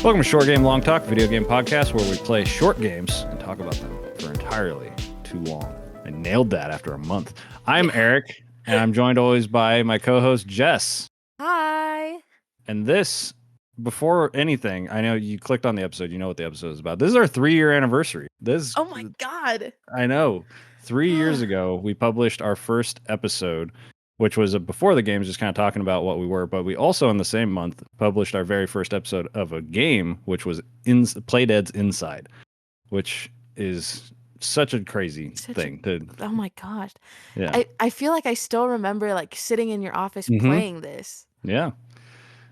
Welcome to Short Game Long Talk, video game podcast where we play short games and talk about them for entirely too long. I nailed that after a month. I'm Eric, and I'm joined always by my co-host Jess. Hi. And this, before anything, I know you clicked on the episode. You know what the episode is about. This is our 3-year anniversary. Oh my God. I know. 3 years ago, we published our first episode, which was before the games, just kind of talking about what we were. But we also, in the same month, published our very first episode of a game, which was Playdead's Inside, which is such a crazy thing. Oh my gosh. Yeah. I feel like I still remember like sitting in your office playing this. Yeah.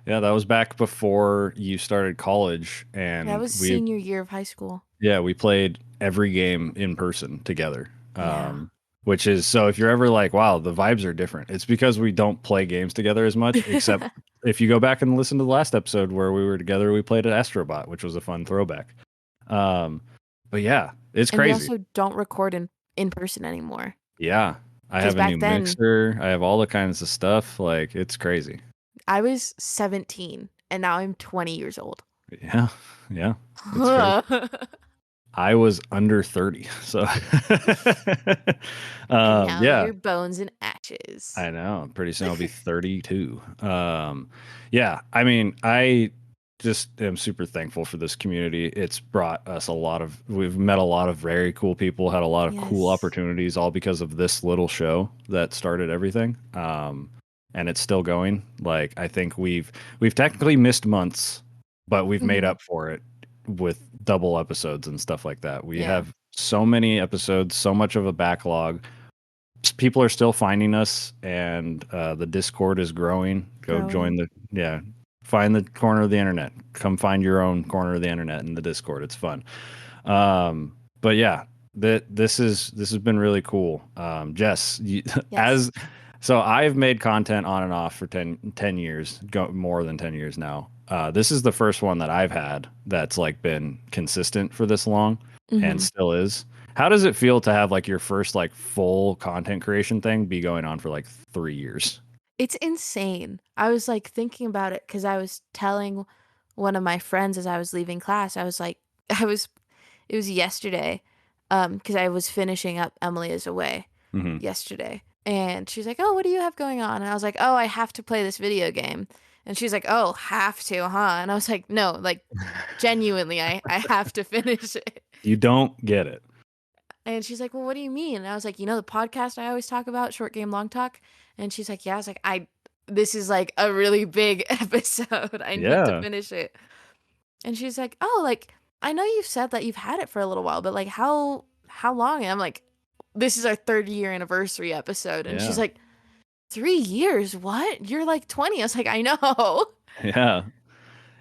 Yeah, that was back before you started college. And That was senior year of high school. Yeah, we played every game in person together. Yeah. Which is, so if you're ever like, wow, the vibes are different, it's because we don't play games together as much, except if you go back and listen to the last episode where we were together, we played at Astrobot, which was a fun throwback. But yeah, it's crazy. And we also don't record in person anymore. Yeah. I have a new mixer. I have all the kinds of stuff. Like, it's crazy. I was 17 and now I'm 20 years old. Yeah. Yeah. I was under 30, so now yeah, your bones and ashes. I know. Pretty soon I'll be 32. Yeah, I mean, I just am super thankful for this community. It's brought us we've met a lot of very cool people, had a lot of cool opportunities, all because of this little show that started everything. And it's still going. Like, I think we've technically missed months, but we've made up for it with double episodes and stuff like that. We have so many episodes, so much of a backlog. People are still finding us, and the Discord is growing. Join find the corner of the internet. Come find your own corner of the internet in the Discord. It's fun. But yeah, this has been really cool. Jess, so I've made content on and off for 10 years, more than 10 years now. This is the first one that I've had that's like been consistent for this long and still is. How does it feel to have like your first like full content creation thing be going on for like 3 years? It's insane. I was like thinking about it because I was telling one of my friends as I was leaving class, I was like, it was yesterday, because I was finishing up Emily is Away yesterday. And she's like, oh, what do you have going on? And I was like, oh, I have to play this video game. And she's like, oh, have to, huh? And I was like, no, like, genuinely, I have to finish it. You don't get it. And she's like, well, what do you mean? And I was like, you know, the podcast I always talk about, Short Game Long Talk? And she's like, yeah. I was like, this is like a really big episode. I need to finish it. And she's like, oh, like, I know you've said that you've had it for a little while, but like, how long? And I'm like, this is our 3rd-year anniversary episode. And she's like, 3 years? What? You're like 20. I was like, I know. Yeah.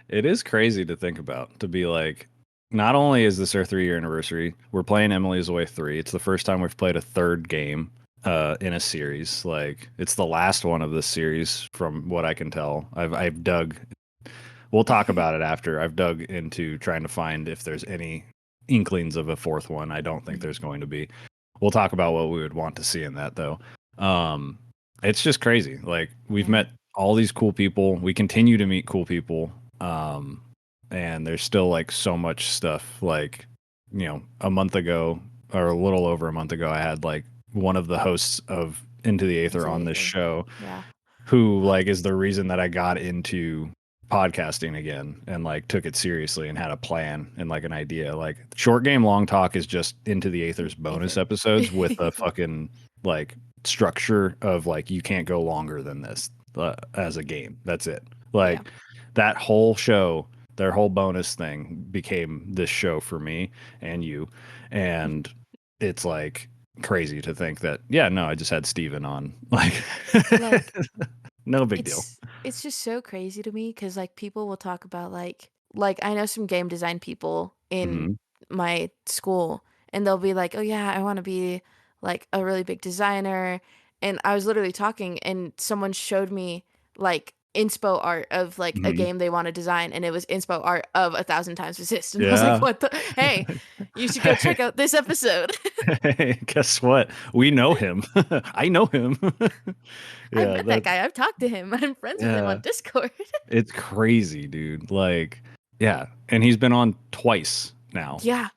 It is crazy to think about, to be like, not only is this our 3-year anniversary, we're playing Emily's Away 3. It's the first time we've played a third game in a series. Like, it's the last one of this series from what I can tell. I've dug, we'll talk about it after. I've dug into trying to find if there's any inklings of a fourth one. I don't think there's going to be. We'll talk about what we would want to see in that, though. It's just crazy. Like, we've met all these cool people. We continue to meet cool people. And there's still like so much stuff. Like, you know, a month ago or a little over a month ago, I had like one of the hosts of Into the Aether on this show who like is the reason that I got into podcasting again and like took it seriously and had a plan and like an idea. Like, Short Game Long Talk is just Into the Aether's bonus episodes with a fucking like structure of like, you can't go longer than this as a game. That's it. Like, that whole show, their whole bonus thing became this show for me and you. And it's like crazy to think that, I just had Steven on. Like no big deal. It's just so crazy to me because like people will talk about like I know some game design people in my school and they'll be like, oh yeah, I want to be like a really big designer. And I was literally talking and someone showed me like inspo art of like a game they want to design, and it was inspo art of 1,000 Times Resist. And I was like, what the? Hey, you should go check out this episode. Hey, guess what? We know him. I know him. I met that guy. I've talked to him. I'm friends with him on Discord. It's crazy, dude. Like, Yeah, and he's been on twice now, Yeah,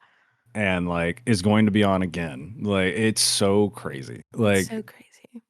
and like is going to be on again. Like it's so crazy. it's Like, so crazy.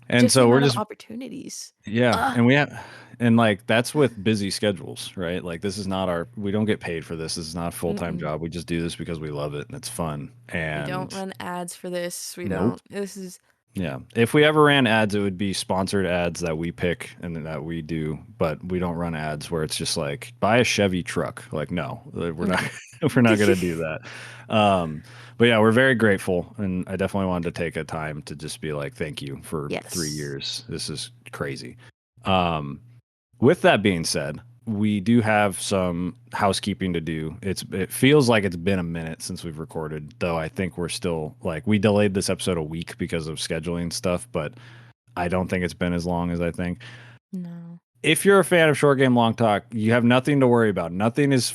and Just the so we're amount of just opportunities. yeah, Ugh. and and like that's with busy schedules, right? Like this is not we don't get paid for this. This is not a full-time Mm-mm. job. We just do this because we love it and it's fun. We don't And run ads for this. We nope. don't. This is Yeah. If we ever ran ads, it would be sponsored ads that we pick and that we do, but we don't run ads where it's just like buy a Chevy truck. Like, no, we're not no. we're not gonna do that. Um, but yeah, we're very grateful, and I definitely wanted to take a time to just be like, thank you for three Yes. years. This is crazy. Um, with that being said, we do have some housekeeping to do. It feels like it's been a minute since we've recorded, though I think we're still like we delayed this episode a week because of scheduling stuff, but I don't think it's been as long as I think. No. If you're a fan of Short Game Long Talk, you have nothing to worry about. Nothing is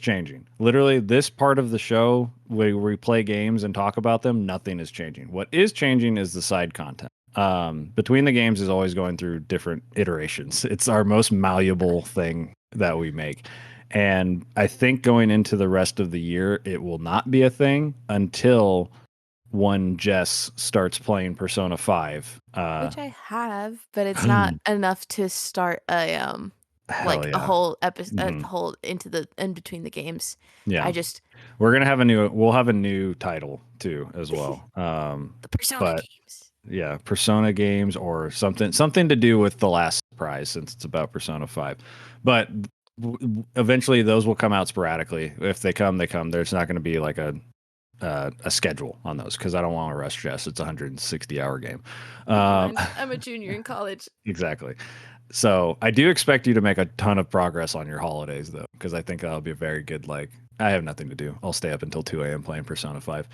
changing. Literally, this part of the show where we play games and talk about them, nothing is changing. What is changing is the side content. Between the games is always going through different iterations. It's our most malleable thing that we make. And I think going into the rest of the year, it will not be a thing until one Jess starts playing Persona 5. Which I have, but it's not enough to start Hell like a yeah. whole episode, Mhm. a whole into the in between the games. I Yeah. just We're gonna have we'll have a new title too as well. the Persona But games. yeah, Persona games or something to do with the last prize since it's about Persona 5. But eventually those will come out sporadically. If they come, they come. There's not going to be like a schedule on those because I don't want to rush Jess. It's a 160-hour game. Never Um, mind. I'm a junior in college. exactly. So I do expect you to make a ton of progress on your holidays though, because I think that'll be a very good like I have nothing to do. I'll stay up until 2 a.m. playing Persona 5.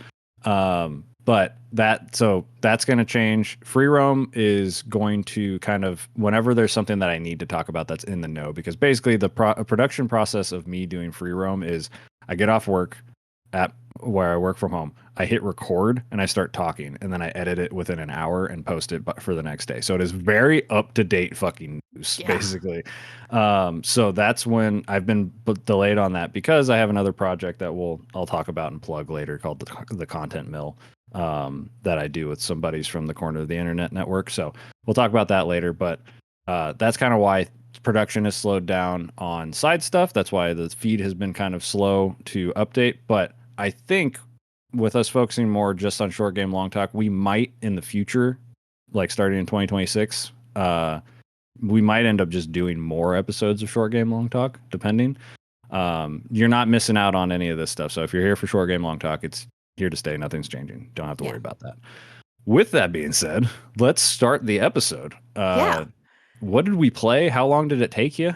But that's going to change. Free roam is going to kind of whenever there's something that I need to talk about that's in the know, because basically the production process of me doing free roam is I get off work at where I work from home. I hit record and I start talking, and then I edit it within an hour and post it for the next day. So it is very up to date fucking news, Yeah. basically. So that's when I've been delayed on that because I have another project that I'll talk about and plug later called the Content Mill that I do with some buddies from the Corner of the Internet Network. So we'll talk about that later, but that's kind of why production has slowed down on side stuff. That's why the feed has been kind of slow to update. But I think with us focusing more just on short game long talk, we might in the future, like starting in 2026, we might end up just doing more episodes of short game long talk, depending. You're not missing out on any of this stuff. So if you're here for short game long talk, it's here to stay. Nothing's changing. Don't have to worry about that. With that being said, let's start the episode. Yeah. What did we play? How long did it take you?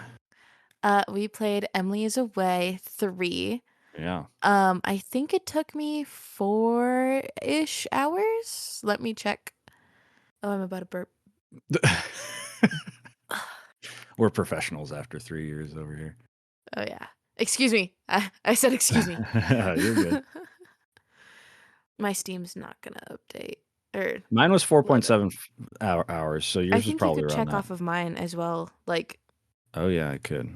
We played Emily is Away 3. Yeah. I think it took me 4-ish hours. Let me check. Oh, I'm about to burp. We're professionals after 3 years over here. Oh yeah. Excuse me. I said excuse me. You're good. My Steam's not gonna update or Mine was load up. 4.7 hours, so I yours was think you probably could around check that. off of mine as well. Like, Oh yeah, I could.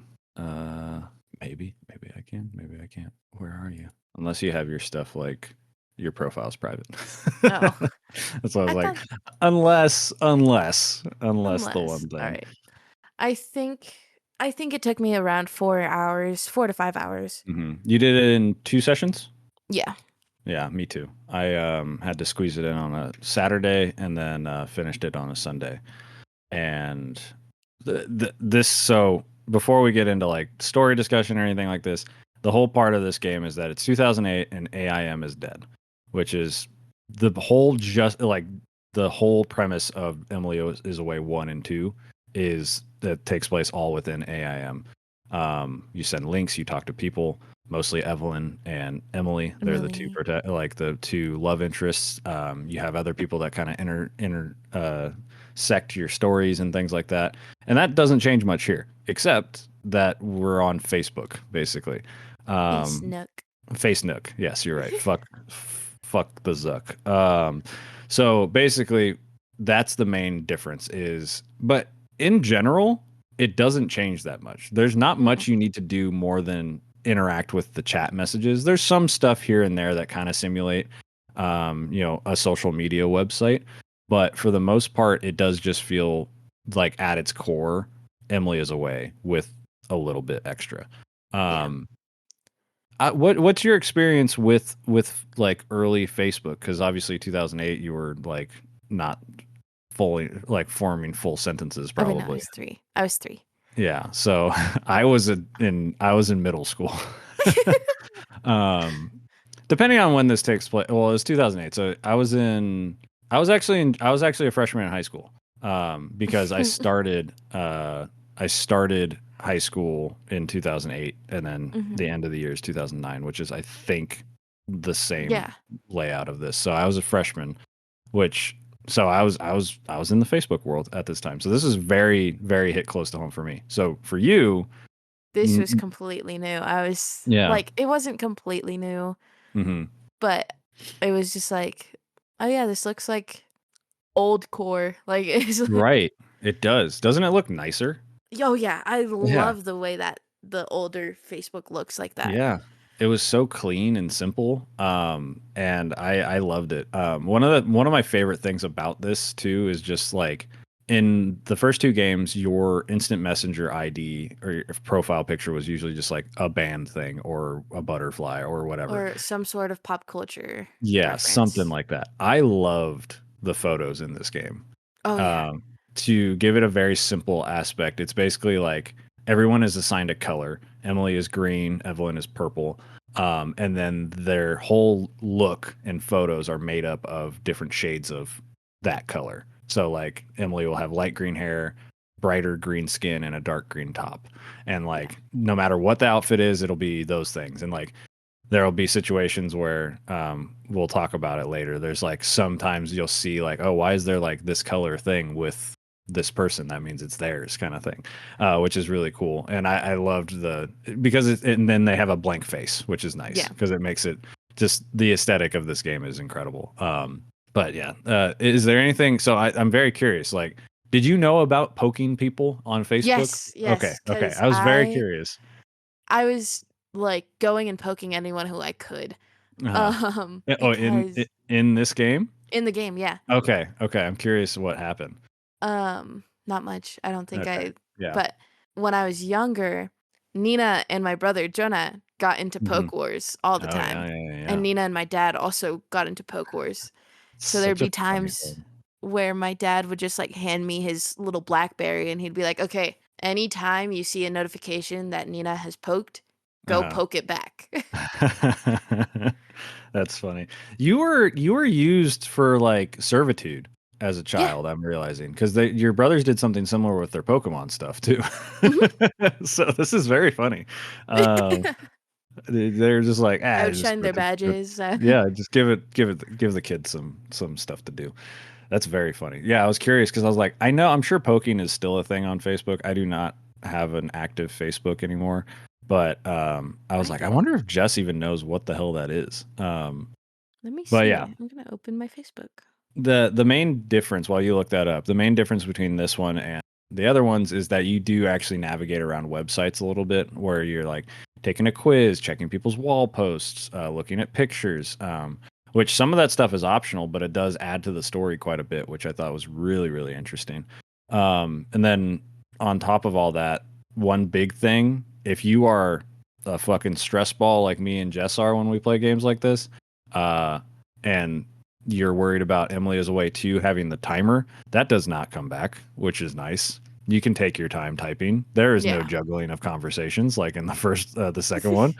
Maybe I can. Maybe I can't. Where are you? Unless you have your stuff like your profile's private. oh, That's why I was I like, thought unless the unless. one All thing. right. I think it took me around 4 hours, 4 to 5 hours. You did it in 2 sessions? Yeah. Yeah, me too. I had to squeeze it in on a Saturday and then finished it on a Sunday. And this so before we get into like story discussion or anything like this, the whole part of this game is that it's 2008 and AIM is dead, which is the whole the whole premise of Emily is Away 1 and 2 is that takes place all within AIM. You send links, you talk to people, mostly Evelyn and Emily. They're the two Emily. like the two love interests. You have other people that kind of sect your stories and things like that. And that doesn't change much here, except that we're on Facebook, basically. Face Um, Nook. Face Nook. Yes, you're right. Fuck the Zuck. So basically, that's the main difference. But in general, it doesn't change that much. There's not Mm, much you need to do more than interact with the chat messages. There's some stuff here and there that kind of simulate, a social media website, but for the most part, it does just feel like at its core, Emily is away with a little bit extra. yeah. Um, what's your experience with like early Facebook? Because obviously 2008, you were like not fully like forming full sentences, Okay, no, probably. I was 3. Yeah. So I was in middle school. um, depending on when this takes place. Well, it was 2008. So I was actually a freshman in high school. Because I started high school in 2008, and then Mhm. the end of the year is 2009, which is I think the same Yeah. layout of this. So I was a freshman, which so I was in the Facebook world at this time. So this is very very hit close to home for me. So for you, This was n- completely new. I was yeah, like, it wasn't completely new, hmm but it was just like, oh yeah, this looks like old core. Like it's like, right. It does. Doesn't it look nicer? oh yeah, I Yeah. love the way that the older Facebook looks like that. Yeah. It was so clean and simple. And I loved it. One of my favorite things about this too is just like in the first two games, your instant messenger ID or your profile picture was usually just like a band thing or a butterfly or whatever. Or some sort of pop culture Yeah, something reference. like that. I loved the photos in this game. Oh yeah. Um, to give it a very simple aspect, it's basically like everyone is assigned a color. Emily is green, Evelyn is purple. And then their whole look and photos are made up of different shades of that color. So, like, Emily will have light green hair, brighter green skin, and a dark green top. And, Yeah. like, no matter what the outfit is, it'll be those things. And, like, there'll be situations where we'll talk about it later. There's like sometimes you'll see like, oh, why is there like this color thing with this person? That means it's theirs, kind of thing, which is really cool. And I loved because and then they have a blank face, which is nice Yeah. because it makes it just the aesthetic of this game is incredible. But yeah, is there anything? So I'm very curious. Like, did you know about poking people on Facebook? Yes, Okay, yes, okay. because I was very curious. I was like going and poking anyone who I could. Uh-huh. Oh, Because in this game? in the game, yeah. Okay, okay. I'm curious what happened. Not much. I don't think Okay. I Yeah. but when I was younger, Nina and my brother Jonah got into Mhm. Poke Wars all the Oh, yeah, time. yeah, yeah, And yeah. Nina and my dad also got into Poke Wars. It's So there'd such a be funny times thing. where my dad would just like hand me his little BlackBerry and he'd be like, "Okay, anytime you see a notification that Nina has poked, go Uh-huh. poke it back." That's funny. You were used for like servitude as a Yeah. child, I'm realizing, because your brothers did something similar with their Pokemon stuff too. Mhm. So this is very funny. Um, they're just like, just Outshine give their it to, badges. yeah, just give the kids some stuff to do. That's very funny. Yeah, I was curious because I was like, I'm sure poking is still a thing on Facebook. I do not have an active Facebook anymore, but I was I like, I don't. wonder if Jess even knows what the hell that is. Let me But yeah, see. I'm gonna open my Facebook. the main difference while you look that up, the main difference between this one and the other ones is that you do actually navigate around websites a little bit, where you're like taking a quiz, checking people's wall posts, looking at pictures. Which some of that stuff is optional, but it does add to the story quite a bit, which I thought was really, really interesting. And then on top of all that, one big thing, if you are a fucking stress ball like me and Jess are when we play games like this, uh, and you're worried about Emily is away too, having the timer, that does not come back, which is nice. You can take your time typing. There is no Yeah. juggling of conversations like in the second one,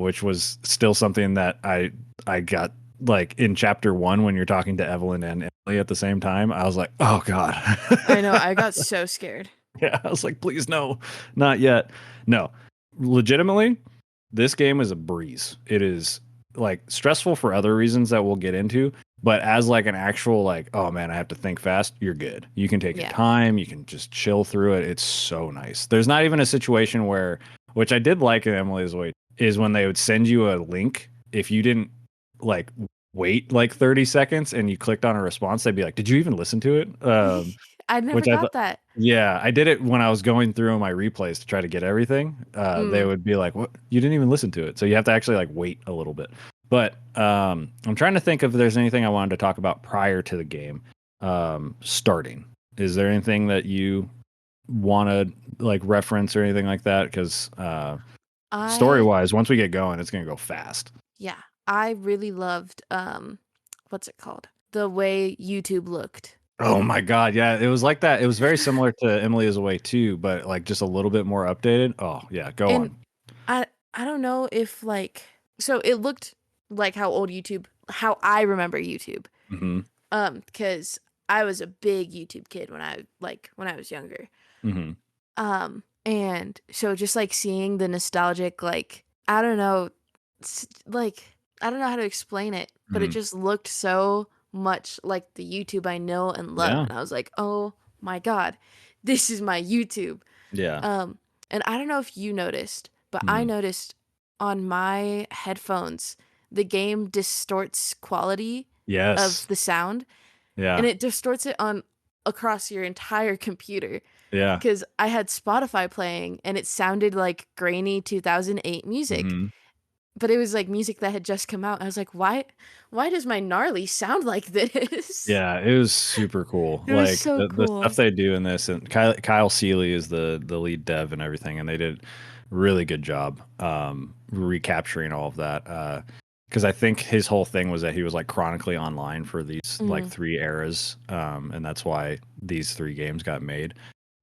which was still something that I got like in chapter one when you're talking to Evelyn and Emily at the same time. I was like, oh god, I know. I got so scared. yeah. I was like, please no, not yet. No, legitimately, this game is a breeze. It is like stressful for other reasons that we'll get into, but as like an actual like, oh man, I have to think fast, you're good. You can take your Yeah. time, you can just chill through it. It's so nice. There's not even a situation where, which I did like in Emily's Way, is when they would send you a link if you didn't like wait like 30 seconds and you clicked on a response, they'd be like, did you even listen to it? I never which I got thought, that. yeah, I did it when I was going through my replays to try to get everything. They Mm. would be like, "What? You didn't even listen to it." So you have to actually like wait a little bit. But I'm trying to think if there's anything I wanted to talk about prior to the game starting. Is there anything that you want to like reference or anything like that? Because story I wise, once we get going, it's gonna go fast. Yeah, I really loved what's it called? The way YouTube looked. Oh my God, yeah, it was like that. It was very similar to Emily is Away too, but like just a little bit more updated. Oh yeah, go And on. I don't know if like so it looked like how I remember YouTube. Hmm. Because I was a big YouTube kid when I was younger. Hmm. And so just like seeing the nostalgic, like, I don't know, like, I don't know how to explain it, but it Hmm. just looked so much like the YouTube I know and love. Yeah, And I was like, oh my God, this is my YouTube. yeah. Um, and I don't know if you noticed, but I Hmm. noticed on my headphones, the game distorts quality of Yes. the sound and Yeah. it distorts it on across your entire computer Yeah. because I had Spotify playing and it sounded like grainy 2008 music, Hmm. but it was like music that had just come out. I was like, why does my gnarly sound like this? Yeah, it was super cool. It was Like so the stuff cool. they do in this, and Kyle Seeley is the lead dev and everything, and they did really good job recapturing all of that. Because I think his whole thing was that he was like chronically online for these like Mm, three eras, and that's why these three games got made.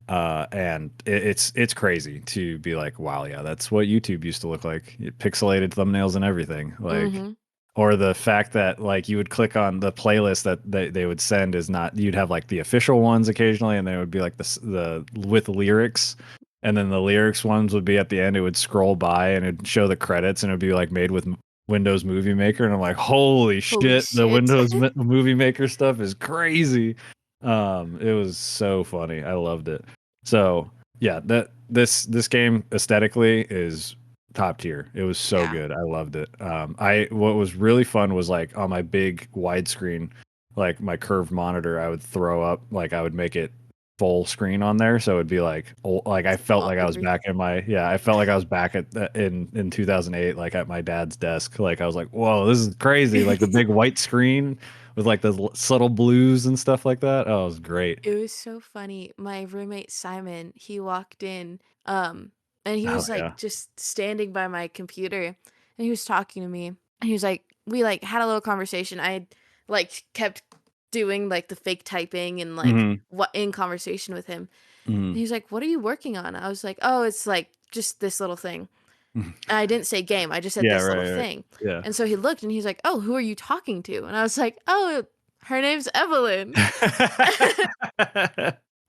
And it's crazy to be like, wow, yeah, that's what YouTube used to look like, pixelated thumbnails and everything, like. mm-hmm. Or the fact that like you would click on the playlist that they would send is not, you'd have like the official ones occasionally, and then it would be like the with lyrics, and then the lyrics ones would be at the end. It would scroll by and it'd show the credits, and it'd be like made with Windows Movie Maker, and I'm like, holy Holy shit, the shit. Windows Movie Maker stuff is crazy. It was so funny. I loved it. So yeah, that this game aesthetically is top tier. It was so Yeah. good. I loved it. I what was really fun was like on my big widescreen, like my curved monitor, I would throw up, like I would make it full screen on there, so it'd be like like I felt like I was Everything. back in my, yeah, I felt like I was back at in 2008, like at my dad's desk. Like I was like, whoa, this is crazy. Like the big white screen with like the subtle blues and stuff like that. Oh, it was great. It was so funny. My roommate Simon, he walked in, and he Oh was like yeah. just standing by my computer and he was talking to me. And he was like, we like had a little conversation. I like kept doing like the fake typing and like Hmm. what in conversation with him. And Hmm. he was like, what are you working on? I was like, oh, it's like just this little thing. And I didn't say game, I just said Yeah, this little right, right. thing. Yeah. And so he looked and he's like, oh, who are you talking to? And I was like, oh, her name's Evelyn.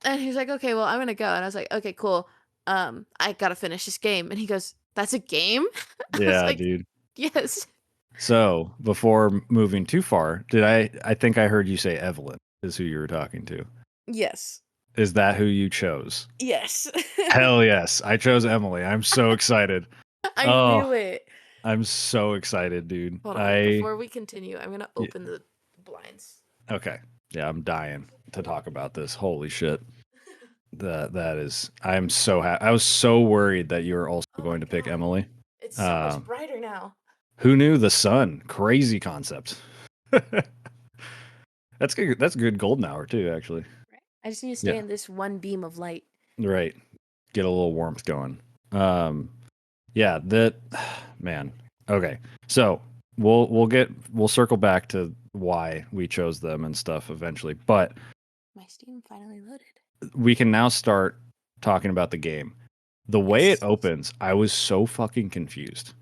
And he's like, "Okay, well, I'm gonna go." And I was like, "Okay, cool. I gotta finish this game." And he goes, "That's a game?" I was Yeah, like, dude. "Yes, So before moving too far, I think I heard you say Evelyn is who you were talking to. yes, Is that who you chose? yes." Hell yes. I chose Emily. I'm so excited. I Oh, knew it. I'm so excited, dude. Hold on, before we continue, I'm gonna Yeah, open the blinds. okay. Yeah, I'm dying to talk about this. Holy shit. That is, I'm so happy. I was so worried that you were also Oh going my to pick god, Emily. it's so much Um, brighter now. who knew the sun? Crazy concept. That's good. That's good golden hour too, actually. Right? I just need to stay Yeah. in this one beam of light. Right. Get a little warmth going. Um, yeah, that man. Okay. So we'll circle back to why we chose them and stuff eventually. But My Steam finally loaded. we can now start talking about the game. The way it Yes. opens, I was so fucking confused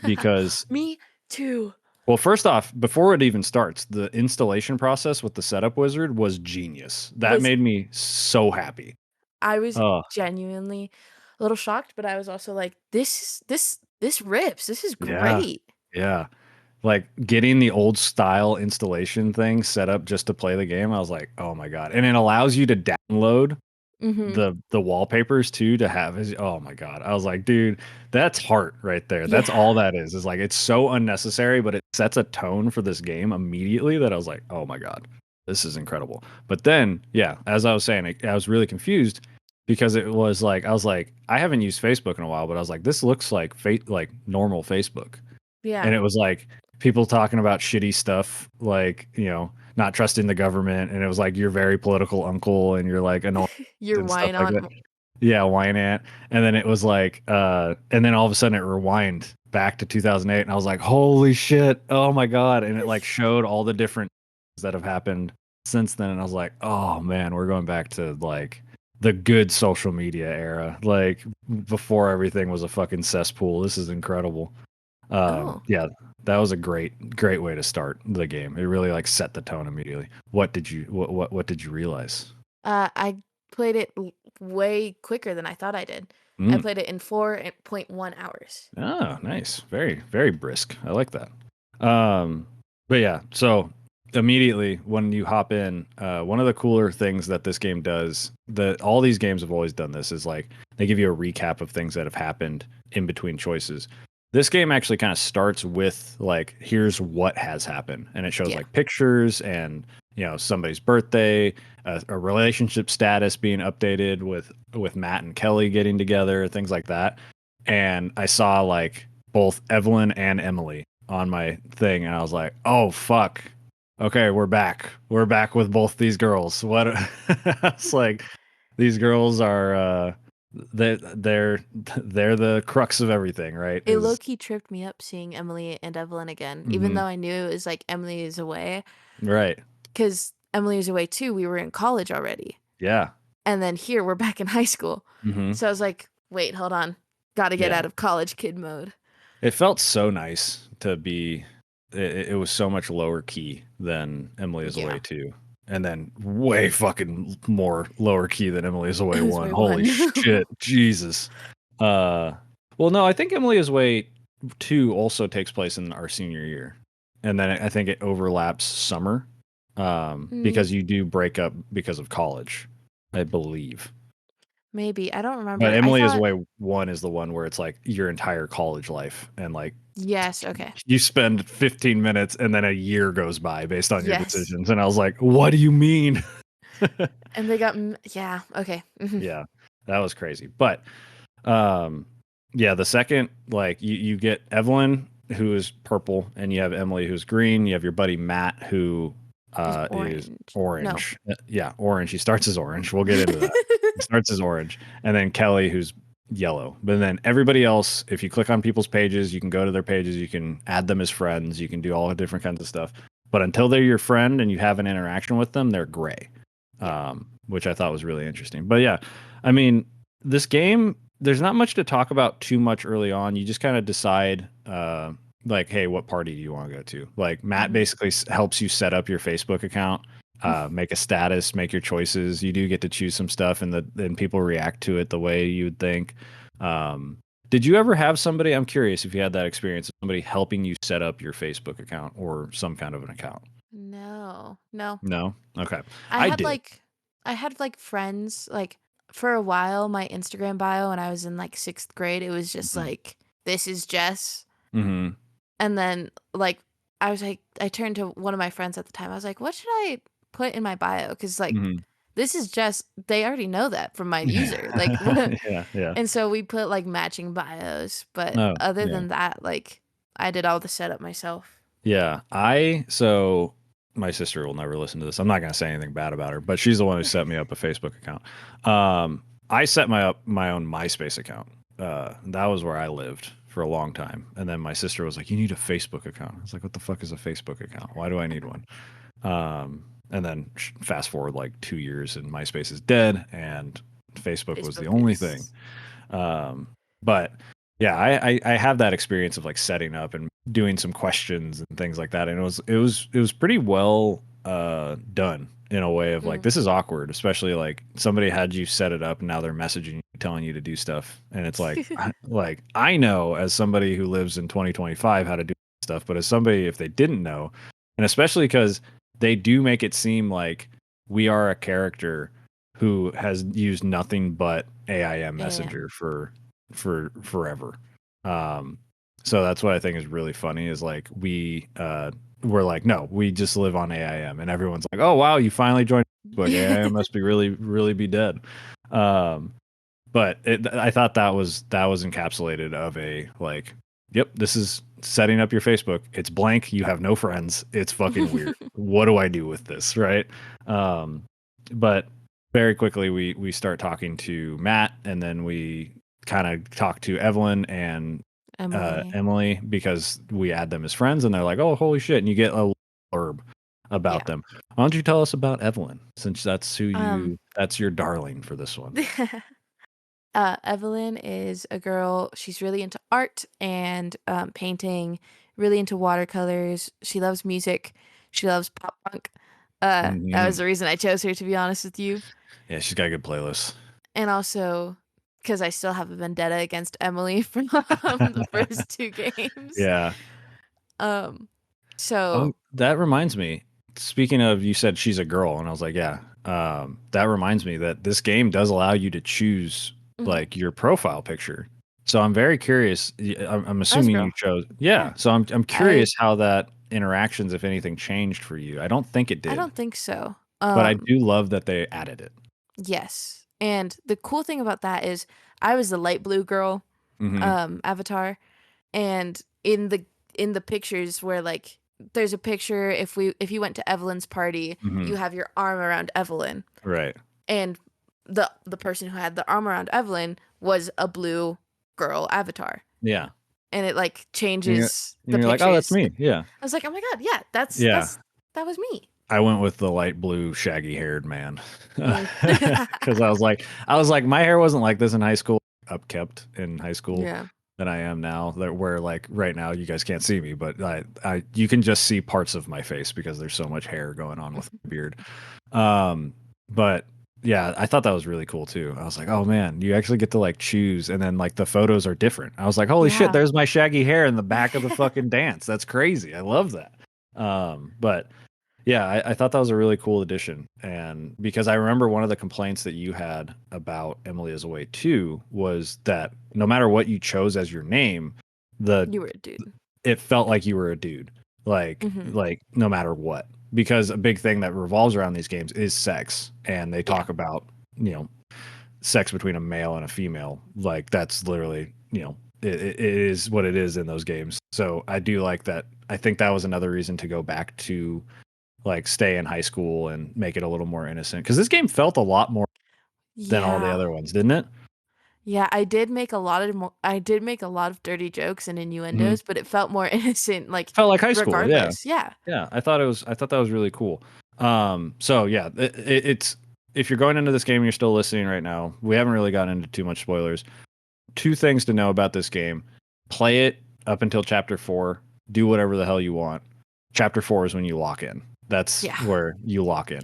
because, Me too. well, first off, before it even starts, the installation process with the setup wizard was genius. That Was made me so happy. I was Oh, genuinely a little shocked, but I was also like, this rips. This is yeah. great." Yeah. Like getting the old style installation thing set up just to play the game, I was like, oh my god. And it allows you to download Mhm. the wallpapers too to have his, oh my god. I was like, dude, that's heart right there. That's Yeah. all that is like it's so unnecessary, but it sets a tone for this game immediately that I was like, oh my god. this is incredible. But then, yeah, as I was saying, I was really confused because it was like I was like, I haven't used Facebook in a while, but I was like, this looks like like normal Facebook, and Yeah. it was like people talking about shitty stuff, like not trusting the government, and it was like you're very political uncle, and you're like annoying Your and stuff wine like on. that. Yeah, wine ant, and then it was like, and then all of a sudden it rewind back to 2008, and I was like, holy shit, oh my god, and it like showed all the different that have happened since then, and I was like, oh man, we're going back to like the good social media era, like before everything was a fucking cesspool. This is incredible. Oh. Yeah, that was a great way to start the game. It really like set the tone immediately. What did you realize? I played it way quicker than I thought I did. I Mm. played it in 4.1 hours. Oh, nice. Very brisk. I like that. But yeah, so immediately when you hop in, one of the cooler things that this game does, that all these games have always done this, is like they give you a recap of things that have happened in between choices. This game actually kind of starts with like, here's what has happened, and it shows Yeah. like pictures and somebody's birthday, a relationship status being updated with Matt and Kelly getting together, things like that. And I saw like both Evelyn and Emily on my thing, and I was like, "Oh fuck, okay, we're back. We're back with both these girls." What? It's like these girls are they're the crux of everything, right? It Is low-key tripped me up seeing Emily and Evelyn again, even hmm though I knew it was like Emily is away. right? Because Emily was away too. We were in college already. Yeah. And then here we're back in high school. Hmm. So I was like, wait, hold on. Gotta get Yeah. out of college kid mode. It felt so nice to be. It was so much lower key than Emily is Yeah. Away 2, and then way fucking more lower key than Emily is Away It was 1. way Holy one. shit, Jesus. Uh, well, no, I think Emily is Away 2 also takes place in our senior year, and then I think it overlaps summer, Mm, because you do break up because of college, I believe. maybe. I don't But remember. I Emily is thought, Away 1 is the one where it's like your entire college life, and like yes, okay. you spend 15 minutes and then a year goes by based on your Yes. decisions. And I was like, what do you mean? And they got, yeah, okay. Mhm. Yeah, that was crazy. But um, yeah, the second, like you get Evelyn, who is purple, and you have Emily, who's green. You have your buddy Matt, who Is is orange. No. orange. Yeah, orange. He starts as orange. We'll get into that. He starts as orange. And then Kelly, who's yellow. But then everybody else, if you click on people's pages, you can go to their pages, you can add them as friends, you can do all the different kinds of stuff. But until they're your friend and you have an interaction with them, they're gray, Yeah. which I thought was really interesting. But yeah, I mean, this game, there's not much to talk about too much early on. You just kind of decide, like, hey, what party do you want to go to? Like, Matt Mhm. basically helps you set up your Facebook account, make a status, make your choices. You do get to choose some stuff, and then people react to it the way you would think. Um, did you ever have somebody? I'm curious if you had that experience, somebody helping you set up your Facebook account or some kind of an account. No. No. No, okay, I I had did. like I had like friends like for a while my Instagram bio when I was in like 6th grade it was just Hmm. like this is Jess. Hmm. And then like I was like I turned to one of my friends at the time. I was like, "What should I put in my bio?" Cuz like Hmm. this is Jess. They already know that from my user. Like Yeah, yeah, yeah. and so we put like matching bios, but No, other yeah. than that like I did all the setup myself. Yeah, so my sister will never listen to this. I'm not going to say anything bad about her, but she's the one who set me up a Facebook account. I set my own MySpace account. That was where I lived for a long time, and then my sister was like, "You need a Facebook account." I was like, "What the fuck is a Facebook account? Why do I need one?" And then fast forward like 2 years, and MySpace is dead, and Facebook was the Facebook only thing. is But yeah, I have that experience of like setting up and doing some questions and things like that, and it was pretty well done in a way of like, mm, this is awkward, especially like somebody had you set it up and now they're messaging you telling you to do stuff, and it's like like I know as somebody who lives in 2025 how to do stuff, but as somebody if they didn't know, and especially because they do make it seem like we are a character who has used nothing but AIM yeah. Messenger for forever. Um, so that's what I think is really funny is like we we're like, no, we just live on AIM, and everyone's like, oh wow, you finally joined Facebook. AIM must be really be dead. Um, but I thought that was encapsulated of a like, yep, this is setting up your Facebook. It's blank. You have no friends. It's fucking weird. What do I do with this, right? Um, but very quickly we start talking to Matt, and then we kind of talk to Evelyn and Emily. Emily because we add them as friends, and they're like, "Oh, holy shit!" And you get a blurb Yeah. about them. Why don't you tell us about Evelyn, since Um, that's your darling for this one? Evelyn is a girl. She's really into art and painting, really into watercolors. She loves music. She loves pop punk. That was Hmm. the reason I chose her, to be honest with you. Yeah, she's got a good playlist. And also because I still have a vendetta against Emily from the first two games. Yeah. Um, so That reminds me. Speaking of, you said she's a girl, and I was like, yeah. That reminds me that this game does allow you to choose mhm, like your profile picture. So I'm very curious. I'm I was a assuming you girl. chose, Yeah. yeah. So I'm I curious how that interactions, if anything, changed for you. I don't think it I did, don't think so. but I do love that they added it. Yes. And the cool thing about that is I was the light blue girl Hmm. avatar, and in the pictures where like there's a picture, if you went to Evelyn's party, Hmm. you have your arm around Evelyn, Right. and the person who had the arm around Evelyn was a blue girl avatar, Yeah. and it like And you're, changes and the you're like, oh, that's pictures. me. Yeah. I was like, oh my god, yeah, that's Yeah. that was me. I went with the light blue, shaggy haired man Mm. because I was like, my hair wasn't like this in high school, upkept in high school Yeah. than I am now. That where like right now you guys can't see me, but you can just see parts of my face because there's so much hair going on with my beard. Um, but yeah, I thought that was really cool too. I was like, oh man, you actually get to like choose, and then like the photos are different. I was like, holy shit, Yeah. there's my shaggy hair in the back of the fucking dance. That's crazy. I love that. But yeah, I thought that was a really cool addition. And because I remember one of the complaints that you had about Emily is Away 2 was that no matter what you chose as your name, the You were a dude. it felt like you were a dude. Hmm. Like no matter what. Because a big thing that revolves around these games is sex. And they Yeah. talk about, you know, sex between a male and a female. Like that's literally, it is what it is in those games. So I do like that. I think that was another reason to go back to like stay in high school and make it a little more innocent because this game felt a lot more than all the Yeah. other ones, didn't it? Yeah, I did make a lot of dirty jokes and Hmm. innuendos, but it felt more innocent, like Felt like high school. Yeah. regardless. Yeah. Yeah, I thought that was really cool. So yeah, it's if you're going into this game and you're still listening right now, we haven't really gotten into too much spoilers. Two things to know about this game: play it up until chapter 4, do whatever the hell you want. Chapter 4 is when you lock in. That's Yeah. where you lock in.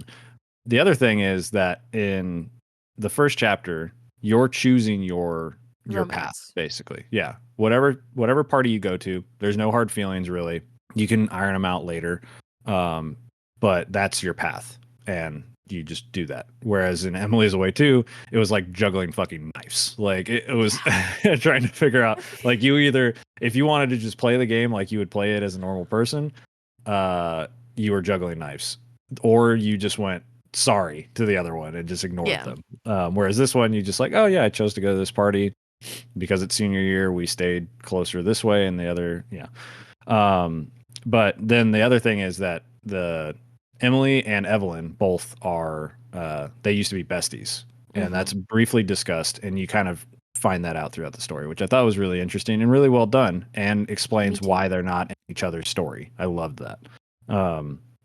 The other thing is that in the first chapter, you're choosing your path, Romance. basically. Yeah. Whatever party you go to, there's no hard feelings really. You can iron them out later. Um, but that's your path. And you just do that. Whereas in Emily's Away 2, it was like juggling fucking knives. Like it was Yeah. trying to figure out like you either if you wanted to just play the game like you would play it as a normal person, uh, you were juggling knives. Or you just went sorry to the other one and just ignored Yeah. them. Whereas this one, you just like, oh yeah, I chose to go to this party because it's senior year. We stayed closer this way, and the other, yeah. Um, but then the other thing is that the Emily and Evelyn both are they used to be besties, and Hmm. that's briefly discussed, and you kind of find that out throughout the story, which I thought was really interesting and really well done, and Me explains too. why they're not in each other's story. I loved that.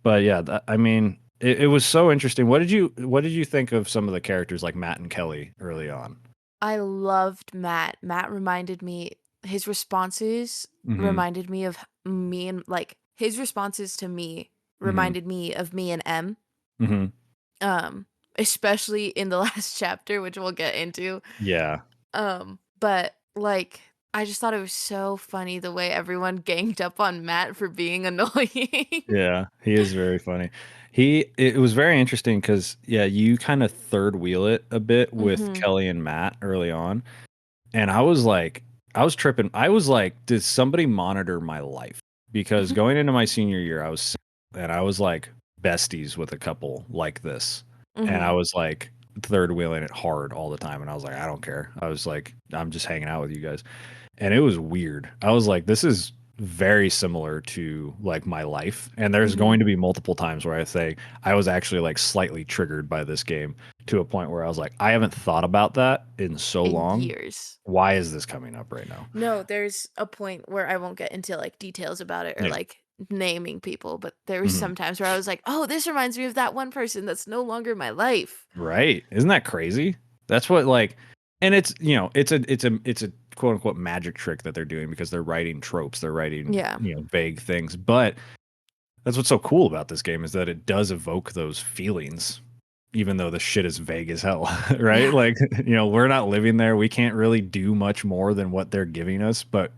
But yeah, I mean, it was so interesting. What did you think of some of the characters like Matt and Kelly early on? I loved Matt. Matt reminded me his responses Hmm. reminded me of me, and like his responses to me Hmm. reminded me of me and M. Hmm. Um, especially in the last chapter, which we'll get into. Yeah. But like I just thought it was so funny the way everyone ganged up on Matt for being annoying. Yeah, he is very funny. It was very interesting because yeah, you kind of third wheel it a bit with Mhm. Kelly and Matt early on, and I was tripping. I was like, did somebody monitor my life? because going into my senior year, and I was like besties with a couple like this, and I Mhm. was like third wheeling it hard all the time, and I was like, I don't care. I was like, I'm just hanging out with you guys, and it was weird. I was like, this is very similar to like my life, and there's Mhm. going to be multiple times where I say I was actually like slightly triggered by this game to a point where I was like, I haven't thought about that in so In long. years. Why is this coming up right now? No, there's a point where I won't get into, like, details about it or, Yeah. like, naming people, but there was Mhm. some times where I was like, "Oh, this reminds me of that one person that's no longer in my life." Right. Isn't that crazy? That's what like and it's it's a quote unquote magic trick that they're doing because they're writing tropes, they're writing, Yeah. vague things. But that's what's so cool about this game is that it does evoke those feelings, even though the shit is vague as hell, right? Yeah. Like, we're not living there. We can't really do much more than what they're giving us, but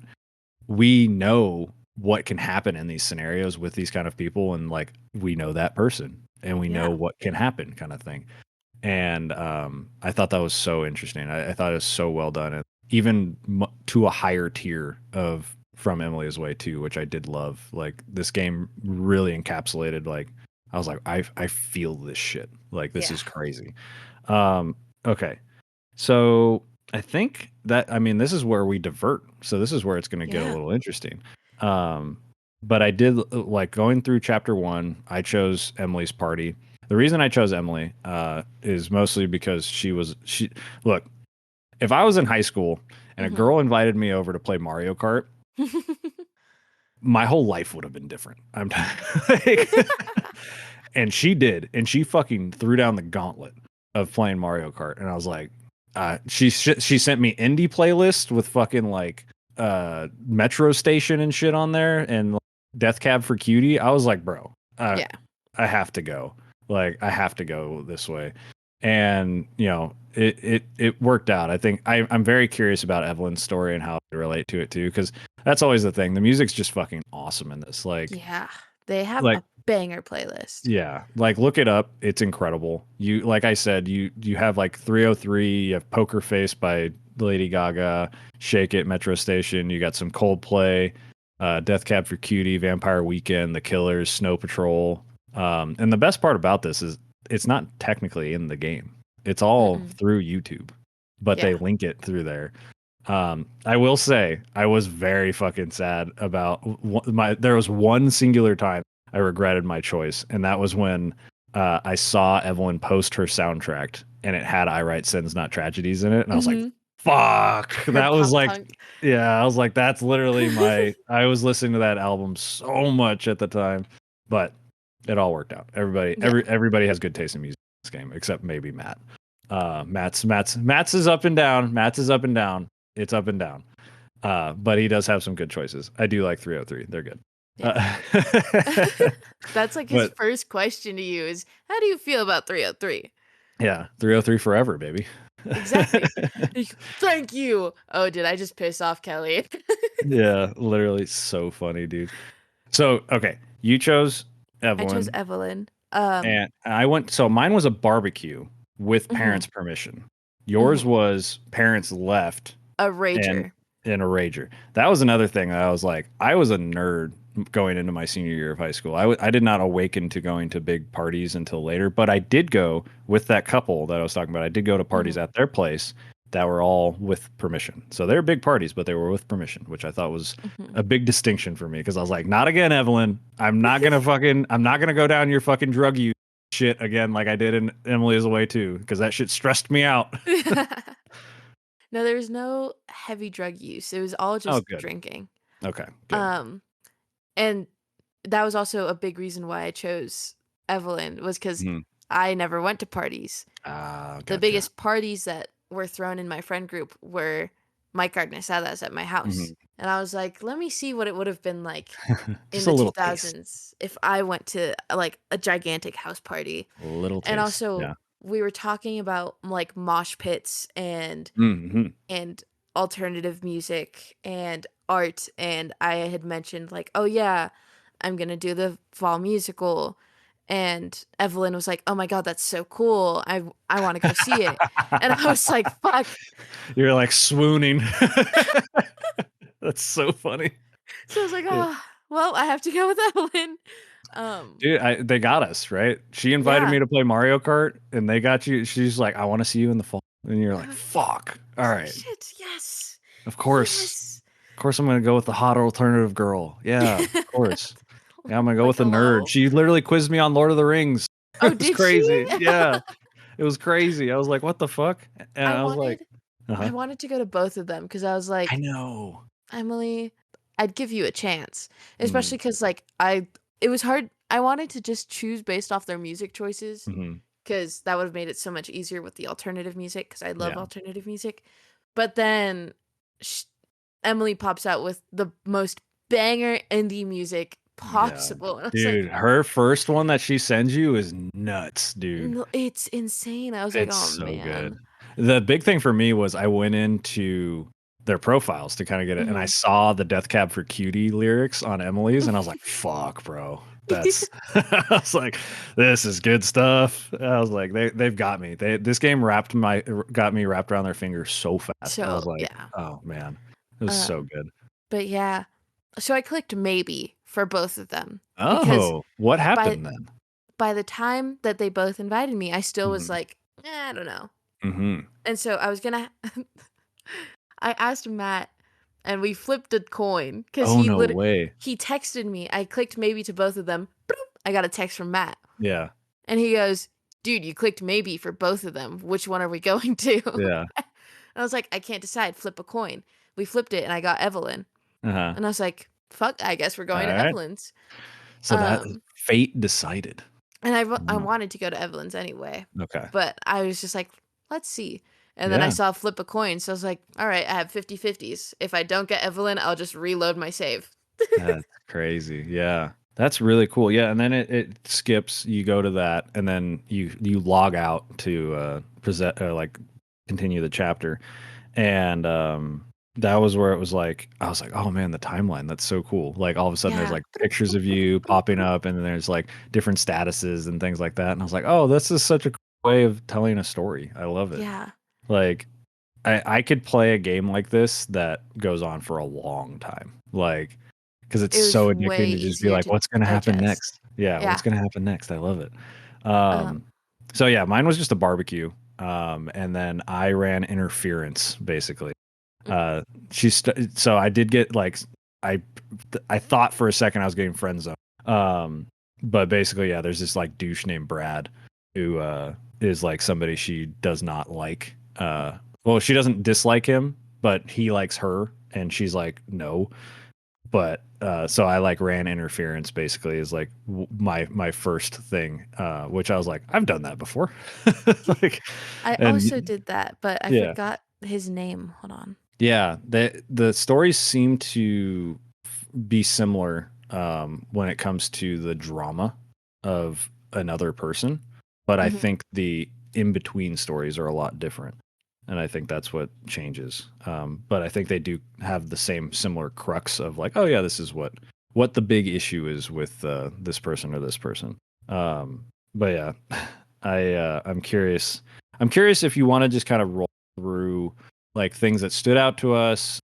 we know what can happen in these scenarios with these kind of people, and like we know that person and we know Yeah. what can happen, kind of thing. And I thought that was so interesting. I thought it was so well done, and even to a higher tier of From Emily's Way too, which I did love. Like this game really encapsulated. Like I was like, I feel this shit. Like this Yeah. is crazy. Um, okay, so I think that I mean this is where we divert. So this is where it's going to get a Yeah. little interesting. Um, but I did like going through chapter one. I chose Emily's party. The reason I chose Emily is mostly because she look. If I was in high school and a Mhm. girl invited me over to play Mario Kart, my whole life would have been different. I'm like, and she did, and she fucking threw down the gauntlet of playing Mario Kart, and I was like, she sent me indie playlist with fucking like Metro Station and shit on there, and like, Death Cab for Cutie. I was like, bro, Yeah. I have to go. Like, I have to go this way, and it worked out. I think I'm very curious about Evelyn's story and how to relate to it too, because that's always the thing. The music's just fucking awesome in this. Yeah. They have Like a banger playlist. yeah, like look it up. It's incredible. You like I said, you have like 303, you have Poker Face by Lady Gaga, Shake It, Metro Station, you got some Coldplay, Death Cab for Cutie, Vampire Weekend, The Killers, Snow Patrol. And the best part about this is it's not technically in the game. It's all Mm-mm. through YouTube, but they Yeah. link it through there. I will say I was very fucking sad about there was one singular time I regretted my choice, and that was when I saw Evelyn post her soundtrack and it had "I Write Sins, Not Tragedies" in it, and I was like, Mhm. "Fuck!" Her That was pop like, punk. yeah, I was like, "That's literally my." I was listening to that album so much at the time, but it all worked out. Yeah. Everybody has good taste in music in this game, except maybe Matt. Matt's is up and down. Matt's is up and down. It's up and down. But he does have some good choices. I do like 303. They're good. Yeah. Uh, That's like his but first question to you is, "How do you feel about 303?" yeah, 303 forever, baby. Exactly. Thank you. Oh, did I just piss off Kelly? Yeah, literally so funny, dude. So, okay, you chose I chose Evelyn, Evelyn. and I went. So mine was a barbecue with Mhm, parents' permission. Yours mhm. was parents left A and rager. and a rager. That was another thing that I was like, I was a nerd going into my senior year of high school. I did not awaken to going to big parties until later, but I did go with that couple that I was talking about. I did go to parties Mhm, at their place that were all with permission. So they're big parties, but they were with permission, which I thought was mhm. a big distinction for me because I was like, not again, Evelyn. I'm not gonna go down your fucking drug use shit again like I did in Emily is Away too, because that shit stressed me out. No, there was no heavy drug use. It was all Oh, just good. drinking. Okay, good. Um, and that was also a big reason why I chose Evelyn was because Mhm. I never went to parties. Ah, The gotcha. biggest parties that were thrown in my friend group were my carne asadas at my house. Mhm. And I was like, let me see what it would have been like in Just a the little taste. 2000s if I went to like a gigantic house party. A little And taste. also Yeah. we were talking about like mosh pits Mhm. and alternative music and art, and I had mentioned like, "Oh yeah, I'm going to do the fall musical." And Evelyn was like, "Oh my god, that's so cool. I want to go see it." And I was like, "Fuck." You're like swooning. That's so funny. So I was like, Yeah. "Oh." Well, I have to go with Evelyn. Um, Dude, they got us, right? She invited yeah. me to play Mario Kart, and they got you. She's like, "I want to see you in the fall," and you're like, "Fuck! All right, Shit, yes. of course, Yes. of course, I'm gonna go with the hot alternative girl. Yeah, of course. Yeah, I'm gonna go with Like, the nerd. hello? She literally quizzed me on Lord of the Rings. Oh, It was did she? crazy. Yeah, it was crazy. I was like, "What the fuck?" And I I was like, wanted "Uh I huh." wanted to go to both of them because I was I like, know. Emily, I'd give you a chance. Mm-hmm. Especially because, like, it was hard. I wanted to just choose based off their music choices Mm-hmm. because that would have made it so much easier with the alternative music because I love Yeah. alternative music. But then sh Emily pops out with the most banger indie music Yeah. possible. And I was like, Dude, her first one that she sends you is nuts, dude. no, it's insane. I was like, It's oh so good. man. The big thing for me was I went into their profiles to kind of get it, and I Hmm. saw the Death Cab for Cutie lyrics on Emily's, and I was like, "Fuck, bro, that's." I was like, "This is good stuff." I was like, "They've got me. This game got me wrapped around their fingers so fast." I So was like, yeah. "Oh man, it was so Um, good." but yeah. So I clicked maybe for both of them because Oh, what by happened then? by the time that they both invited me, I still was Hmm. like, I don't know. Hmm. And so I was gonna I asked Matt and we flipped a coin because Oh no way. he texted me. I clicked maybe to both of them. Boop, I got a text from Matt. Yeah, And he goes, dude, you clicked maybe for both of them. Which one are we going to? yeah. I was like, I can't decide. Flip a coin. We flipped it and I got Evelyn. Uh huh. And I was like, fuck, I guess we're All going to right. Evelyn's. So that Um, fate decided. and I Mm, wanted to go to Evelyn's anyway, okay. but I was just like, let's see. And then I Yeah. saw flip a coin, so I was like, all right, I have 50/50s. If I don't get Evelyn, I'll just reload my save. That's crazy. Yeah. That's really cool. Yeah. And then it skips, you go to that, and then you log out to present like continue the chapter. And that was where it was like I was like, oh man, the timeline, that's so cool. Like all of a sudden there's Yeah. like pictures of you popping up, and then there's like different statuses and things like that. And I was like, oh, this is such a cool way of telling a story. I love it. Yeah. Like I could play a game like this that goes on for a long time. Like because it's It was so way addicting to just be easier like, to what's gonna happen digest. next? Yeah, what's Yeah. gonna happen next? I love it. Um, Um, so yeah, mine was just a barbecue. And then I ran interference basically. Uh, so I did get like I I thought for a second I was getting friend zone. But basically, yeah, there's this like douche named Brad who is like somebody she does not like. Well, she doesn't dislike him, but he likes her, and she's like, no. But so I like ran interference basically is like my first thing, which I was like, I've done that before, like, I also and did that, but I yeah, forgot his name. Hold on. yeah. The stories seem to be similar when it comes to the drama of another person, but I Hmm. think the in between stories are a lot different, and I think that's what changes. But I think they do have the same similar crux of like, oh yeah, this is what the big issue is with this person or this person. But yeah, I'm curious. I'm curious if you want to just kind of roll through like things that stood out to us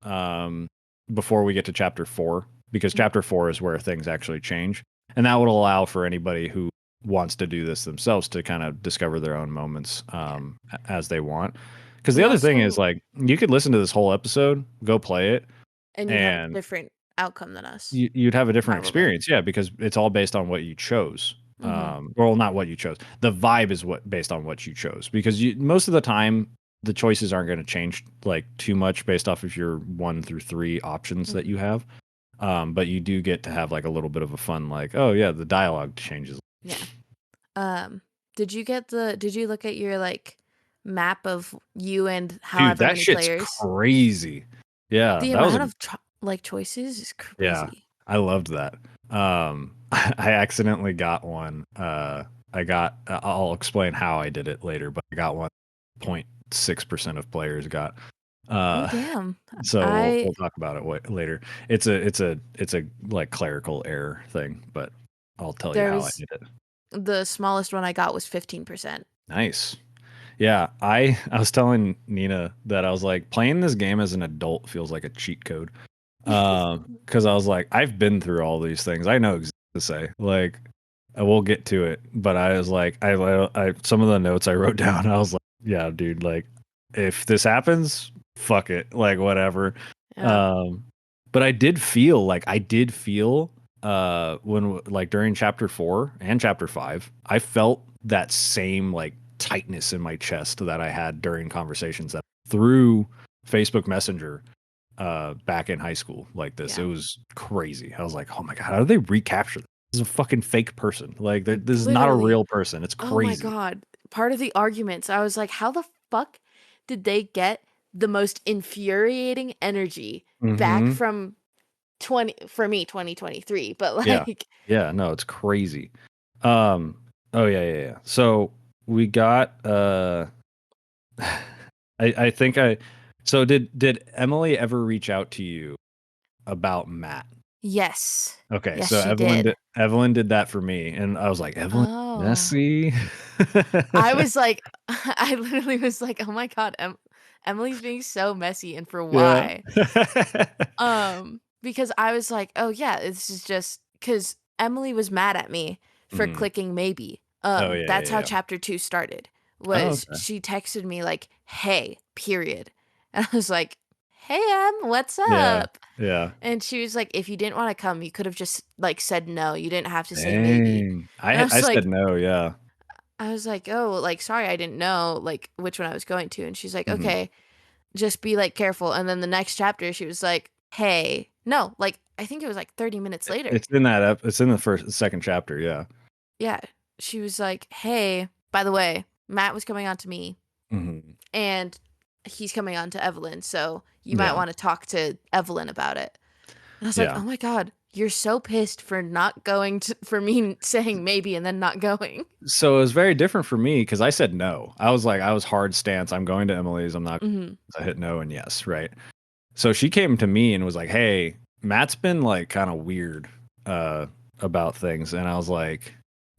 before we get to chapter 4, because chapter 4 is where things actually change, and that would allow for anybody who wants to do this themselves to kind of discover their own moments as they want. Because the We other thing is also like you could listen to this whole episode, go play it, and you'd have a and different outcome than us, you'd have a different probably. experience. Yeah, because it's all based on what you chose. Hmm. Well, not what you chose. The vibe is what based on what you chose, because most of the time the choices aren't going to change like too much based off of your 1 through 3 options that Hmm. you have. But you do get to have like a little bit of a fun, like, oh yeah, the dialogue changes. Yeah. Um, did you look at your like map of you and Dude, however that many shit's players? crazy. Yeah, The that was a amount of like choices is yeah. crazy. I loved that. I accidentally got one. I'll explain how I did it later, but I got 1.6% of players got. Oh Uh, damn. so I we'll talk about it later. It's a like clerical error thing, but I'll tell you there how I was did it. the smallest one I got was 15%. Nice. Yeah, I was telling Nina that I was like playing this game as an adult feels like a cheat code. Because I was like, I've been through all these things. I know exactly what to say. Like, I will get to it, but I was like, I some of the notes I wrote down, I was like, yeah, dude, like, if this happens, fuck it, like, whatever. Yeah. Um, but I did feel when like during chapter 4 and chapter 5, I felt that same like tightness in my chest that I had during conversations that through Facebook Messenger back in high school like this. It Yeah. was crazy. I was like, oh my God, how do they recapture this? This is a fucking fake person. Like, this is not a Literally. real person. It's Oh my crazy. God. Part of the arguments, I was like, how the fuck did they get the most infuriating energy back Hmm. from 2023, but Yeah. like, Yeah. No, it's crazy. Um, oh yeah, yeah, yeah. So we got I think so did Emily ever reach out to you about Matt? yes. Okay, Yes, so she Evelyn did. did Evelyn did that for me, and I was like, Evelyn Oh. messy. I was like, I literally was like, oh my God, Emily's being so messy and for Yeah. why? Because I was like, "Oh, yeah, this is just because Emily was mad at me for Mhm. clicking maybe." Oh yeah, yeah, That's how yeah. chapter 2 started, Oh, was okay. she texted me like, "Hey," period. And I was like, "Hey, Em, what's Yeah, up?" yeah. And she was like, "If you didn't wanna come, you could have just, like, said no. You didn't have to say maybe." Dang. And I said no, yeah. I was like, "Oh, like, sorry, I didn't know, like, which one I was going to." And she's like, Mhm. "Okay, just be, like, careful." And then the next chapter, she was like, "Hey." No, like, I think it was, like, 30 minutes later. It's in the second chapter, yeah. Yeah, she was like, "Hey, by the way, Matt was coming on to me, Mhm. and he's coming on to Evelyn, so you might Yeah, wanna talk to Evelyn about it." And I was like, yeah. "Oh my god, you're so pissed for not going to for me saying maybe and then not going." So it was very different for me because I said no. I was like, I was hard stance. I'm going to Emily's. I'm not. Mhm. I hit no and yes, right? So she came to me and was like, "Hey, Matt's been like kind of weird uh about things." And I was like,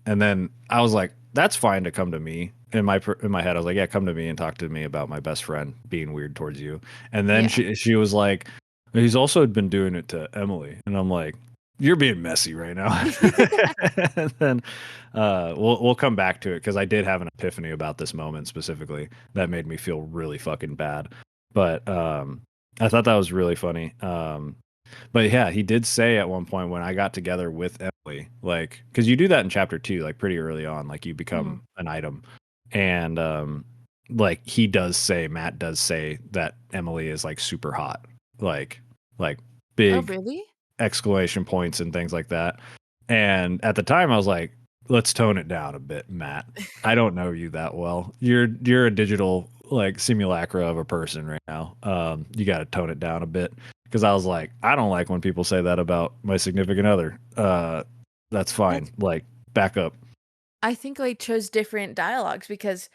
and then I was like, "That's fine to come to me." In my head, I was like, "Yeah, come to me and talk to me about my best friend being weird towards you." And then Yeah. she was like, "He's also been doing it to Emily." And I'm like, "You're being messy right now." And then we'll come back to it because I did have an epiphany about this moment specifically that made me feel really fucking bad. But I thought that was really funny. But yeah, he did say at one point when I got together with Emily, like, because you do that in chapter 2, like pretty early on, like you Mhm. become an item, and like Matt does say that Emily is like super hot, like like Oh, big really? exclamation points and things like that. And at the time, I was like, let's tone it down a bit, Matt. I don't know you that well. You're a digital like simulacra of a person right now. You got to tone it down a bit because I was like, I don't like when people say that about my significant other. That's I fine. Like, back up. I think I chose different dialogues because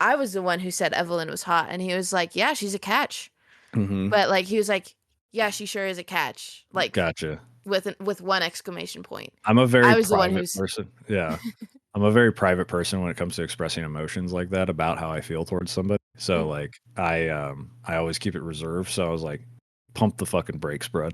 I was the one who said Evelyn was hot, and he was like, "Yeah, she's a catch." Hmm. But like he was like, "Yeah, she sure is a catch." Like Gotcha. with one exclamation point. I'm a very I was the one private who's person. Yeah. I'm a very private person when it comes to expressing emotions like that about how I feel towards somebody. So Mhm. like I always keep it reserved. So I was like, pump the fucking brakes, bro.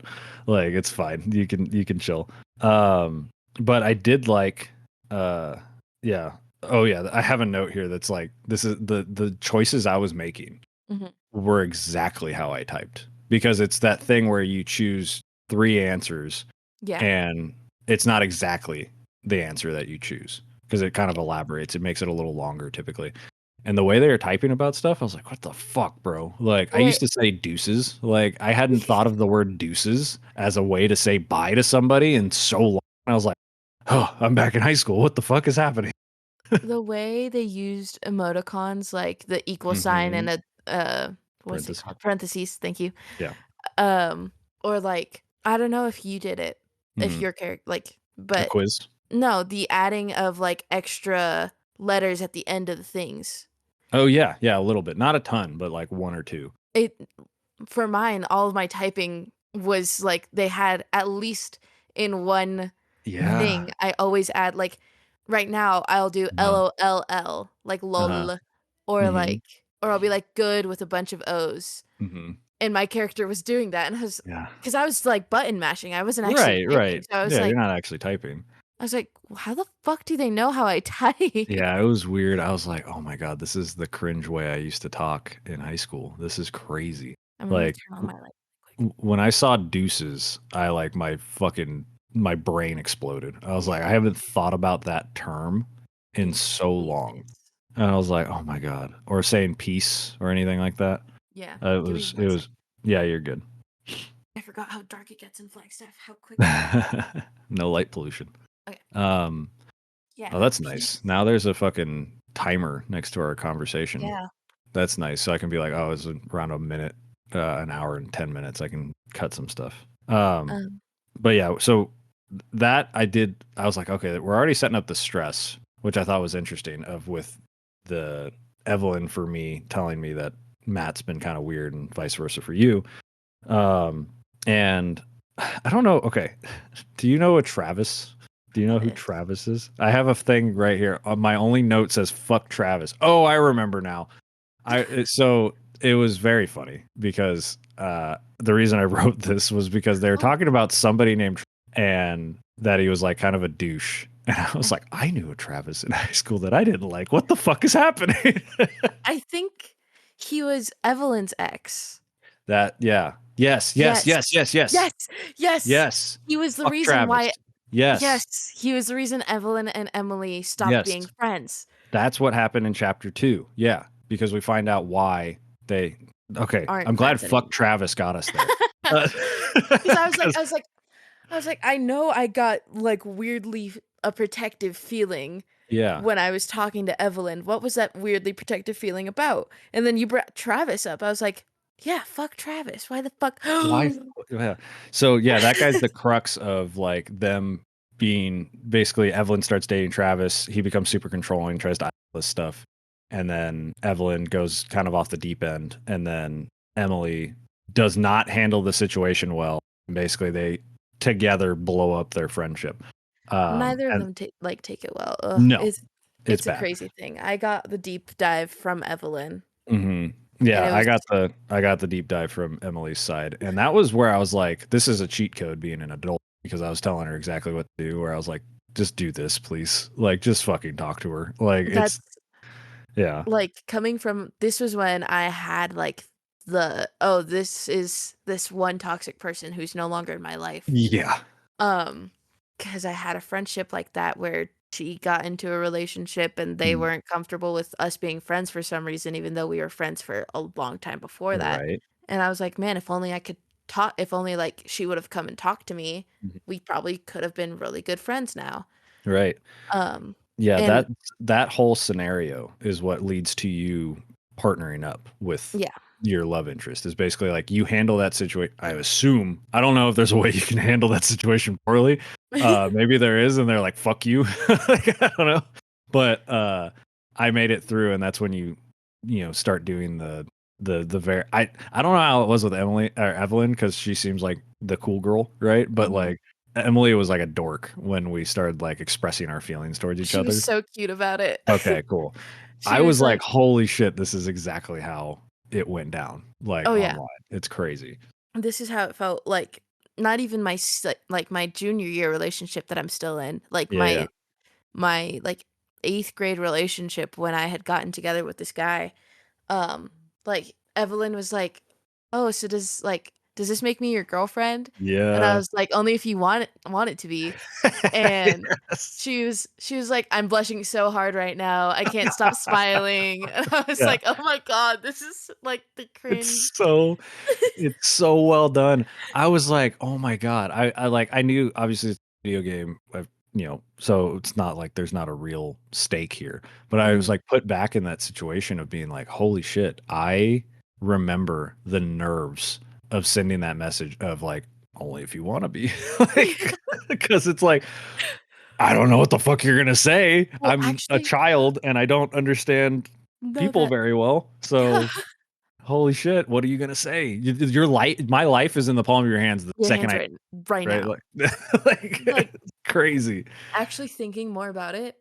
Like it's fine. You can chill. Um but I did like uh yeah. Oh yeah, I have a note here that's like this is the choices I was making Mhm. were exactly how I typed. Because it's that thing where you choose three answers Yeah. and it's not exactly the answer that you choose because it kind of elaborates. It makes it a little longer typically. And the way they were typing about stuff, I was like, what the fuck, bro? Like, I used Wait. to say deuces. Like, I hadn't thought of the word deuces as a way to say bye to somebody in so long. I was like, oh, I'm back in high school. What the fuck is happening? The way they used emoticons, like the equal sign Hmm. and a what's it Parentheses. called? Parentheses, thank you. Yeah. Um, or like I don't know if you did it, if Hmm. your character like, A but quiz. no, the adding of like extra letters at the end of the things. Oh, yeah. Yeah. A little bit. Not a ton, but like one or two. It for mine, all of my typing was like they had at least in one Yeah. thing. I always add like right now I'll do Uh-huh. LOLL like Uh-huh. lol or Hmm. like or I'll be like good with a bunch of O's. Hmm. and my character was doing that, and Yeah. because I was like button mashing, I wasn't actually Right, typing, right. so Yeah, you're not actually typing. I was like, how the fuck do they know how I type? Yeah, it was weird. I was like, "Oh my god, this is the cringe way I used to talk in high school. This is crazy." I'm gonna Like, turn on my light quick. when I saw deuces, I like my brain exploded. I was like, I haven't thought about that term in so long. Deuces. And I was like, "Oh my god." Or saying peace or anything like that. Yeah, It give me was it 1 was second. yeah, you're good. I forgot how dark it gets in Flagstaff, how quickly. No light pollution. Okay. Um, Yeah, oh, that's peace. nice. Now there's a fucking timer next to our conversation. Yeah. That's nice. So I can be like, "Oh, it's around a minute, an hour and 10 minutes. I can cut some stuff." Um, But yeah, so that I did. I was like, okay, we're already setting up the stress, which I thought was interesting. Of with the Evelyn for me telling me that Matt's been kind of weird, and vice versa for you. Um, and I don't know. Okay, do you know a Travis? Do you know who Travis. Travis is? I have a thing right here. My only note says "fuck Travis." Oh, I remember now. So it was very funny because the reason I wrote this was because they were Oh, talking about somebody named and that he was like kind of a douche. And I was like, I knew a Travis in high school that I didn't like. What the fuck is happening? I think he was Evelyn's ex. That yeah. Yes, yes, Yes. yes, yes, yes. Yes. Yes. Yes. He was the Fuck reason Travis. why Yes. yes, he was the reason Evelyn and Emily stopped Yes. being friends. That's what happened in chapter 2. Yeah, because we find out why they okay, Aren't I'm glad friends fuck anymore. Travis got us there. Uh, 'Cause I was like 'cause I was like, I know I got like weirdly a protective feeling yeah. when I was talking to Evelyn. What was that weirdly protective feeling about? And then you brought Travis up. I was like, yeah, fuck Travis. Why the fuck? Why yeah. So, yeah, that guy's the crux of, like, them being basically Evelyn starts dating Travis, he becomes super controlling, tries to this stuff, and then Evelyn goes kind of off the deep end, and then Emily does not handle the situation well, and basically they together blow up their friendship. Neither of And them take it well. Ugh, no, it's it's a bad. crazy thing. I got the deep dive from Evelyn, Mhm. and Yeah, it was I got the deep dive from Emily's side, and that was where I was like, "This is a cheat code being an adult," because I was telling her exactly what to do. Where I was like, "Just do this, please. Like, just fucking talk to her." Like, that's it's yeah, like coming from this was when I had like this is this one toxic person who's no longer in my life. yeah, Um, because I had a friendship like that where she got into a relationship and they mm, weren't comfortable with us being friends for some reason, even though we were friends for a long time before that. right, And I was like, man, if only I could talk, if only like she would have come and talked to me, mhm, we probably could have been really good friends now. right. Um, Yeah, and that whole scenario is what leads to you partnering up with yeah, your love interest. Is basically like you handle that situation. I assume I don't know if there's a way you can handle that situation poorly. Maybe there is, and they're like, "Fuck you." Like, I don't know, but I made it through, and that's when you start doing the very. I don't know how it was with Emily or Evelyn because she seems like the cool girl, right? But Mhm. like Emily was like a dork when we started like expressing our feelings towards each She was other. so cute about it. Okay, cool. She I was was like, like, "Holy shit, this is exactly how it went down." Like oh yeah, online. It's crazy. this is how it felt like not even like my junior year relationship that I'm still in, like Yeah, yeah. my like 8th grade relationship when I had gotten together with this guy. Like Evelyn was like, "Oh, so does this make me your girlfriend?" And I Yeah. was like, "Only if you want it to be." And Yes. she was like, "I'm blushing so hard right now. I can't stop smiling." And I was Yeah. like, "Oh my god, this is like the cringe." It's so it's so well done. I was like, "Oh my god." I knew obviously it's a video game, so it's not like there's not a real stake here. But I was Mhm. like put back in that situation of being like, "Holy shit." I remember the nerves of sending that message of like, "Only if you want to be." Like because it's like, I don't know what the fuck you're gonna say. Well, I'm a actually, child and I don't understand no, people that very well. yeah. So holy shit, what are you gonna say? Your life my life is in the palm of your hands the Your second hands I are right right? now. Like like Like, crazy. actually thinking more about it,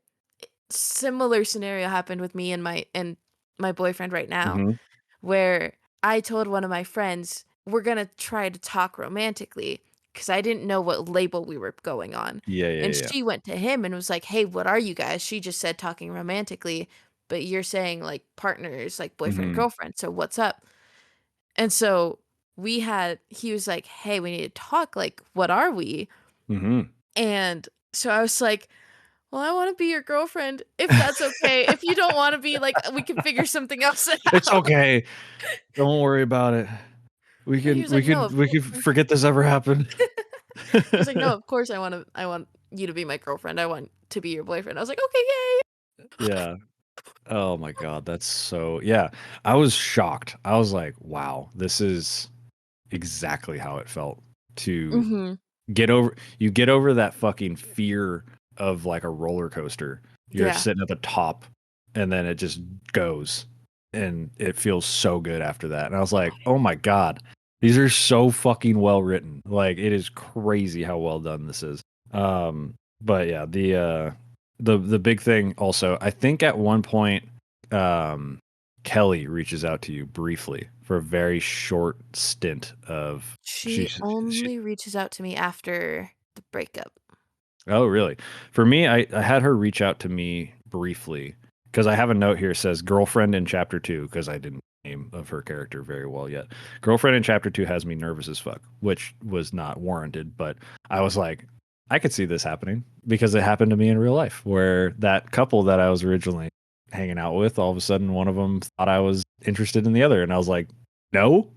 similar scenario happened with me and my boyfriend right now, Mhm. where I told one of my friends we're gonna try to talk romantically because I didn't know what label we were going on. Yeah, And yeah, yeah. she went to him and was like, "Hey, what are you guys?" She just said talking romantically, but you're saying like partners, like boyfriend and Mhm. girlfriend. So what's up? And so he was like, "Hey, we need to talk. Like, what are we?" Mhm. And so I was like, "Well, I want to be your girlfriend if that's okay. If you don't want to be, like, we can figure something else It's out." okay. Don't worry about it. We And he can was we like, "No, could of we course." could forget this ever happened. He was like, "No, of course I want you to be my girlfriend. I want to be your boyfriend." I was like, "Okay, yay." Yeah. Oh my god, that's so yeah. I was shocked. I was like, wow, this is exactly how it felt to Mhm. get over that fucking fear of like a roller coaster. You're Yeah. sitting at the top and then it just goes and it feels so good after that. And I was like, "Oh my god. These are so fucking well written." Like it is crazy how well done this is. But yeah, the big thing also, I think at one point um Kelly reaches out to you briefly for a very short stint of She she only reaches out to me after the breakup. oh really? For me, I had her reach out to me briefly because I have a note here that says girlfriend in chapter 2 because I didn't name of her character very well yet. Girlfriend in chapter 2 has me nervous as fuck, which was not warranted, but I was like I could see this happening because it happened to me in real life where that couple that I was originally hanging out with, all of a sudden one of them thought I was interested in the other and I was like, "No."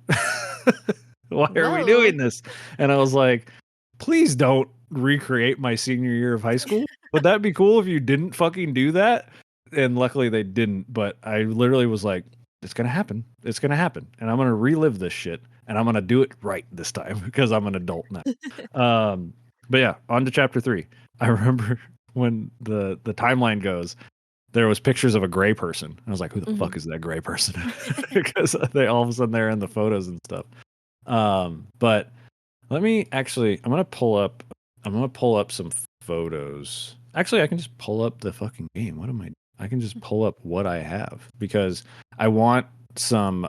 Why are we No. doing this? And I was like, please don't recreate my senior year of high school. Would that be cool if you didn't fucking do that? And luckily they didn't, but I literally was like, it's gonna happen. It's gonna happen. And I'm gonna relive this shit. And I'm gonna do it right this time because I'm an adult now. Um, but yeah, on to chapter 3. I remember when the timeline goes, there was pictures of a gray person. I was like, who the fuck Mhm. is that gray person? Because they all of a sudden they're in the photos and stuff. But let me actually I'm gonna pull up some photos. Actually, I can just pull up the fucking game. What am I can just pull up what I have because I want some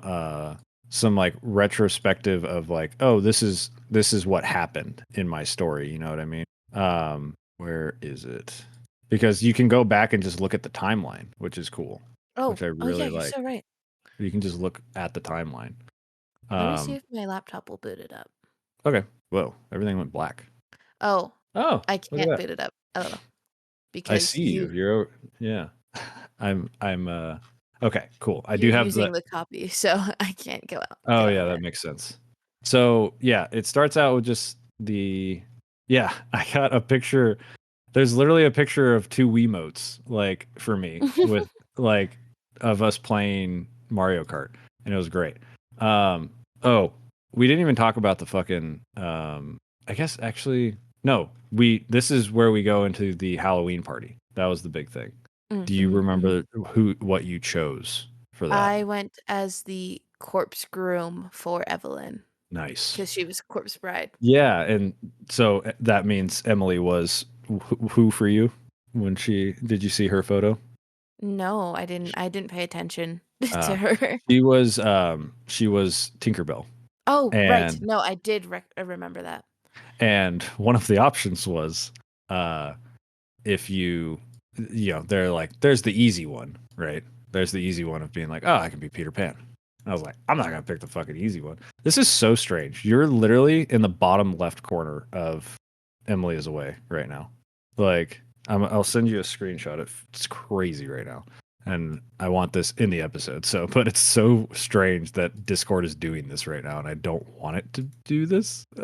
like retrospective of like, oh, this is what happened in my story, you know what I mean? Where is it? Because you can go back and just look at the timeline, which is cool, Oh. which I Oh, yeah, really you're like. so right. You can just look at the timeline. Let me see Um, if my laptop will boot it up. okay. Whoa, everything went black. Oh, Oh, I look at can't that. boot it up. Oh, I because see you. Yeah. I'm okay, cool. I do you're have the using the copy, so I can't oh get out yeah, of that it. makes sense. So yeah, it starts out with just yeah, I got a picture. There's literally a picture of two Wiimotes, like for me, with like of us playing Mario Kart, and it was great. Um, oh, we didn't even talk about the fucking. I guess actually, no. This is where we go into the Halloween party. That was the big thing. Do you Mhm, mhm. remember what you chose for that? I went as the corpse groom for Evelyn Nice. because she was corpse bride. Yeah, and so that means Emily was who for you when did you see her photo? No, I didn't pay attention to Uh, her. she was Tinkerbell, Oh, right. and No, I did remember that. one of the options was uh, if they're like there's the easy one, right? There's the easy one of being like, oh, I can be Peter Pan. And I was like, I'm not gonna pick the fucking easy one. This is so strange. You're literally in the bottom left corner of Emily is Away right now. Like, I'll send you a screenshot. It's crazy right now, and I want this in the episode. So, but it's so strange that Discord is doing this right now, and I don't want it to do this. I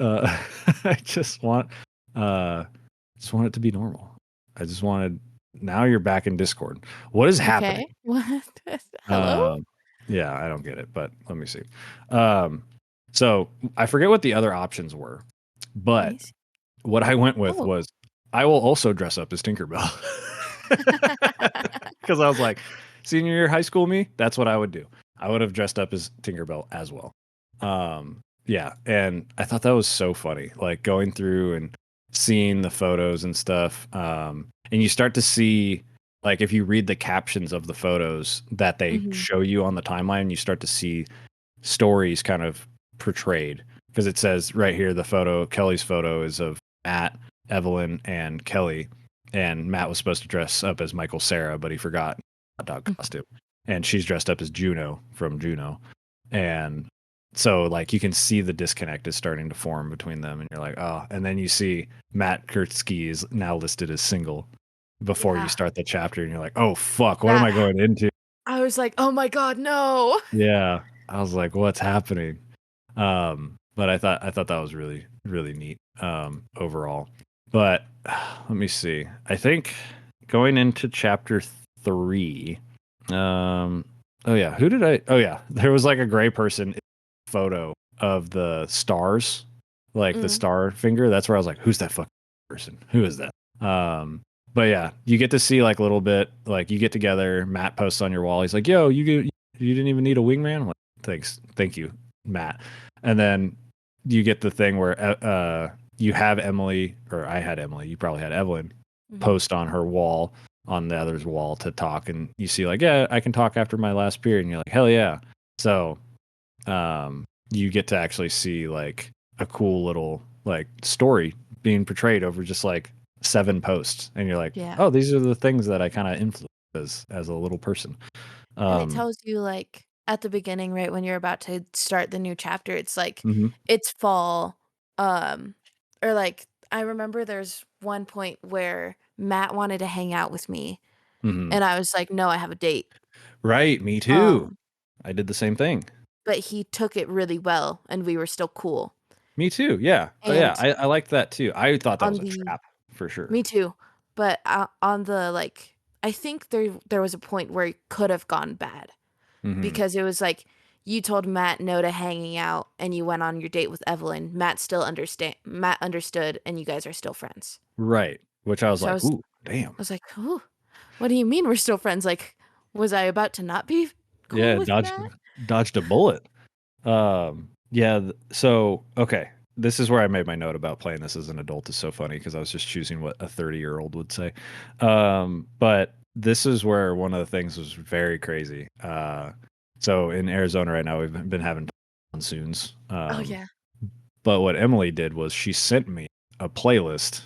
uh, just want it to be normal. I just wanted. Now you're back in Discord. What is happening? Okay. What? Hello? Um, yeah, I don't get it, but let me see. Um, so I forget what the other options were, Let but me see. what I went with Oh. was I will also dress up as Tinkerbell because I was like, senior year high school me, that's what I would do. I would have dressed up as Tinkerbell as well. Yeah, and I thought that was so funny, like going through and seeing the photos and stuff. And you start to see, like, if you read the captions of the photos that they Mhm. show you on the timeline, you start to see stories kind of portrayed, because it says right here the photo, Kelly's photo is of Matt, Evelyn, and Kelly, and Matt was supposed to dress up as Michael Cera, but he forgot hot dog costume, and she's dressed up as Juno from Juno, and so like you can see the disconnect is starting to form between them, and you're like, oh, and then you see Matt Kurtzky is now listed as single before you start the chapter, and you're like, oh fuck, what am I going into? I was like, oh my god, no. Yeah, I was like, what's happening? But I thought that was really really neat overall. But let me see. I think going into chapter 3. Oh yeah, who did I? Oh yeah, there was like a gray person photo of the stars, like the star finger. That's where I was like, who's that fucking person? Who is that? But yeah, you get to see like a little bit, like you get together, Matt posts on your wall, he's like, yo, you didn't even need a wingman. I'm like, thank you, Matt. And then you get the thing where you have Emily, or I had Emily, you probably had Evelyn post on her wall, on the other's wall, to talk, and you see like, yeah, I can talk after my last period, and you're like, hell yeah. So you get to actually see like a cool little like story being portrayed over just like 7 posts, and you're like, oh, these are the things that I kind of influence as a little person. And it tells you like at the beginning, right when you're about to start the new chapter, it's like it's fall, or like I remember there's one point where Matt wanted to hang out with me, and I was like, no, I have a date. Right, me too. I did the same thing. But he took it really well, and we were still cool. Me too. Yeah. Oh yeah, I liked that too. I thought that was a trap for sure. Me too. But on the like, I think there was a point where it could have gone bad, because it was like you told Matt no to hanging out, and you went on your date with Evelyn. Matt understood, and you guys are still friends. Right. Which I was like, ooh, damn. I was like, ooh, what do you mean we're still friends? Like, was I about to not be cool with Matt? Dodged a bullet. Yeah. So okay, this is where I made my note about playing this as an adult is so funny, because I was just choosing what a 30-year-old would say. But this is where one of the things was very crazy. So in Arizona right now, we've been having monsoons. Oh yeah. But what Emily did was she sent me a playlist,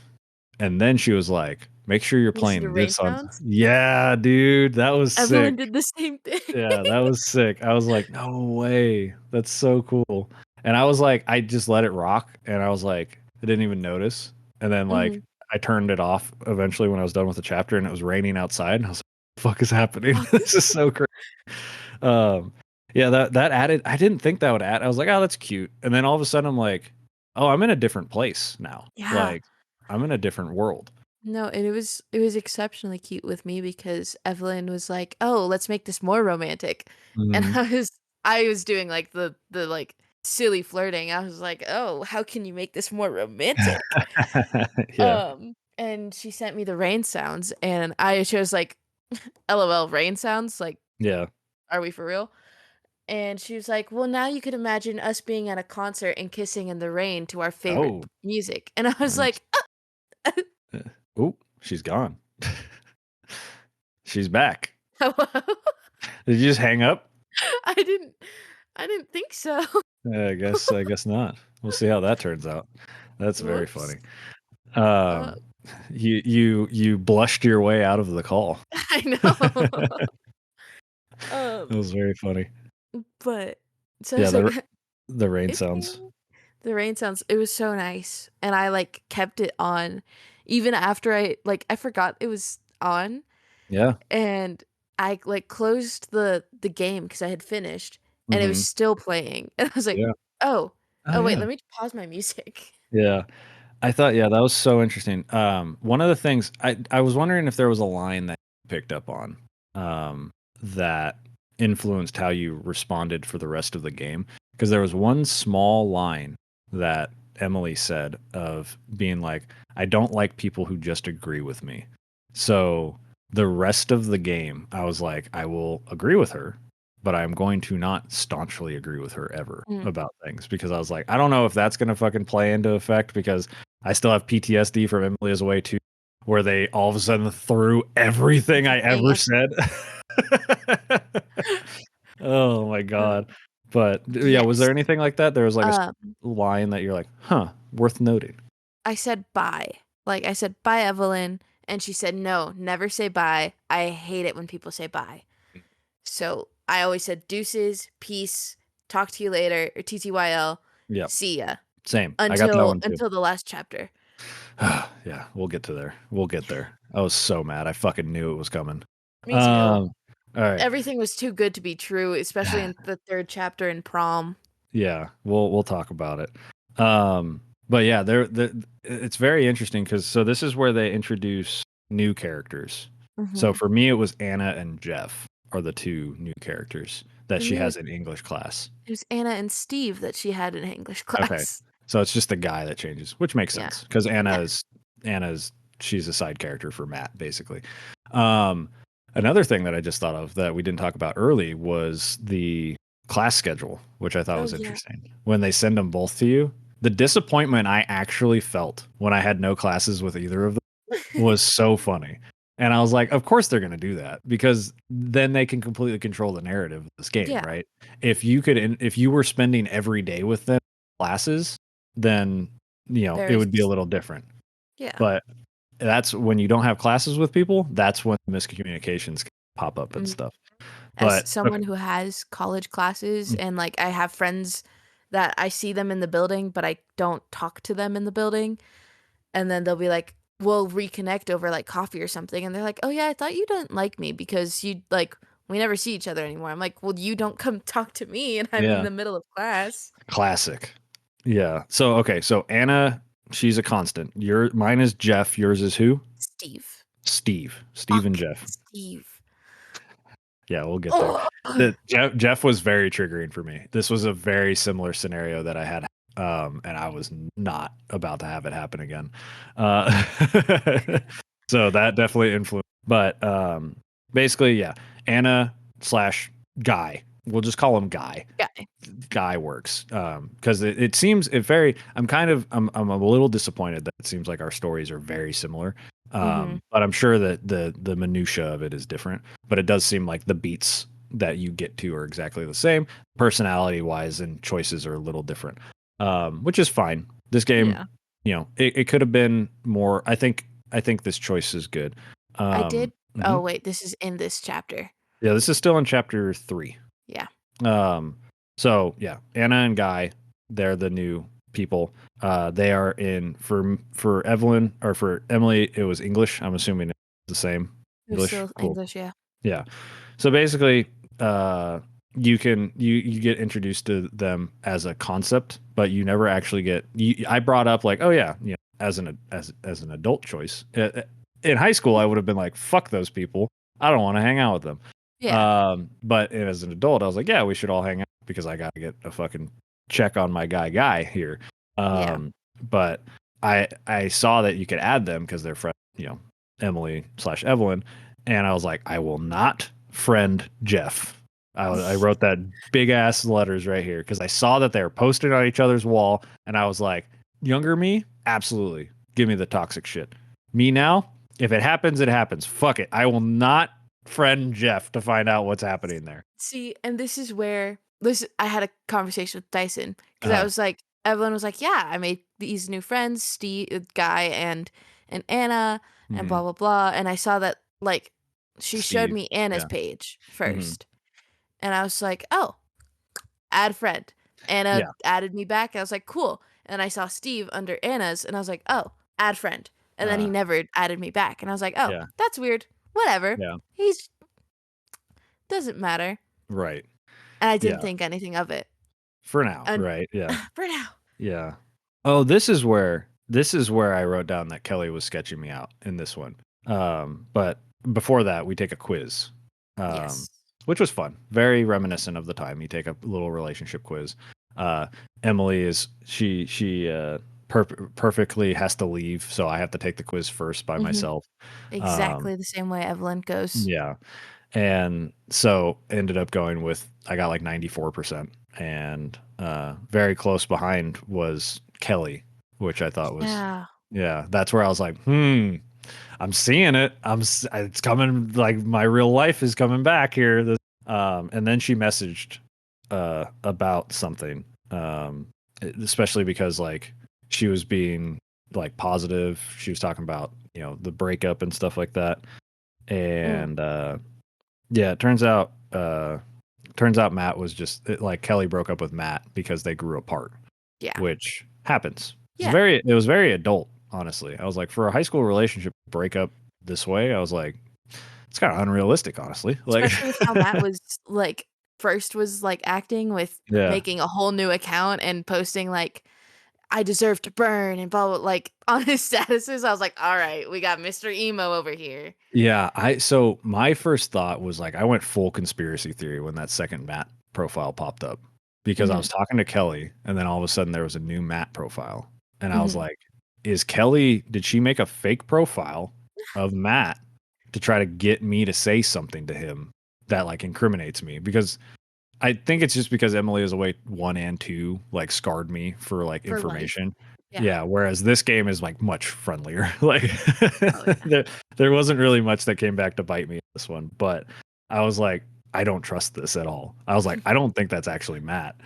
and then she was like, make sure you're playing this on. Yeah, dude, that was sick. Everyone did the same thing. Yeah, that was sick. I was like, no way. That's so cool. And I was like, I just let it rock, and I was like, I didn't even notice. And then like I turned it off eventually when I was done with the chapter, and it was raining outside, and I was like, what the fuck is happening? This is so crazy. Yeah, that added, I didn't think that would add. I was like, oh, that's cute. And then all of a sudden I'm like, oh, I'm in a different place now. Yeah. Like I'm in a different world. No, and it was exceptionally cute with me, because Evelyn was like, "Oh, let's make this more romantic." And I was doing like the like silly flirting. I was like, "Oh, how can you make this more romantic?" Yeah. And she sent me the rain sounds, and I chose like LOL rain sounds, like, yeah. Are we for real? And she was like, "Well, now you could imagine us being at a concert and kissing in the rain to our favorite music." And I was like, "Oh, she's gone. She's back." Hello? Did you just hang up? I didn't think so. I guess not. We'll see how that turns out. That's very funny. You blushed your way out of the call. I know. It was very funny. But so yeah, the rain sounds. The rain sounds. It was so nice, and I like kept it on, even after I forgot it was on. Yeah. And I like closed the game because I had finished, and it was still playing, and I was like, oh wait, let me pause my music. Yeah. I thought, that was so interesting. One of the things I was wondering if there was a line that you picked up on that influenced how you responded for the rest of the game, because there was one small line that Emily said of being like, I don't like people who just agree with me. So the rest of the game, I was like, I will agree with her, but I'm going to not staunchly agree with her ever about things, because I was like, I don't know if that's going to fucking play into effect, because I still have PTSD from Emily is Away too, where they all of a sudden threw everything I ever said. Oh my God. But yeah, was there Yes. anything like that? There was like a Um, line that you're like, huh, worth noting. I said bye. Like I said bye, Evelyn, and she said no, never say bye. I hate it when people say bye. So I always said deuces, peace, talk to you later, or TTYL, Yeah, see ya. same. I got that Until one too. until the last chapter. Yeah, we'll get to there. We'll get there. I was so mad. I fucking knew it was coming. Me too. All right. Everything was too good to be true, especially in the third chapter in prom. Yeah, we'll talk about it. But yeah, it's very interesting because so this is where they introduce new characters. So Hmm. for me, it was Anna and Jeff are the two new characters that For she me, has in English class. it was Anna and Steve that she had in English Okay, class. so it's just the guy that changes, which makes Yeah. sense because Yeah. Anna's she's a side character for Matt basically. Um, Another thing that I just thought of that we didn't talk about early was the class schedule, which I thought Oh was yeah. interesting. When they send them both to you, the disappointment I actually felt when I had no classes with either of them was so funny. And I was like, of course they're going to do that because then they can completely control the narrative of this game, Yeah. right? If you were spending every day with them classes, then it Very. would be a little different. Yeah. But that's when you don't have classes with people, that's when miscommunications can pop up and Mm. stuff. As But someone okay. who has college classes and like I have friends that I see them in the building, but I don't talk to them in the building, and then they'll be like, we'll reconnect over like coffee or something, and they're like, "Oh yeah, I thought you didn't like me because you like we never see each other anymore." I'm like, "Well, you don't come talk to me, and I'm in Yeah, the middle of class." classic. Yeah. So okay, so Anna, she's a constant. Mine is Jeff, yours is who? Steve. Steve and Fuck Jeff. Steve. Yeah, we'll get there. Oh. Jeff was very triggering for me. This was a very similar scenario that I had, and I was not about to have it happen again. Uh, so that definitely influenced. But basically, yeah, Anna slash Guy. We'll just call him Guy. Guy. Guy works because it seems it very. I'm a little disappointed that it seems like our stories are very similar. Mm-hmm. But I'm sure that the minutia of it is different. But it does seem like the beats that you get to are exactly the same. Personality wise and choices are a little different, which is fine. This game, Yeah. it could have been more. I think this choice is good. I Um, did. Oh mhm. wait, this is in this chapter. Yeah, this is still in chapter 3. Yeah. Um, so yeah, Anna and Guy, they're the new people. They are in for Evelyn or for Emily, it was English. I'm assuming it's the same. It was English. still Cool. English. Yeah. Yeah. So basically, you get introduced to them as a concept, but you never actually get. I brought up like, oh yeah, as an adult choice. In high school, I would have been like, fuck those people. I don't want to hang out with them. Yeah. But as an adult, I was like, yeah, we should all hang out because I got to get a fucking check on my guy here. Yeah. But I saw that you could add them because they're friends, Emily slash Evelyn, and I was like, I will not friend Jeff. I wrote that big ass letters right here because I saw that they were posted on each other's wall, and I was like, younger me, absolutely, give me the toxic shit. Me now, if it happens, it happens. Fuck it, I will not friend Jeff to find out what's happening there. See, and this is where this I had a conversation with Dyson because I Uh, was like, Evelyn was like, "Yeah, I made these new friends, Steve, Guy, and Anna, and mhm. blah blah blah." And I saw that like she showed Steve, me Anna's yeah, page hmm first, and I was like, "Oh, add friend." Anna yeah, added me back. I was like, "Cool." And I saw Steve under Anna's, and I was like, "Oh, add friend." And then he uh, never added me back, and I was like, "Oh, yeah, that's weird. Whatever. yeah, He's doesn't matter." right, And I didn't yeah. think anything of it. For now, And right, yeah. for now. Yeah. Oh, this is where I wrote down that Kelly was sketching me out in this one. But before that, we take a quiz, um, Yes. which was fun. Very reminiscent of the time you take a little relationship quiz. Uh, Emily is perfectly has to leave, so I have to take the quiz first by Mhm. myself. Um, Exactly the same way Evelyn goes. yeah, and so ended up going with I got like 94%, and very close behind was Kelly, which I thought was Yeah. yeah, that's where I was like, I'm seeing it. It's coming, like my real life is coming back here. And then she messaged about something, especially because like she was being like positive. She was talking about the breakup and stuff like that, Mm, and yeah, turns out Matt was just like Kelly broke up with Matt because they grew apart, yeah. which happens. Yeah. It was very adult, honestly. I was like, for a high school relationship breakup this way, I was like, it's kind of unrealistic, honestly. Like, Especially with how Matt was, like, first was, like, acting with yeah, making a whole new account and posting, like, "I deserve to burn," and blah, blah, like, on his statuses, I was like, "Alright, we got Mr. Emo over here." yeah. So my first thought was like, I went full conspiracy theory when that second Matt profile popped up because I was Mhm, talking to Kelly, and then all of a sudden there was a new Matt profile, and I was mhm. like, is Kelly? Did she make a fake profile of Matt to try to get me to say something to him that like incriminates me? Because I think it's just because Emily is Away 1 and 2 like scarred me for like For life. information. Yeah. Yeah, whereas this game is like much friendlier. Like Oh, yeah. there there wasn't really much that came back to bite me in this one, but I was like, I don't trust this at all. I was like, I don't think that's actually Matt.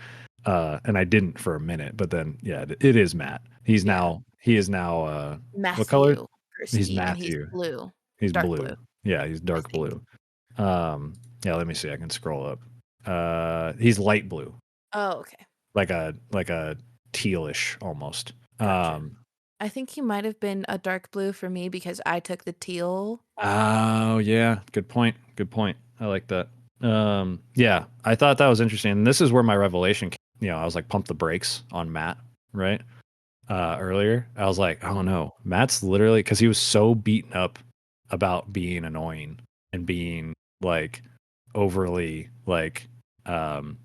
And I didn't for a minute, but then yeah, it is Matt. Yeah. He is now what color? Matthew for He's C, and he's Matthew. blue. He's Dark blue, blue. Yeah, he's I dark think. blue. Yeah, let me see. I can scroll up. He's light blue, Oh, okay. like a tealish almost. Gotcha. I think he might have been a dark blue for me because I took the teal. Oh yeah, good point. Good point. I like that. Yeah, I thought that was interesting. And this is where my revelation came. I was like, pump the brakes on Matt, right? Earlier, I was like, oh no, Matt's literally because he was so beaten up about being annoying and being like overly like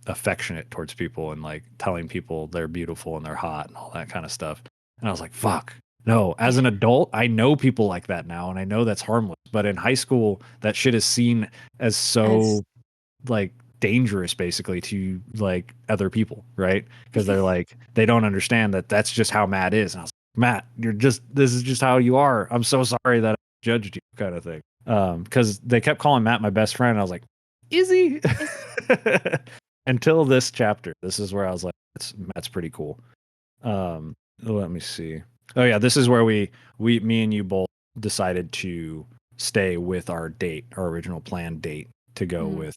affectionate towards people and like telling people they're beautiful and they're hot and all that kind of stuff. And I was like, fuck. No, as Yeah. an adult, I know people like that now and I know that's harmless. But in high school, that shit is seen as As so like dangerous basically to like other people, right? Because they're like they don't understand that that's just how Matt is. And I was like, Matt, this is just how you are. I'm so sorry that I judged you, kind of thing. Because they kept calling Matt my best friend. And I was like, is he? it's Until this chapter, this is where I was like, Matt's pretty cool. Let me see. Oh yeah, this is where me and you both decided to stay with our date, our original planned date to go mhm. with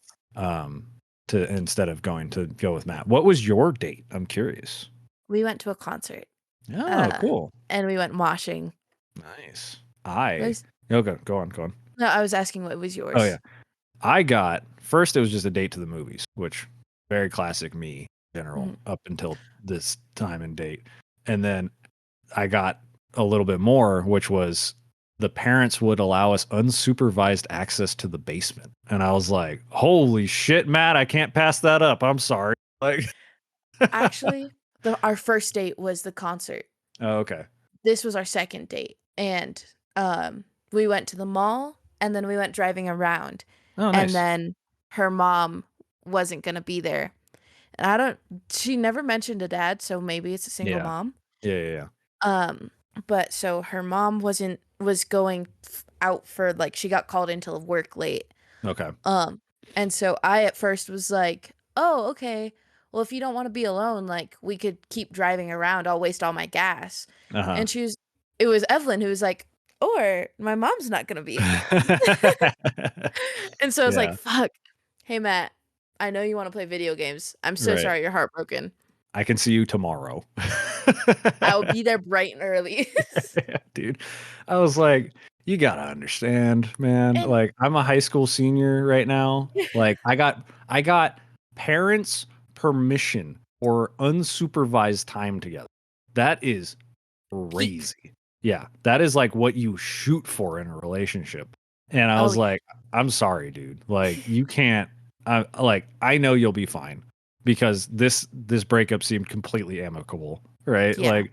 to instead of going to go with Matt. What was your date? I'm curious. We went to a concert, Oh, uh, cool. and we went moshing. Nice. What was Okay, go on, go on. No, I was asking what was Oh yeah. yours? I got first it was just a date to the movies, which very classic me in general Mhm. up until this time and date. And then I got a little bit more, which was the parents would allow us unsupervised access to the basement. And I was like, holy shit, Matt, I can't pass that up. I'm sorry. Like, Actually, our first date was the concert. oh, okay. This was our second date, and, we went to the mall, and then we went driving around, Oh, and nice. then her mom wasn't gonna be there, and I don't she never mentioned a dad, so maybe it's a single Yeah. mom. Yeah. Um, but so her mom was going out for like she got called into work late. Okay. Um, and so I at first was like, "Oh, okay. Well, if you don't want to be alone, like we could keep driving around. I'll waste all my gas." Uh And it was Evelyn who was like, "Or my mom's not gonna be here." huh. And so I was like, Yeah. "Fuck. Hey, Matt, I know you want to play video games. I'm so Right. sorry you're heartbroken. I can see you tomorrow. I will be there bright and early." Yeah, dude. I was like, you gotta understand, man. And Like, I'm a high school senior right now. Like, I got parents' permission for unsupervised time together. That is peak. crazy. Yeah, that is like what you shoot for in a relationship. And I Oh, was yeah. like, I'm sorry, dude. Like, you can't. I know you'll be fine because this breakup seemed completely amicable, right? Yeah. Like,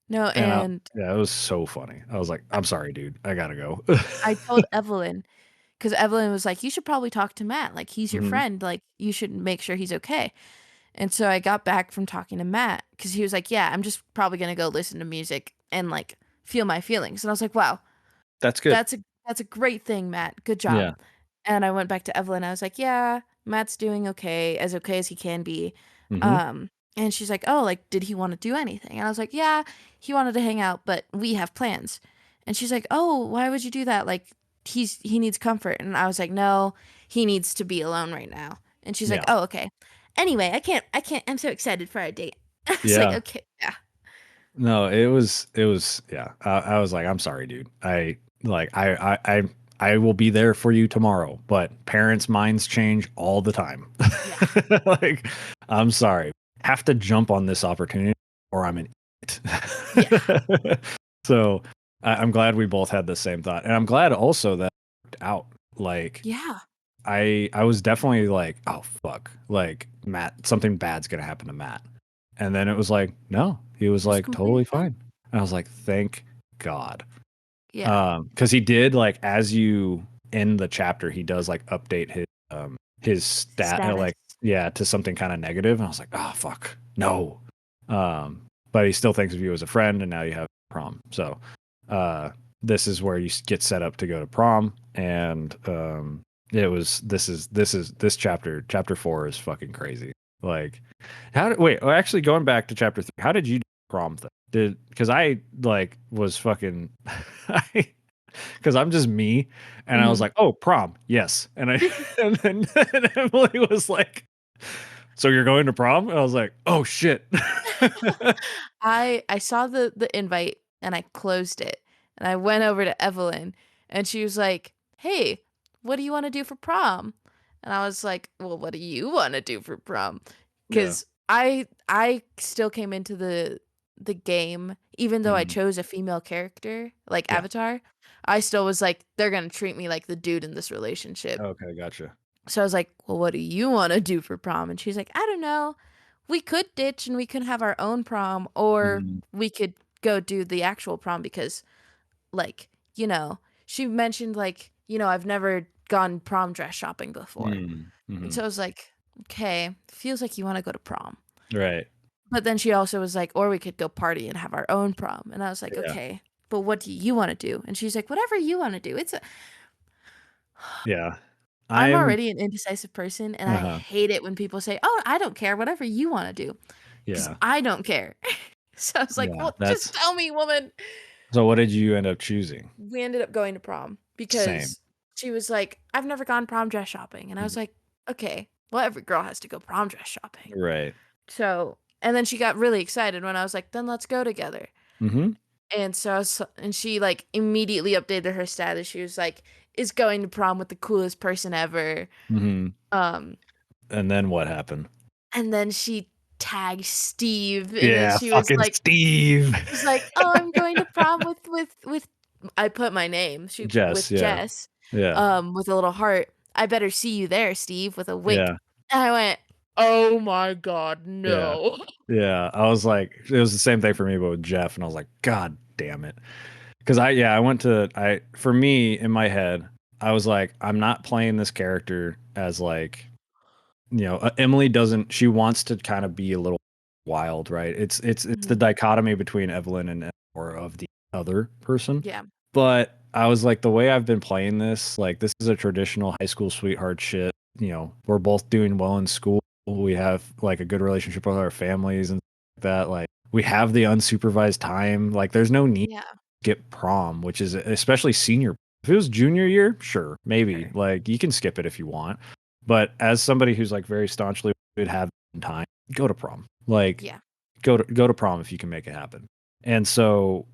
No, and and yeah, it was so funny. I was like, I I'm sorry, dude. I gotta go. I told Evelyn, because Evelyn was like, "You should probably talk to Matt, like, he's your Hmm. friend, like, you should make sure he's okay." And so I got back from talking to Matt because he was like, "Yeah, I'm just probably gonna go listen to music and, like, feel my feelings." And I was like, "Wow, That's good. that's a great thing, Matt. Good job." Yeah. And I went back to Evelyn, I was like, "Yeah." Matt's doing okay as he can be. Mm-hmm. Um, and she's like, oh, like, did he want to do anything? And I was like, yeah, he wanted to hang out, but we have plans. And she's like, oh, why would you do that? Like, he needs comfort. And I was like, no, he needs to be alone right now. And she's like, Yeah. oh, okay. Anyway, I can't, I'm so excited for our date. I was like, Yeah. okay, yeah, No, it was yeah. I was like, I'm sorry, dude. I will be there for you tomorrow, but parents' minds change all the time. yeah, Like, I'm sorry. Have to jump on this opportunity or I'm an yeah, idiot. So I'm glad we both had the same thought. And I'm glad also that it worked out. Like yeah. I was definitely like, oh fuck. Like Matt, something bad's gonna happen to Matt. And then it was like, no, he was It was like completely totally fine. fine. And I was like, thank God. Yeah, Because he did like as you end the chapter, he does like update his stat status. like yeah to something kind of negative. And I was like, oh fuck, no. But he still thinks of you as a friend, and now you have prom. So uh, this is where you get set up to go to prom, and it was this chapter 4 is fucking crazy. Like, actually going back to chapter 3, how did you do the prom thing? Because I like was fucking because I'm just me, and I was Hmm. like, oh, prom, yes, and I and then and Emily was like, so you're going to prom? And I was like, oh shit. I saw the invite and I closed it. And I went over to Evelyn and she was like, "Hey, what do you want to do for prom?" And I was like, "Well, what do you want to do for prom?" Yeah. Cuz I still came into the game even though I Mhm. chose a female character like Yeah. Avatar. I still was like they're going to treat me like the dude in this relationship. Okay, gotcha. So I was like, "Well, what do you want to do for prom?" And she's like, "I don't know. We could ditch and we could have our own prom, or Mhm. we could go do the actual prom because, like, she mentioned, like, I've never gone prom dress shopping before." Mm. And Mhm. so I was like, okay, feels like you want to go to prom. Right. But then she also was like, or we could go party and have our own prom. And I was like, Yeah. okay, but what do you want to do? And she's like, whatever you want to do. Yeah. I'm I'm already an indecisive person, and I uh-huh. hate it when people say, "Oh, I don't care, whatever you want to do," because Yeah. I don't care. So I was like, Yeah. "Well, just That's tell me, woman." so what did you end up choosing? We ended up going to prom Same. because she was like, "I've never gone prom dress shopping," and I Mhm. was like, "Okay, well, every girl has to go prom dress shopping." Right. So, and then she got really excited when I was like, "Then let's go together." Mhm. And and she like immediately updated her status. She was like, "Is going to prom with the coolest person ever." Mhm. Um, And then what happened? And then she tagged Steve, and then Yeah, she was fucking like Steve. she's like, "Oh, I'm going to prom with" I put my name, she Jess, with yeah. Jess, Yeah. with a little heart. "I better see you there, Steve," with a wink. Yeah. And I went, "Oh my god, Yeah. no." Yeah. I was like, it was the same thing for me, but with Jeff, and I was like, God damn it. Because I went to for me in my head, I was like, I'm not playing this character as like, Emily doesn't. She wants to kind of be a little wild, right? It's the Mhm. dichotomy between Evelyn and or of the other person. Yeah, But I was like, the way I've been playing this, like this is a traditional high school sweetheart shit. We're both doing well in school. We have like a good relationship with our families and that. Like we have the unsupervised time. Like there's no need yeah, skip prom, which is especially senior. If it was junior year, sure, maybe. sure. Like you can skip it if you want. But as somebody who's like very staunchly would have time, go to prom. Like Yeah, go to prom if you can make it happen. And so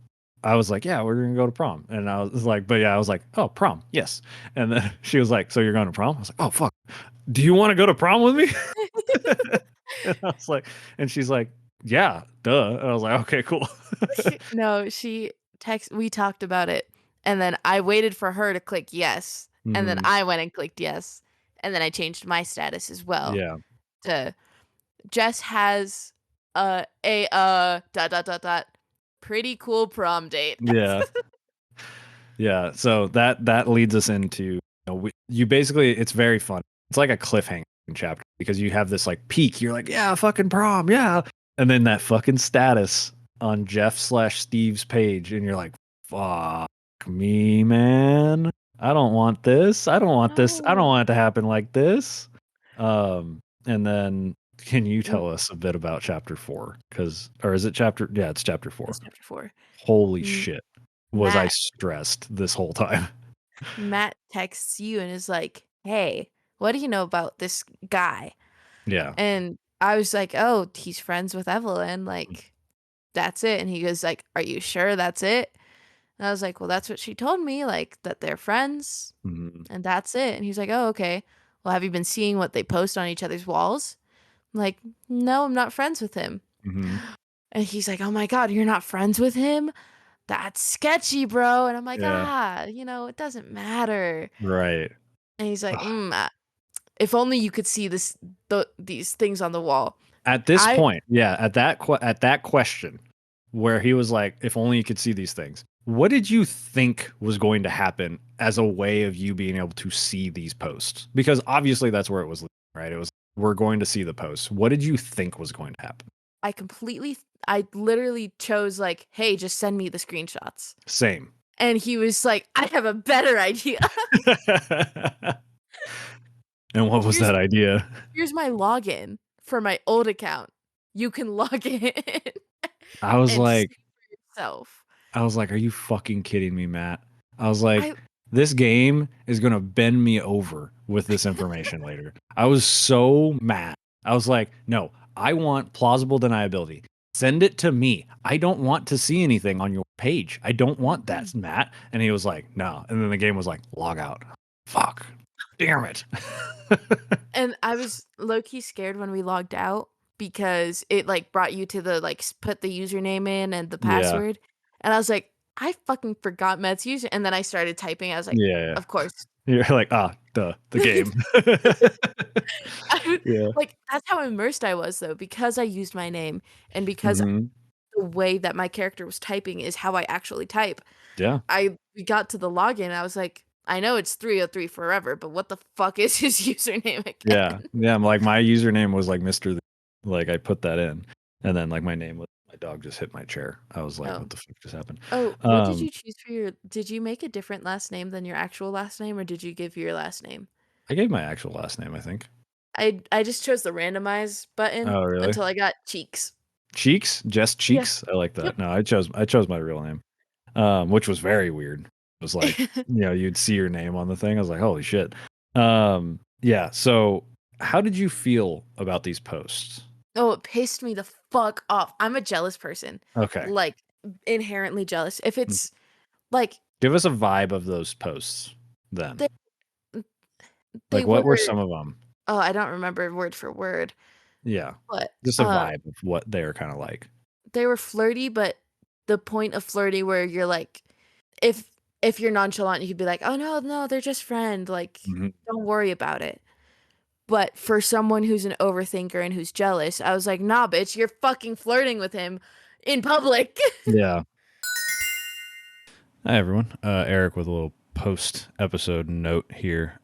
I was like, yeah, we're gonna go to prom. And I was like, but yeah, I was like, oh, prom, yes. And then she was like, so you're going to prom? I was like, oh fuck, do you want to go to prom with me? And I was like, and she's like, yeah, duh. And I was like, okay, cool. no, we talked about it, and then I waited for her to click yes, and then Hmm. I went and clicked yes, and then I changed my status as well Yeah, to Jess has dot dot dot dot pretty cool prom date. yeah. Yeah, so that leads us into you basically it's very fun. It's like a cliffhanger chapter because you have this like peak. You're like, yeah, fucking prom, yeah, and then that fucking status on Jeff/Steve's page, and you're like, fuck me, man. I don't want this. I don't want this. I don't No. want it to happen like this. And then can you Mm, tell us a bit about chapter 4? Or is it chapter? Yeah, it's chapter 4. That's chapter 4. Holy M- shit. Was I Matt stressed this whole time? Matt texts you and is like, "Hey, what do you know about this guy?" Yeah. And I was like, "Oh, he's friends with Evelyn. Like, that's it." And he goes like, "Are you sure that's it?" And I was like, "Well, that's what she told me, like that they're friends Mhm. and that's it." And he's like, "Oh, okay. Well, have you been seeing what they post on each other's walls?" I'm like, "No, I'm not friends with him." Mhm. And he's like, "Oh my God, you're not friends with him? That's sketchy, bro." And I'm like, Yeah. it doesn't matter." Right. And he's like, Ugh. if only you could see these things on the wall." At this I point, yeah, at that question where he was like, if only you could see these things. What did you think was going to happen as a way of you being able to see these posts? Because obviously that's where it was, right? It was, we're going to see the posts. What did you think was going to happen? I I literally chose like, "Hey, just send me the screenshots." Same. And he was like, "I have a better idea." And what was Here's that idea? here's my login for my old account. You can log in I was and see like, for yourself. are you fucking kidding me, Matt? I was like, I this game is gonna bend me over with this information later. I was so mad. I was like, no, I want plausible deniability. Send it to me. I don't want to see anything on your page. I don't want that, Matt. And he was like, no. And then the game was like, log out. Fuck. Damn it. and I was low key scared when we logged out because it like brought you to the like put the username in and the Yeah. password. And I was like, I fucking forgot Matt's user. And then I started typing. I was like, Yeah. of course. You're like, the game. I, Yeah. like that's how immersed I was though, because I used my name and because Hmm. the way that my character was typing is how I actually type. Yeah. We got to the login. I was like, I know it's 303 forever, but what the fuck is his username Yeah. again? Yeah. Like my username was like Mr. Like I put that in. And then like my name was my dog just hit my chair. I was like, Oh. what the fuck just happened? Oh, what did Um, you choose for your did you make a different last name than your actual last name or did you give your last name? I gave my actual last name, I think. I just chose the randomize button Oh, really? until I got Cheeks. Cheeks? Just Yeah. Cheeks? I like Yep. that. No, I chose my real name. Which was very weird. It was like, you'd see your name on the thing. I was like, holy shit. Yeah. So how did you feel about these posts? Oh, it pissed me the fuck off. I'm a jealous person. Okay. Like inherently jealous. If Mm. it's like Give us a vibe of those posts then. they Like they what were were some of them? oh, I don't remember word for word, Yeah. but Just a vibe of what they're kind of like. they were flirty, but the point of flirty where you're like if if you're nonchalant, you could be like, "Oh no, no, they're just friend, like Mhm. don't worry about it." But for someone who's an overthinker and who's jealous, I was like, "Nah, bitch, you're fucking flirting with him in public." Yeah. Hi everyone. Eric with a little post episode note here.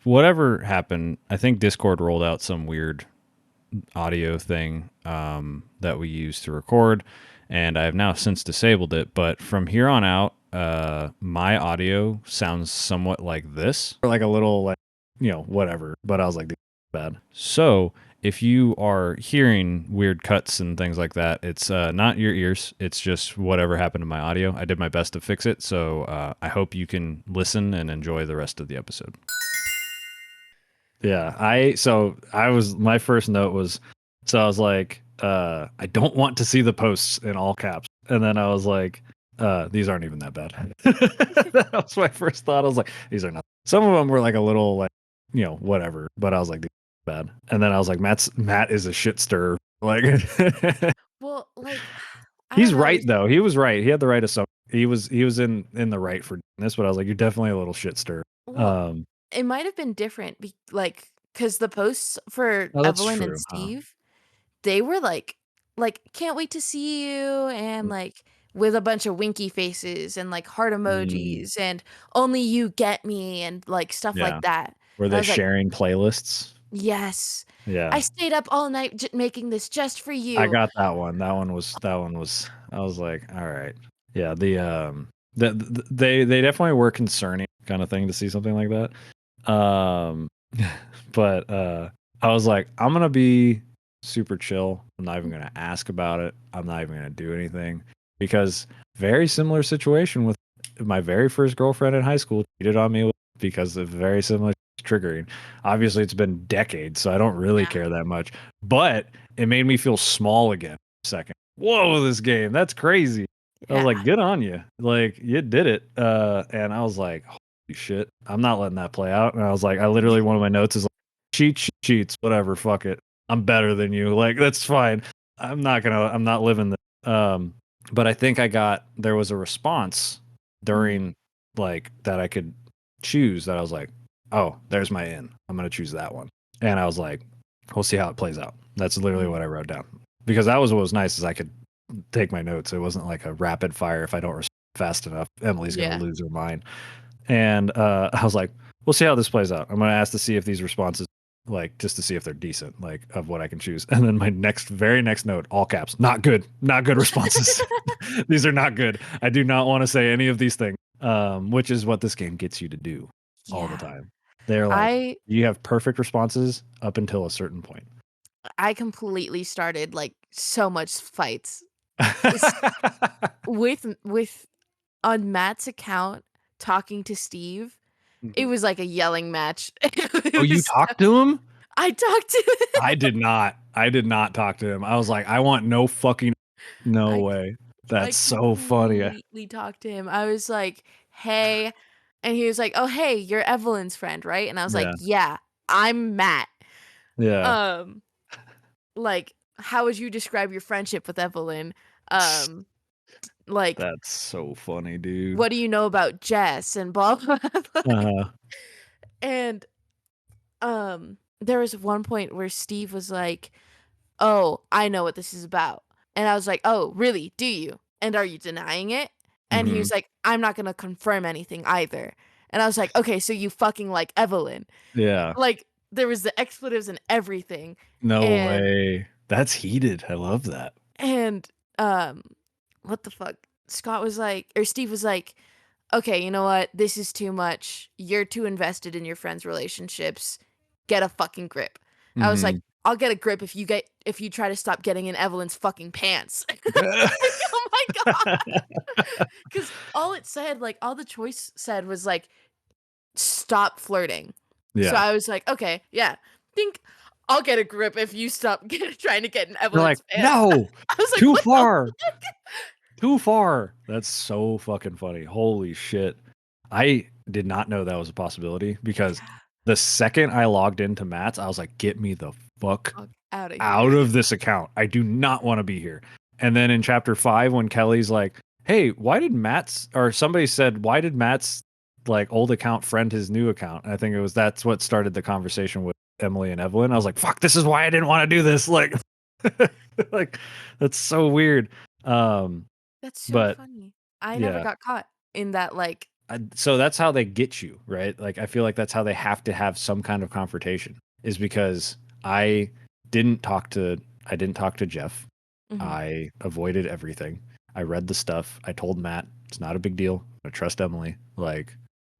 Whatever happened, I think Discord rolled out some weird audio thing that we use to record, and I have now since disabled it. But from here on out, my audio sounds somewhat like this, or like a little like whatever. But I was like, bad. So if you are hearing weird cuts and things like that, it's not your ears. It's just whatever happened to my audio. I did my best to fix it, so I hope you can listen and enjoy the rest of the episode. Yeah, I was my first note was I was like, I don't want to see the posts in all caps. And then I was like, these aren't even that bad. That was my first thought. I was like, these are not. Some of them were like a little like, whatever. But I was like, these are bad. And then I was like, Matt is a shit stir. Like Well, like I he's don't know, right though. He was right. He had the right assumption. He was in the right for this, but I was like, you're definitely a little shit stir. well, Um, it might have been different because the posts for oh, that's Evelyn and true, huh? Steve, they were like can't wait to see you and Mm. like with a bunch of winky faces and like heart Mm, emojis and only you get me and like stuff yeah. like that. Were And I they was like, sharing playlists? "Yes. I Yeah. stayed up all night making this just for I you." got that one. That one was I was like, all right. Yeah, they definitely were concerning kind of thing to see something like that. But I was like, I'm gonna be super chill. I'm not even gonna ask about it. I'm not even gonna do anything because very similar situation with my very first girlfriend in high school cheated on me because of very similar triggering. Obviously, it's been decades, so I don't really Yeah. care that much. But it made me feel small again for a second. Whoa, this game, that's crazy. I was Yeah. like, good on you. Like, you did it. And I was like, holy shit, I'm not letting that play out. And I was like, I literally, one of my notes is like, cheats, whatever, fuck it. I'm better than you. Like, that's fine. I'm not living this. But I think there was a response during like that I could choose that I was like, oh, there's my in. I'm going to choose that one. And I was like, we'll see how it plays out. That's literally what I wrote down because that was what was nice is I could take my notes. It wasn't like a rapid fire. If I don't respond fast enough, Emily's going to Yeah. lose her mind. And I was like, we'll see how this plays out. I'm going to ask to see if these responses, like, just to see if they're decent, like, of what I can choose. And then my very next note, all caps, not good, not good responses. These are not good. I do not want to say any of these things, which is what this game gets you to do all the Yeah. time. They're like, I you have perfect responses up until a certain point. I completely started like so much fights with on Matt's account talking to Steve. It was like a yelling match. Oh, It you was talked to him? I talked to him. I did not. I did not talk to him. I was like, I want no fucking no I way. I That's so funny. completely talked to him. I was like, "Hey," and he was like, "Oh, hey, you're Evelyn's friend, right?" And I was like, Yeah. "Yeah, I'm Matt." Yeah. Um, like, how would you describe your friendship with Evelyn? Um, like, That's so funny, dude. what do you know about Jess and blah blah blah. Uh, And there was one point where Steve was like, "Oh, I know what this is about." And I was like, "Oh, really? Do you? And are you denying it?" And he mhm. was like, "I'm not gonna confirm anything either." And I was like, "Okay, so you fucking like Evelyn." Yeah. Like, there was the expletives and everything. No And way. That's heated. I love that. and um what the fuck? Scott was like, or Steve was like, "Okay, you know what? This is too much. You're too invested in your friends' relationships. Get a fucking grip." I was like, Mhm. "I'll get a grip if you try to stop getting in Evelyn's fucking pants." Like, oh my god. Cuz all it said, like all the choice said was like stop flirting. So Yeah. I was like, "Okay, yeah. Think I'll get a grip if you stop trying to get in You're like, Evelyn's pants." "No, I was like, too "What the far. fuck?" Too far." That's so fucking funny. Holy shit. I did not know that was a possibility because Yeah. the second I logged into Matt's, I was like, "Get me the fuck Fuck out of out here. of this account. I do not want to be here." And then in chapter 5 when Kelly's like, "Hey, why did Matt's or somebody said, why did Matt's like old account friend his new account?" And I think that's what started the conversation with Emily and Evelyn. I was like, "Fuck, this is why I didn't want to do this." Like like that's so weird. Um That's so but funny. I never yeah, got caught in that, like so that's how they get you, right? Like I feel like that's how they have to have some kind of confrontation is because I didn't talk to Jeff. mhm, I avoided everything. I read the stuff. I told Matt it's not a big deal. I trust Emily. Like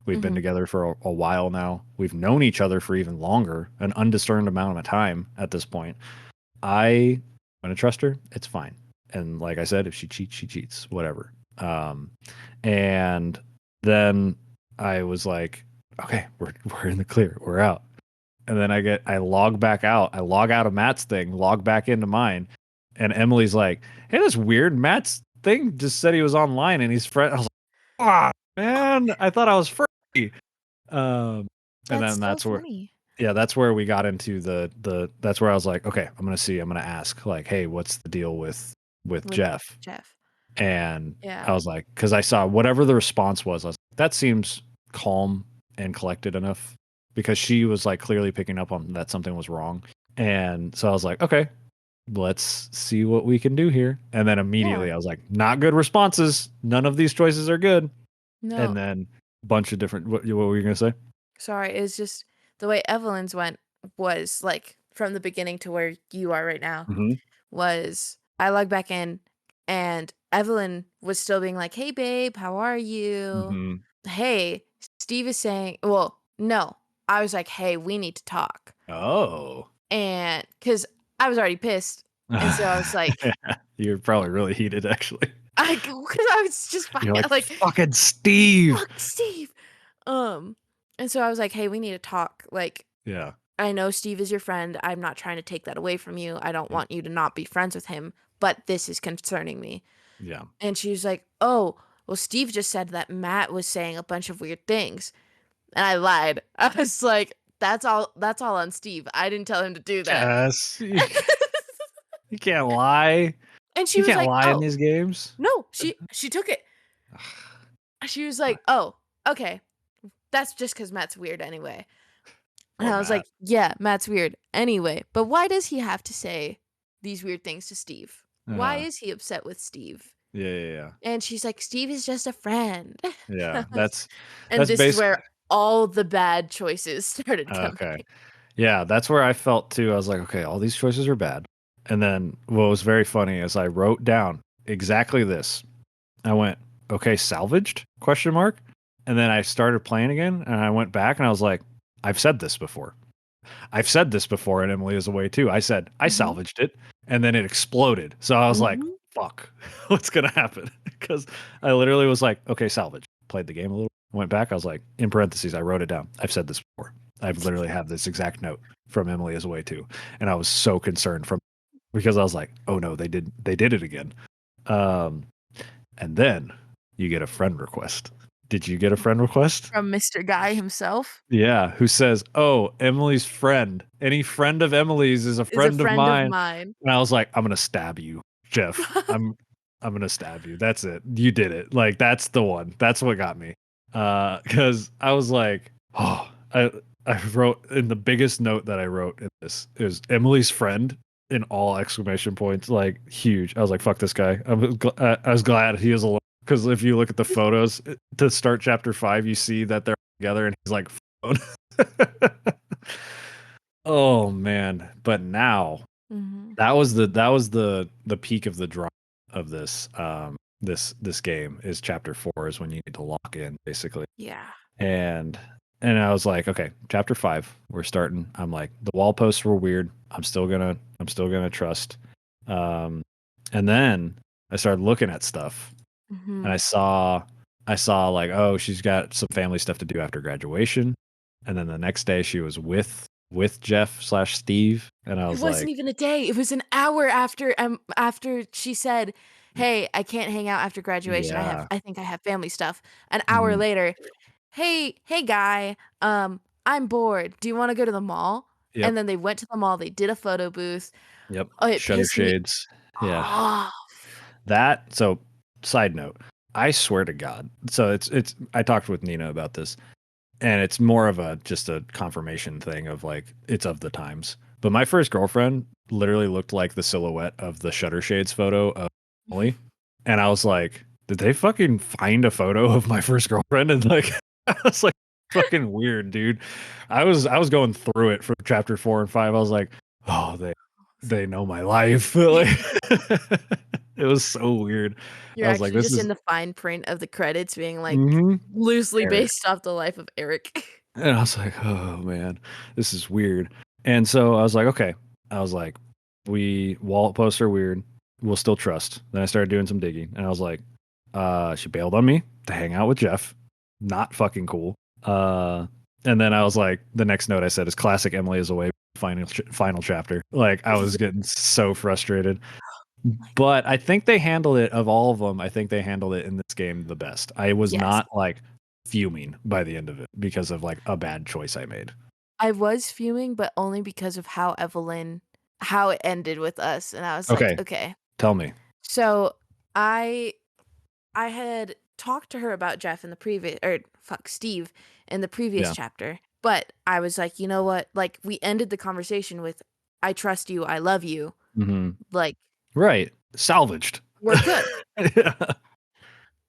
we've been mhm, together for a while now. We've known each other for even longer, an undiscerned amount of time at this point. I'm gonna trust her. It's fine. And like I said, if she cheats, she cheats. Whatever. And then I was like, okay, we're in the clear. We're out. And then I log back out. I log out of Matt's thing, log back into mine, and Emily's like, "Hey, that's weird. Matt's thing just said he was online and he's friend." I was like, "Ah, man, I thought I was free." Um, and that's then so funny. that's where we got into that's where I was like, okay, I'm gonna ask like, hey, what's the deal with With Jeff? Jeff. And Yeah. I was like, because I saw whatever the response was, I was like, that seems calm and collected enough because she was like clearly picking up on that something was wrong. And so I was like, okay, let's see what we can do here. And then Yeah. immediately I was like, not good responses. None of these choices are good. No, And then a bunch of different, what were you going to say? sorry, it's just the way Evelyn's went was, like, from the beginning to where you are right now, Mm-hmm. was I logged back in, and Evelyn was still being like, "Hey, babe, how are you? Mm-hmm. Hey, Steve is saying" well, no. I was like, "Hey, we need to talk." Oh. And because I was already pissed. And so I was like, Yeah, you're probably really heated, actually. because I was just You're like, like, fucking Steve. fuck Steve. Um, and so I was like, "Hey, we need to talk. Like, Yeah. I know Steve is your friend. I'm not trying to take that away from you. I don't Mm, want you to not be friends with him, but this is concerning me." yeah. And she was like, "Oh, well, Steve just said that Matt was saying a bunch of weird things." And I lied. I was like, that's all on Steve. I didn't tell him to do that." Yes. You can't lie. And she You was can't like, lie in "Oh, these games. no." She took it. She was like, "Oh, okay. That's just because Matt's weird anyway." And Poor I was Matt. like, "Yeah, Matt's weird anyway. But why does he have to say these weird things to Steve? Why Uh-huh. is he upset with Steve?" Yeah, yeah, yeah. And she's like, "Steve is just a friend." Yeah. That's And that's this is basically where all the bad choices started coming. okay. Yeah, that's where I felt too. I was like, okay, all these choices are bad. And then what was very funny is I wrote down exactly this. I went, okay, salvaged? Question mark. And then I started playing again and I went back and I was like, I've said this before. I've said this before and Emily is away too. I said I Mhm. salvaged it and then it exploded. So I was like, Mhm. fuck, what's gonna happen? Because I literally was like, okay, salvage. Played the game a little, went back. I was like, in parentheses, I wrote it down. I've said this before. I've literally have this exact note from Emily is away too. And I was so concerned from because I was like, oh no, they did it again. Um and then you get a friend request. Did you get a friend request? From Mr. Guy himself Yeah, who says, "Oh, Emily's friend. Any friend of Emily's is a is a friend of friend of mine." mine. And I was like, "I'm gonna stab you, Jeff. I'm gonna stab you. That's it. You did it. Like that's the one. That's what got me. Because I was like, oh, I wrote in the biggest note that I wrote in this is Emily's friend in all exclamation points, like huge. I was like, fuck this guy. I was glad he was alone because if you look at the photos to start chapter 5, you see that they're together and he's like, oh man. But now Mhm. that was the peak of the drama of this game is chapter 4 is when you need to lock in basically. Yeah. And I was like, okay, chapter 5, we're starting. I'm like, the wall posts were weird. I'm still gonna trust. Um and then I started looking at stuff and Mhm. I saw like, oh, she's got some family stuff to do after graduation. And then the next day she was with Jeff/Steve. And I It was wasn't like, even a day. It was an hour after she said, "Hey, I can't hang out after graduation. yeah. I think I have family stuff." An hour Mhm. later, "Hey guy, I'm bored. Do you wanna go to the mall?" Yep. And then they went to the mall, they did a photo booth. Yep. Oh, it Shutter pissed me shades. Yeah. off. So side note, I swear to God. So it's I talked with Nina about this and it's more of a just a confirmation thing of like it's of the times. But my first girlfriend literally looked like the silhouette of the Shutter Shades photo of Emily. And I was like, did they fucking find a photo of my first girlfriend? And like I was like fucking weird, dude. I was going through it for chapter 4 and 5. I was like, oh, they know my life. Like, it was so weird. I You're was like, actually this just is in the fine print of the credits being, like, mhm, loosely Eric. based off the life of Eric. And I was like, oh man, this is weird. And so I was like, okay. I was like, we wall posts are weird. We'll still trust. Then I started doing some digging and I was like, she bailed on me to hang out with Jeff. Not fucking cool. And then I was like, the next note I said is classic Emily is away final chapter. Like I was getting so frustrated. But I think they handled it of all of them. I think they handled it in this game the best. I was Yes. not like fuming by the end of it because of like a bad choice I made. I was fuming, but only because of how it ended with us, and I was like, Okay, "Okay." tell me. So, I I had talked to her about Jeff in the previous or fuck, Steve in the previous Yeah. chapter, but I was like, "You know what?" Like, we ended the conversation with, "I trust you, I love you." Hmm. Like, Right. Salvaged. we're good. Yeah.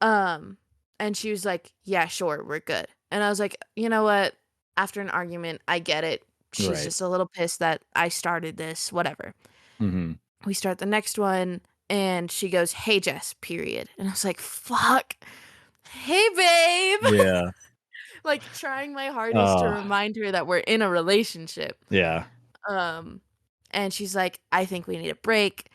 Um, and she was like, "Yeah, sure, we're good." And I was like, "You know what? After an argument, I get it. She's Right. just a little pissed that I started this, whatever." Hmm. We start the next one and she goes, "Hey Jess, period." And I was like, "Fuck. Hey babe." Yeah. like trying my hardest to Oh, remind her that we're in a relationship. yeah. Um, and she's like, "I think we need a break."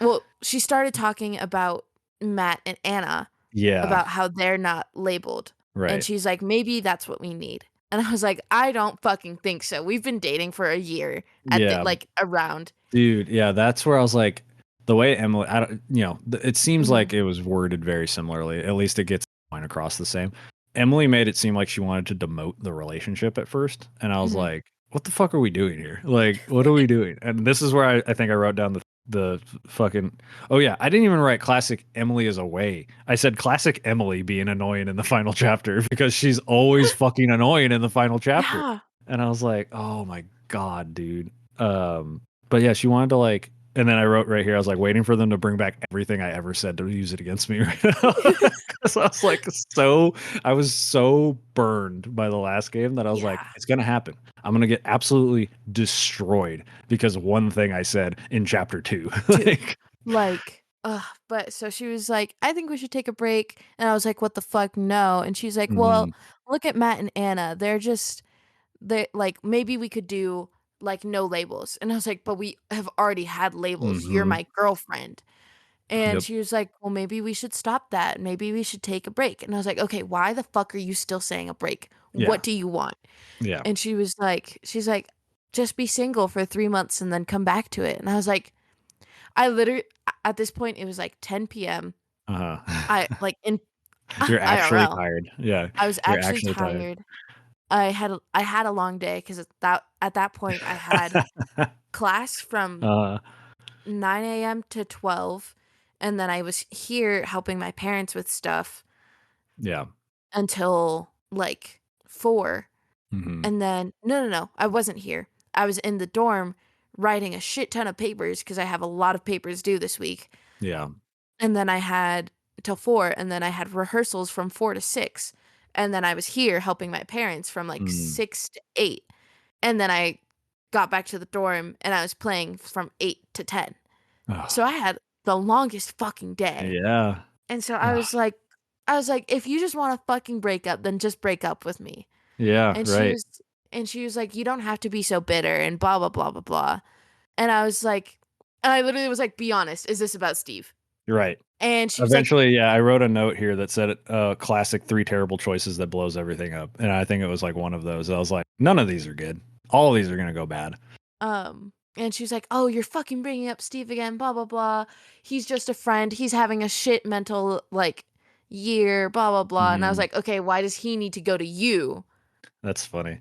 Well, she started talking about Matt and Anna, Yeah, about how they're not labeled, and right. she's like, "Maybe that's what we need." And I was like, "I don't fucking think so. We've been dating for a year at the Yeah, like, around." dude, yeah, that's where I was like, the way Emily, I don't, it seems Mhm, like it was worded very similarly. At least it gets the point across the same. Emily made it seem like she wanted to demote the relationship at first, and I was mhm. like, what the fuck are we doing here? Like, what are we doing? And this is where I think I wrote down the fucking. Oh yeah, I didn't even write classic Emily is away. I said classic Emily being annoying in the final chapter because she's always fucking annoying in the final chapter. Yeah. And I was like, oh my god, dude. But yeah, she wanted to like, and then I wrote right here, I was like waiting for them to bring back everything I ever said to use it against me right now. Because I was like, I was so burned by the last game that I was like, Yeah. it's gonna happen. I'm gonna get absolutely destroyed because of one thing I said in chapter two. 2. Like, Like, ugh, but so she was like, "I think we should take a break." And I was like, "What the fuck? No." And she's like, "Well, mhm, look at Matt and Anna. They like maybe we could do like no labels." And I was like, "But we have already had labels. You're mhm, my girlfriend." And yep, she was like, "Well, maybe we should stop that. Maybe we should take a break." And I was like, "Okay, why the fuck are you still saying a break? yeah, What do you want?" yeah, And she's like, "Just be single for 3 months and then come back to it." And I was like, I literally at this point, it was like 10 PM. I uh-huh. like, in You're actually IRL. tired. Yeah, I was you're actually actually tired. tired. I had a long day 'cause at that point, I had class from uh, 9 AM to 12, and then I was here helping my parents with stuff yeah, until, like, 4, mhm, and then no, I wasn't here. I was in the dorm writing a shit ton of papers 'cause I have a lot of papers due this week. yeah, And then I had till 4, and then I had rehearsals from 4 to 6, and then I was here helping my parents from, like, mm, 6 to 8, and then I got back to the dorm, and I was playing from 8 to 10. So ugh, I had the longest fucking day, yeah, and so ugh, I was like, "If you just wanna fucking break up, then just break up with me." yeah, And she right, was and she was like, "You don't have to be so bitter," and blah, blah, blah, blah, blah, and I was like and I literally was like, "Be honest, is this about Steve?" you're right. And she was like, Eventually, yeah, I wrote a note here that said, classic 3 terrible choices that blows everything up, and I think it was, like, one of those. I was like, "None of these are good. All of these are gonna go bad." And she's like, "Oh, you're fucking bringing up Steve again, blah, blah, blah. He's just a friend. He's having a shit mental, like, year, blah, blah, blah." And I was Mhm, like, "Okay, why does he need to go to you?" that's funny.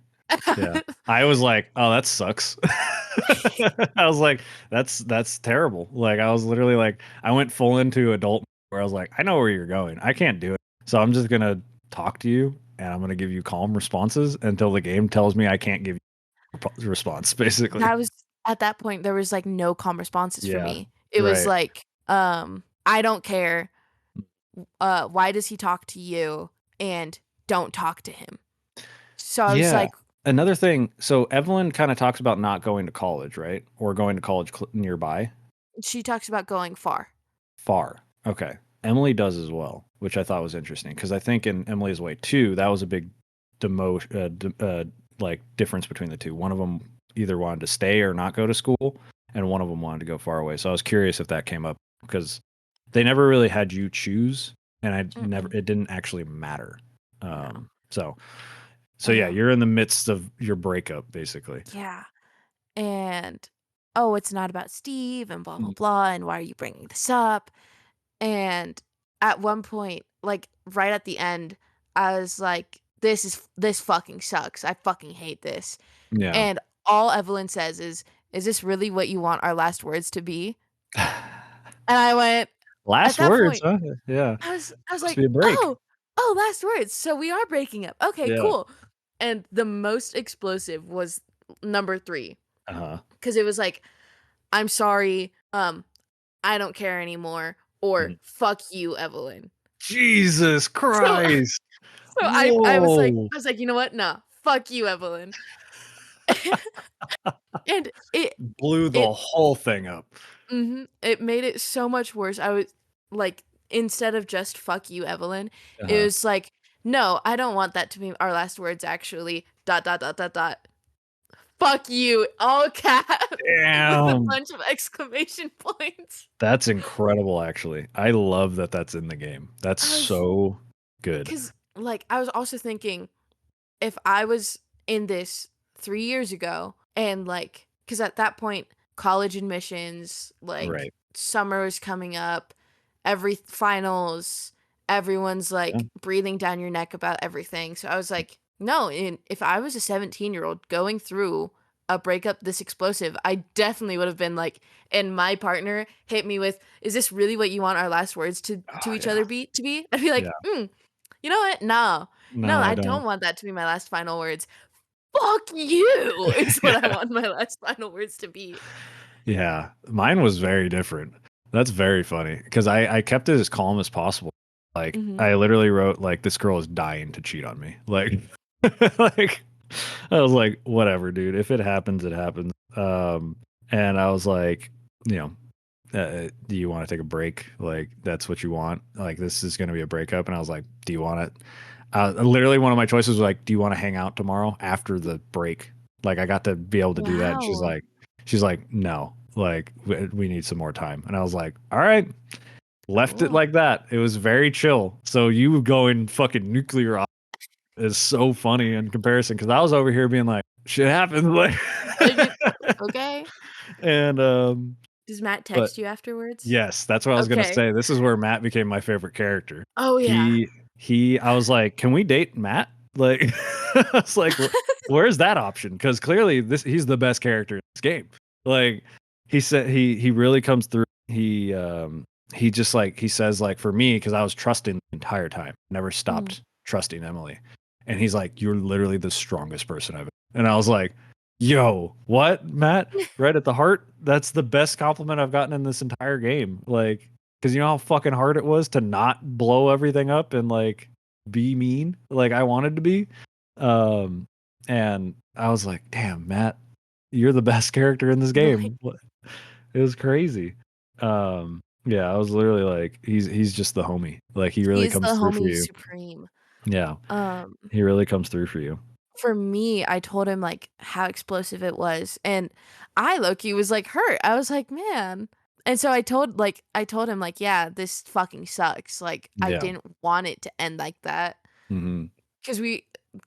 Yeah. I was like, "Oh, that sucks." I was like, "That's terrible." Like, I was literally like I went full into adult where I was like, "I know where you're going. I can't do it. So I'm just gonna talk to you, and I'm gonna give you calm responses until the game tells me I can't give you a response," basically. That was at that point, there was, like, no calm responses for Yeah. me. It was Right. like, "I don't care. Why does he talk to you? And don't talk to him." So I was Yeah. like, Another thing, so Evelyn kinda talks about not going to college, right? Or going to college nearby? she talks about going far. Far. Okay. Emily does as well, which I thought was interesting because I think in Emily's Way too, that was a big like difference between the two. One of them either wanted to stay or not go to school, and one of them wanted to go far away. So I was curious if that came up because they never really had you choose, and Mm-mm, it didn't actually matter. no. So yeah, Um, you're in the midst of your breakup basically. yeah. And, "Oh, it's not about Steve," and blah, blah, Mm. blah, and, "Why are you bringing this up?" And at one point, like, right at the end, I was like, this fucking sucks. I fucking hate this." Yeah. And all Evelyn says is this really what you want our last words to be?" And I went at Last that words, point, huh? Yeah. I was Supposed to be like, a break. "Oh, last words. So we are breaking up. Okay, Yeah. cool." And the most explosive was number 3, Uh-huh. 'cause it was like, "I'm sorry, I don't care anymore," or Mhm. "Fuck you, Evelyn." Jesus So Christ. so I was like Whoa. "You know what? Nah, fuck you, Evelyn." And Blew it the whole thing up. it made it so much worse. I was like, instead of just "fuck you, Evelyn," it Uh-huh. was like, No, I don't want that to be our last words, actually. Dot, dot, dot, dot, dot. Fuck you, all caps, with a Damn. bunch of exclamation points. That's incredible, actually. I love that that's in the game. That's I was, so good. because, like, I was also thinking, if I was in this 3 years ago, and, like, because at that point, college admissions, like, Right. summer was coming up, every finals, everyone's, Yeah. like, breathing down your neck about everything, so I was like, no, if I was a 17-year-old going through a breakup this explosive, I definitely would have been like, and my partner hit me with, "Is this really what you want our last words to Oh, each yeah. other be to be?" I'd be Yeah. like, you know what? No. No, No, I I don't. don't want that to be my last final words. "Fuck you," is what I Yeah. want my last final words to be. Yeah. Mine was very different. That's very funny because I kept it as calm as possible. Like, Mhm. I literally wrote, like, this girl is dying to cheat on me. Like, like, I was like, whatever, dude. If it happens, it happens. And I was like, you know, do you want to take a break? Like, that's what you want. Like, this is going to be a breakup. And I was like, do you want it? Literally, one of my choices was like, do you want to hang out tomorrow after the break? Like, I got to be able to do that. And Wow. she's like, no, like, we need some more time. And I was like, all right, left it Cool. like that. It was very chill. So you going fucking nuclear is so funny in comparison because I was over here being like, shit happens. Like, Like, okay. and, Does Matt but text you afterwards? yes, that's what I was gonna Okay. say. This is where Matt became my favorite character. Oh, yeah. I was like, "Can we date Matt?" Like, I was like, Where's that option?" Because clearly he's the best character in this game. Like, he said he really comes through. He just like he says like for me because I was trusting the entire time, never Mm. stopped trusting Emily, and he's like, "You're literally the strongest person I've." And I was like, "Yo, what, Matt?" Right at the heart. That's the best compliment I've gotten in this entire game. Like, because you know how fucking hard it was to not blow everything up and like be mean, like I wanted to be. Um, and I was like, damn, Matt, you're the best character in this Like, game. It was crazy. Yeah, I was literally like, he's just the homie. Like he really he's the comes through for homie you. supreme. Yeah, Um, he really comes through for you. for me, I told him, like, how explosive it was, and I low-key was, like, hurt. I was like, "Man." And so I told him, like, "Yeah, this fucking sucks." Like, I Yeah. didn't want it to end like that. Hmm. 'Cause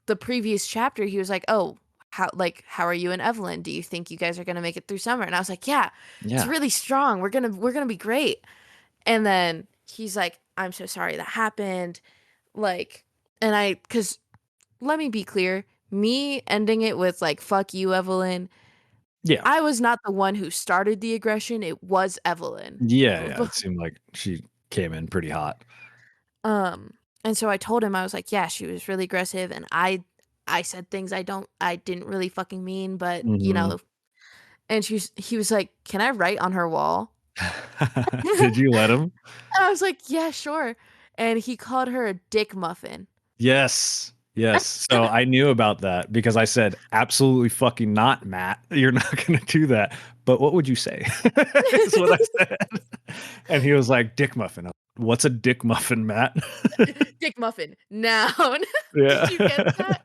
the previous chapter, he was like, "Oh, how are you and Evelyn? Do you think you guys are gonna make it through summer?" And I was like, "Yeah, it's Yeah. really strong. We're gonna be great." And then he's like, "I'm so sorry that happened." Like, and I, 'cause let me be clear, me ending it with like, "Fuck you, Evelyn," Yeah. I was not the one who started the aggression, it was Evelyn. Yeah. Yeah. It seemed like she came in pretty hot. Um, and so I told him, I was like, "Yeah, she was really aggressive, and I said things I didn't really fucking mean, but, you Hmm. know." And he was like, "Can I write on her wall?" Did you let him? And I was like, "Yeah, sure." And he called her a dick muffin. Yes. Yes. So I knew about that because I said, absolutely fucking not, Matt. You're not going to do that. But what would you say? Is what I said. And he was like, dick muffin. What's a dick muffin, Matt? Dick muffin, noun. Yeah. Did you get that?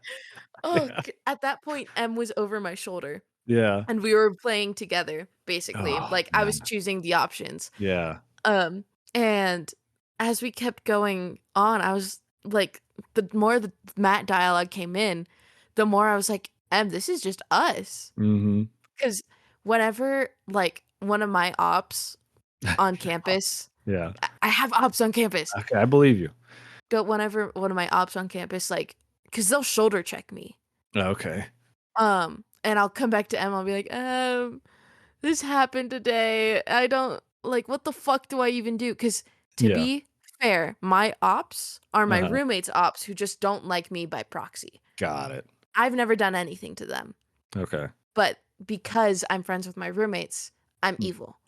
Oh, Yeah. at that point, M was over my shoulder, Yeah. and we were playing together, basically. Oh, Like, I was man. choosing the options. Yeah. Um, and as we kept going on, I was like, the more the Matt dialogue came in, the more I was like, this is just us." Hmm. 'Cause whenever, like, one of my ops on campus, Yeah. I have ops on campus, Okay. I believe you. but whenever one of my ops on campus, like, 'cause they'll shoulder check me, Okay. and I'll come back to Emma, I'll be like, this happened today. I don't like, what the fuck do I even do?" 'Cause to Yeah. be fair, my ops are my Uh-huh. roommate's ops who just don't like me by proxy. Got it. I've never done anything to them, Okay. but because I'm friends with my roommates, I'm Mm. evil.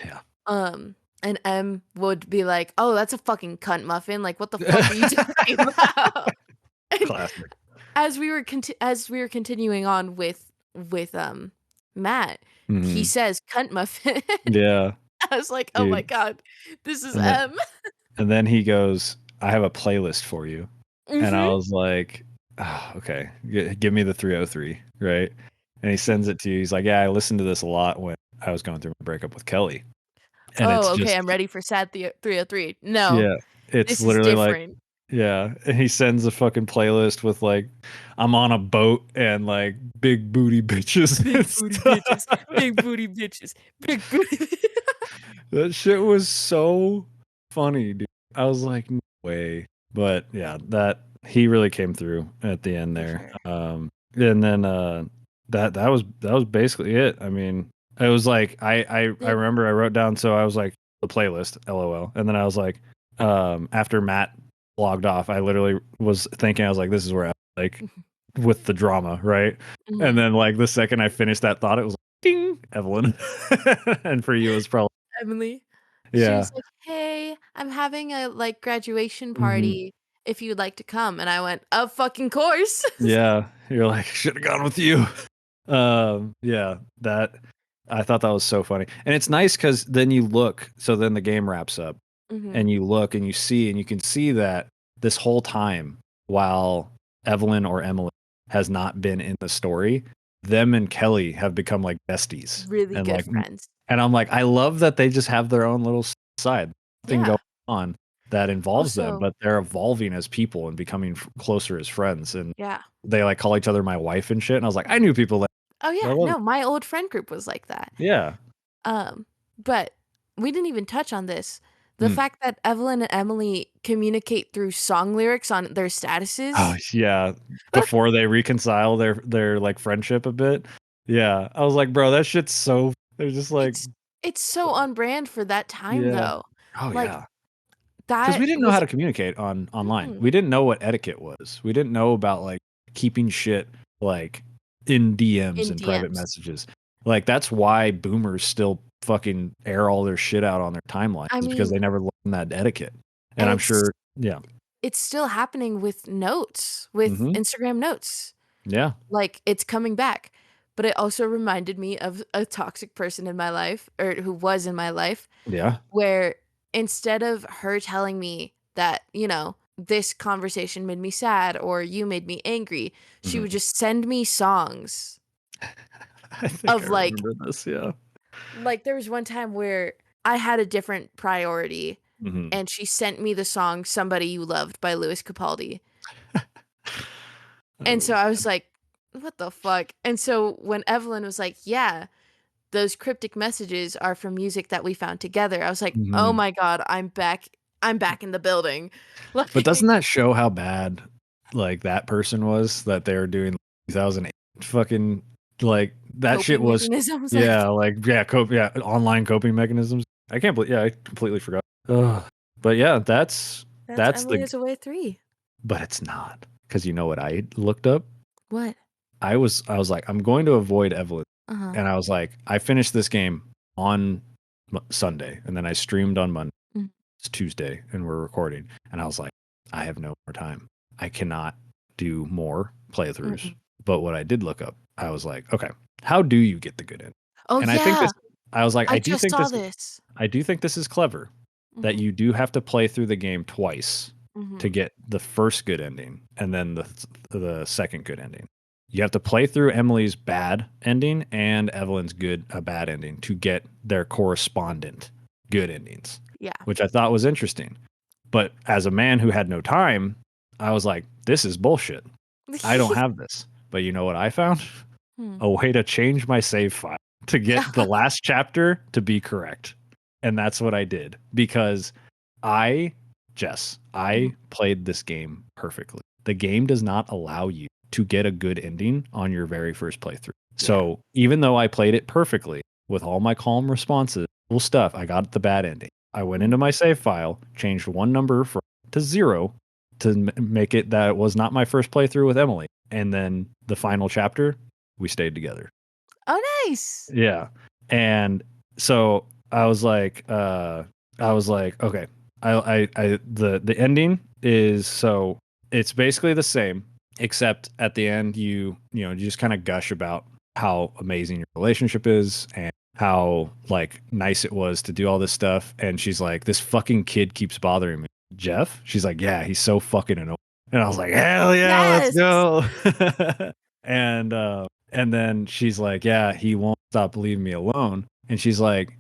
Yeah. And M would be like, "Oh, that's a fucking cunt muffin. Like, what the fuck are you talking about?" And Classic. as we were continuing on with Matt, he Hmm. says cunt muffin. Yeah. I was like, "Oh my Dude. god, this is And then M." And then he goes, I have a playlist for you. And I Mhm. was like, oh, okay, give me the 303, right? And he sends it to you. He's like, yeah, I listened to this a lot when I was going through my breakup with Kelly. And Oh, it's okay, just, I'm ready for sad 303. No, yeah, it's this is literally like, different. yeah. And he sends a fucking playlist with like, I'm on a boat and like big booty bitches and Big booty stuff. bitches, big booty bitches, big booty. That shit was so funny, dude. I was like, no way. But yeah, that he really came through at the end For there. sure. And then that was basically it. I mean, it was like I Did remember I wrote down, so I was like the playlist, LOL. And then I was like, after Matt logged off, I literally was thinking, I was like, this is where I like with the drama, right? And Mhm. then like the second I finished that thought, it was like, ding, Evelyn. And for you, it's probably Emily. She yeah. was like, "Hey, I'm having a, like, graduation Mhm. party if you'd like to come," and I went, "Of fucking course." Yeah, you're like, "Should have gone with you." Yeah, that I thought that was so funny. And it's nice because then you look, so then the game wraps up, Mhm. and you look and you see, and you can see that this whole time, while Evelyn or Emily has not been in the story, them and Kelly have become like besties. Really And good like friends. and I'm like, I love that they just have their own little side thing Yeah. going on that involves them, Also but they're evolving as people and becoming closer as friends. And yeah. they like call each other my wife and shit. And I was like, I knew people that Oh, I yeah, love it. no, my old friend group was like that. Yeah. Um, but we didn't even touch on this. The Mm. fact that Evelyn and Emily communicate through song lyrics on their Oh statuses. yeah. Before they reconcile their like friendship a bit. Yeah. I was like, bro, that shit's so they're just like It's it's so on brand for that time, yeah. though. Oh Like, yeah. Because that we didn't know how was to communicate online. mm-mm, We didn't know what etiquette was. We didn't know about like keeping shit like in DMs in and private DMs. messages. Like that's why boomers still fucking air all their shit out on their timelines I is because mean, they never learned that etiquette. And and I'm sure, yeah. it's still happening with notes, with Hmm. Instagram notes. Yeah. Like, it's coming back. But it also reminded me of a toxic person in my life, or who was in my life, Yeah. where instead of her telling me that, this conversation made me sad or you made me angry, she would Hmm. just send me songs I think I of like remember this. Yeah. there was one time where I had a different priority Hmm. and she sent me the song Somebody You Loved by Louis Capaldi. And Oh, so I was like, what the fuck? And so when Evelyn was like, yeah, those cryptic messages are from music that we found together. I was like, "Oh mhm. my god, I'm back. I'm back in the building." But doesn't Like that show how bad like that person was that they were doing 2008 fucking like that shit coping was mechanisms. yeah, Like like yeah, online coping mechanisms. I can't believe yeah, I completely forgot. Ugh. But yeah, that's that's Emily the is Away 3. but it's not because you know what I looked up? What? I was like, I'm going to avoid Evelyn. Uh-huh. And I was like, I finished this game on Sunday and then I streamed on Monday. Mm, It's Tuesday and we're recording. And I was like, I have no more time. I cannot do more playthroughs. mm-mm. But what I did look up, I was like, okay, how do you get the good end? Oh, And I think yeah. this, I was like, I just saw this. I do think this is clever that Mhm, you do have to play through the game twice to mhm. get the first good ending and then the second good ending. You have to play through Emily's bad ending and Evelyn's bad ending to get their correspondent good endings, Yeah. which I thought was interesting. But as a man who had no time, I was like, this is bullshit. I don't have this. But you know what I found? Hmm. A way to change my save file to get the last chapter to be correct. And that's what I did because I, Mhm. I played this game perfectly. The game does not allow you to get a good ending on your very first playthrough. Yeah. So even though I played it perfectly with all my calm responses, cool stuff, I got the bad ending. I went into Mhm. my save file, changed one number to 0 to make it that it was not my first playthrough with Emily. And then the final chapter, we stayed together. Oh, nice. Yeah. And so I was like, okay, the ending is so it's basically the same, except at the end you just kind of gush about how amazing your relationship is and how like nice it was to do all this stuff. And she's like, this fucking kid keeps bothering me. Jeff? She's like, yeah, he's so fucking annoying. And I was like, hell yeah, let's Yes. go. and and then she's like, yeah, he won't stop leaving me alone. And she's like,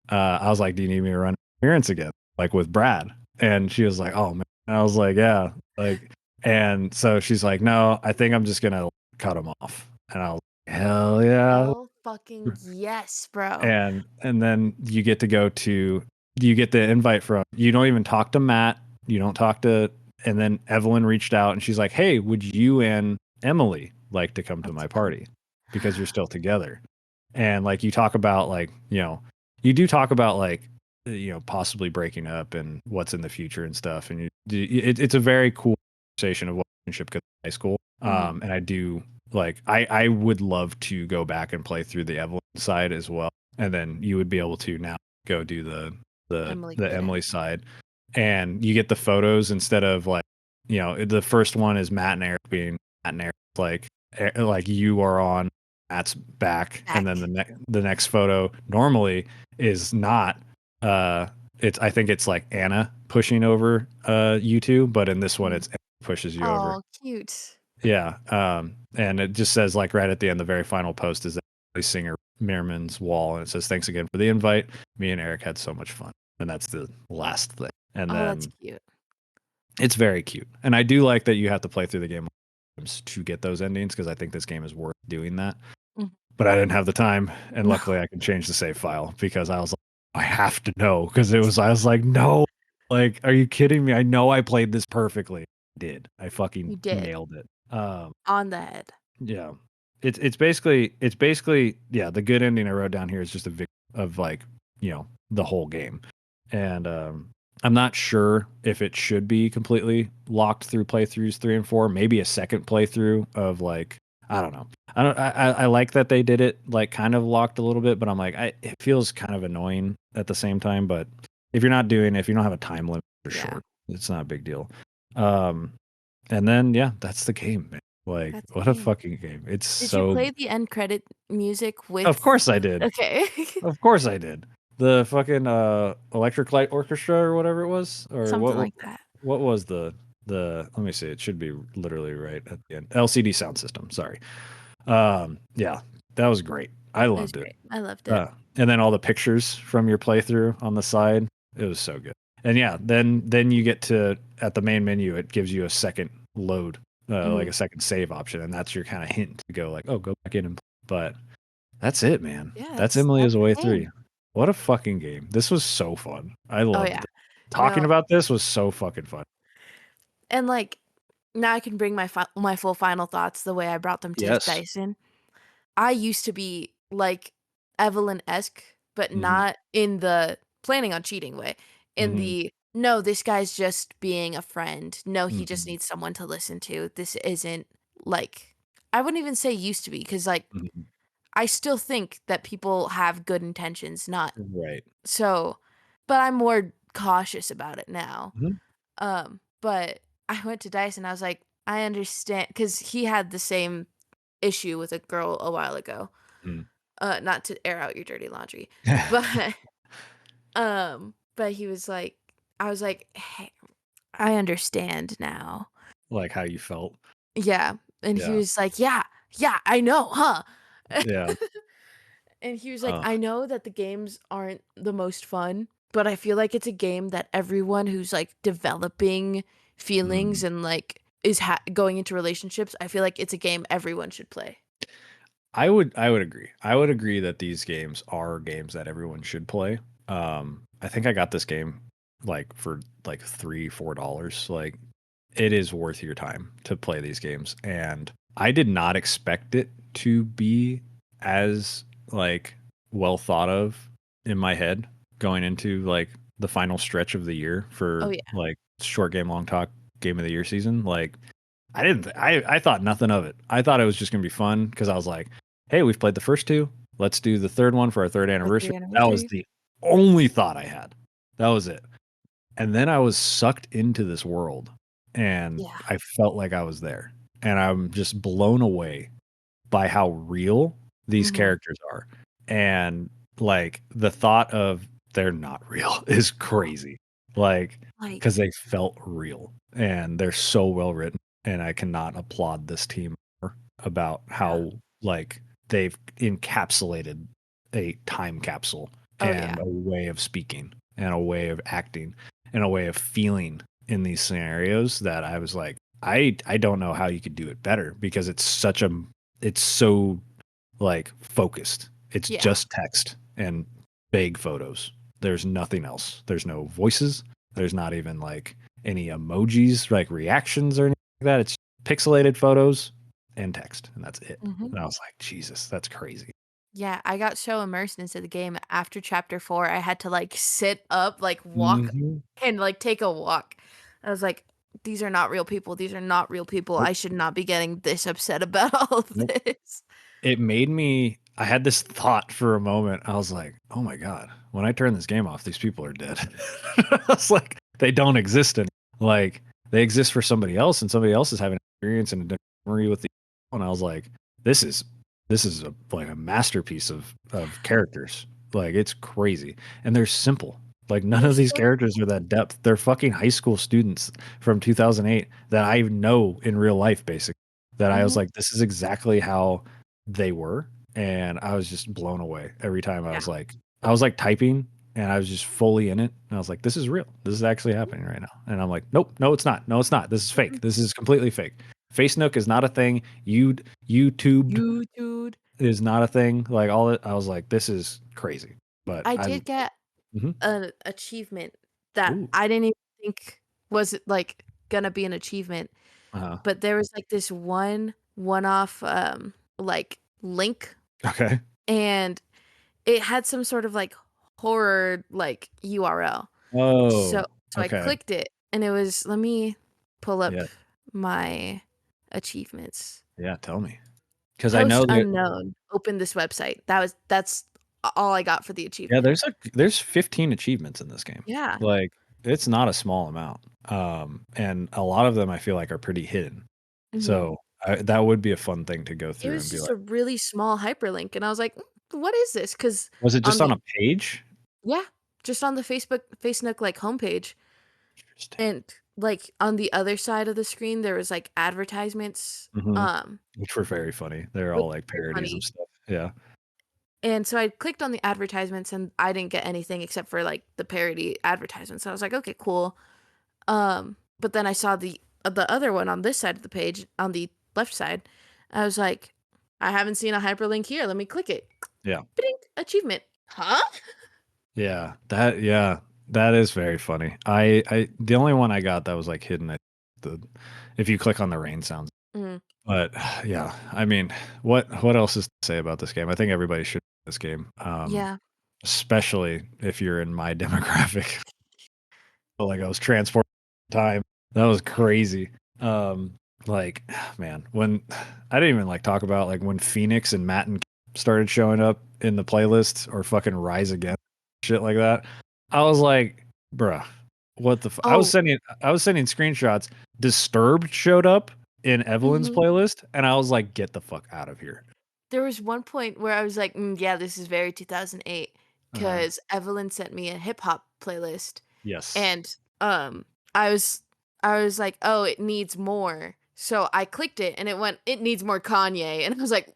I was like, do you need me to run interference again, like with Brad? And she was like, oh man. And I was like, yeah, like. And so she's like, no, I think I'm just gonna cut him off. And I was like, hell yeah. Hell fucking yes, bro. And then you get the invite from, you don't even talk to Matt, you don't talk to, and then Evelyn reached out and she's like, hey, would you and Emily like to come to Let's my go. party because you're still together? And like you talk about like, you do talk about like, possibly breaking up and what's in the future and stuff, and it's a very cool conversation of what relationship could be in high school. Mhm. And I do like, I would love to go back and play through the Evelyn side as well, and then you would be able to now go do Emily the Glitter. Emily side, and you get the photos instead of like, the first one is Matt and Eric being Matt and Eric, like you are on Matt's back, and then Back. the next photo normally is not, uh it's, I think it's like Anna pushing over you two, but in this one Mhm. it's Emily pushes you over. Oh, cute. Yeah. And it just says like right at the end, the very final post is the singer Merriman's wall, and it says, thanks again for the invite. Me and Eric had so much fun. And that's the last thing. And Oh, that's then cute. it's very cute. And I do like that you have to play through the game to get those endings, because I think this game is worth doing that. Mhm. But I didn't have the time, and No, luckily I can change the save file because I was like, I have to know, because I was like, no, like, are you kidding me? I know I played this perfectly. I did. I fucking you did. nailed it. On the head. Yeah. It's basically yeah, the good ending I wrote down here is just a of like, the whole game. And I'm not sure if it should be completely locked through playthroughs 3 and 4, maybe a second playthrough of like, I don't know. I like that they did it like kind of locked a little bit, but I'm like, it feels kind of annoying at the same time, but if you're not doing it, if you don't have a time limit for Yeah, short, it's not a big deal. Um and then yeah, that's the game, man. Like, that's what the a game. fucking game. It's Did you so play the end credit music Of with course I did. okay. Of course I did. The fucking Electric Light Orchestra or whatever it was, or Something like that. what was the let me see, it should be literally right at the end. LCD Sound System, sorry. Yeah, that was great. I It was loved it. great. I loved it. And then all the pictures from your playthrough on the side, it was so good. And yeah, then you get to, at the main menu, it gives you a second load, like Mhm. a second save option, and that's your kind of hint to go like, oh, go back in and play. But that's it, man. Yeah, That's Emily that's is the Away game. 3. What a fucking game. This was so fun. I Oh, loved yeah. it. Talking No, about this was so fucking fun. and, like, now I can bring my full final thoughts the way I brought them to Yes. Dyson. I used to be, like, Evelyn-esque, but Mhm. not in the planning on cheating way. In Mhm. the, "No, this guy's just being a friend. No, he just Mhm. needs someone to listen to. This isn't" like, I wouldn't even say used to be, because like, Mhm. I still think that people have good intentions, not Right. so but I'm more cautious about it now. Mhm. But I went to Dice and I was like, I understand because he had the same issue with a girl a while ago. Mm. Not to air out your dirty laundry, but but he was like, I was like, hey, I understand now. Like how you felt. Yeah, and he Yeah. was like, yeah, yeah, I know, huh? Yeah. And he was like, Oh. I know that the games aren't the most fun, but I feel like it's a game that everyone who's like developing feelings Mm. and like is going into relationships, I feel like it's a game everyone should play. I would agree. I would agree that these games are games that everyone should play. I think I got this game like for like $3, $4. Like, it is worth your time to play these games. And I did not expect it to be as like well thought of in my head going into like the final stretch of the year Oh for yeah. like short game, long talk game of the year season. Like, I didn't. I thought nothing of it. I thought it was just gonna be fun because I was like, "Hey, we've played the first two. Let's do the third one for our third For anniversary." the That was anniversary. the only thought I had. That was it. And then I was sucked into this world, and Yeah. I felt like I was there. And I'm just blown away by how real these Mhm. characters are. And like the thought of they're not real is crazy. like Like, because they felt real and they're so well written. And I cannot applaud this team more about yeah. how like they've encapsulated a time capsule Oh, and yeah. a way of speaking and a way of acting and a way of feeling in these scenarios that I was like, I don't know how you could do it better because it's so like focused. It's Yeah. just text and vague photos. There's nothing else. There's no voices. There's not even like any emojis, like reactions or anything like that. It's pixelated photos and text, and that's it. Mhm. And I was like, Jesus, that's crazy. Yeah, I got so immersed into the game after chapter 4, I had to, like, sit up, like, walk Hmm. and, like, take a walk. I was like, "These are not real people, these are not real people, Nope. I should not be getting this upset about all of Nope. this." It made me. I had this thought for a moment. I was like, "Oh my god, when I turn this game off, these people are dead." I was like, "They don't exist anymore. Like they exist for somebody else, and somebody else is having an experience and a different memory with the." And I was like, "This is like a masterpiece of characters. Like it's crazy, and they're simple. Like none They're of these so characters are that depth. They're fucking high school students from 2008 that I know in real life, basically. That I was Mhm. like, this is exactly how." They were, and I was just blown away every time Yeah. I was like typing and I was just fully in it. And I was like, this is real. This is actually Mhm. happening right now. And I'm like, nope, no, it's not. No, it's not. This is fake. Mm-mm. This is completely fake. Face Nook is not a thing. YouTube You dude. is not a thing. Like all it, I was like, this is crazy. But I I, did get mhm. an achievement that Ooh, I didn't even think was, like, gonna be an achievement, uh-huh. but there was, like, this one-off, like, link, Okay. and it had some sort of, like, horror, like, URL. So Oh, so I okay. clicked it, and it was let me pull up Yeah. my achievements. Yeah. Tell me. Because I Host know that, unknown, open this website. That's all I got for the yeah, achievement. there's 15 achievements in this game. Yeah. Like it's not a small amount. And a lot of them I feel like are pretty hidden. Mhm. So that would be a fun thing to go It through was and be just like, a really small hyperlink, and I was like, what is this?" 'Cause was it on just on the a page? yeah, just on the Facebook, like, homepage, Interesting. and, like, on the other side of the screen, there was, like, advertisements, Hmm. Which were very funny. They're which all like were parodies of funny. stuff. Yeah. And so I clicked on the advertisements and I didn't get anything except for like the parody advertisements. So I was like, okay, cool. But then I saw the other one on this side of the page on the left side. I was like, I haven't seen a hyperlink here. Let me click it. Yeah. Bing, achievement. Huh? Yeah. That is very funny. The only one I got that was like hidden, the if you click on the rain sounds. Mm, But yeah, I mean, what else is to say about this game? I think everybody should play this game. yeah. Especially if you're in my demographic. Felt like I was transported in time. That was crazy. Um, like, man, when I didn't even like talk about like when Phoenix and Matt and started showing up in the playlist or fucking Rise Again, shit like that. I was like, bruh, what the? Oh, I was sending screenshots. Disturbed showed up in Evelyn's mhm. playlist, and I was like, get the fuck out of here. There was one point where I was like, yeah, this is very 2008 Uh, because Evelyn sent me a hip hop playlist. yes. And, I was I was like, "Oh, it needs more." So I clicked it and it went, "It needs more Kanye." And I was like,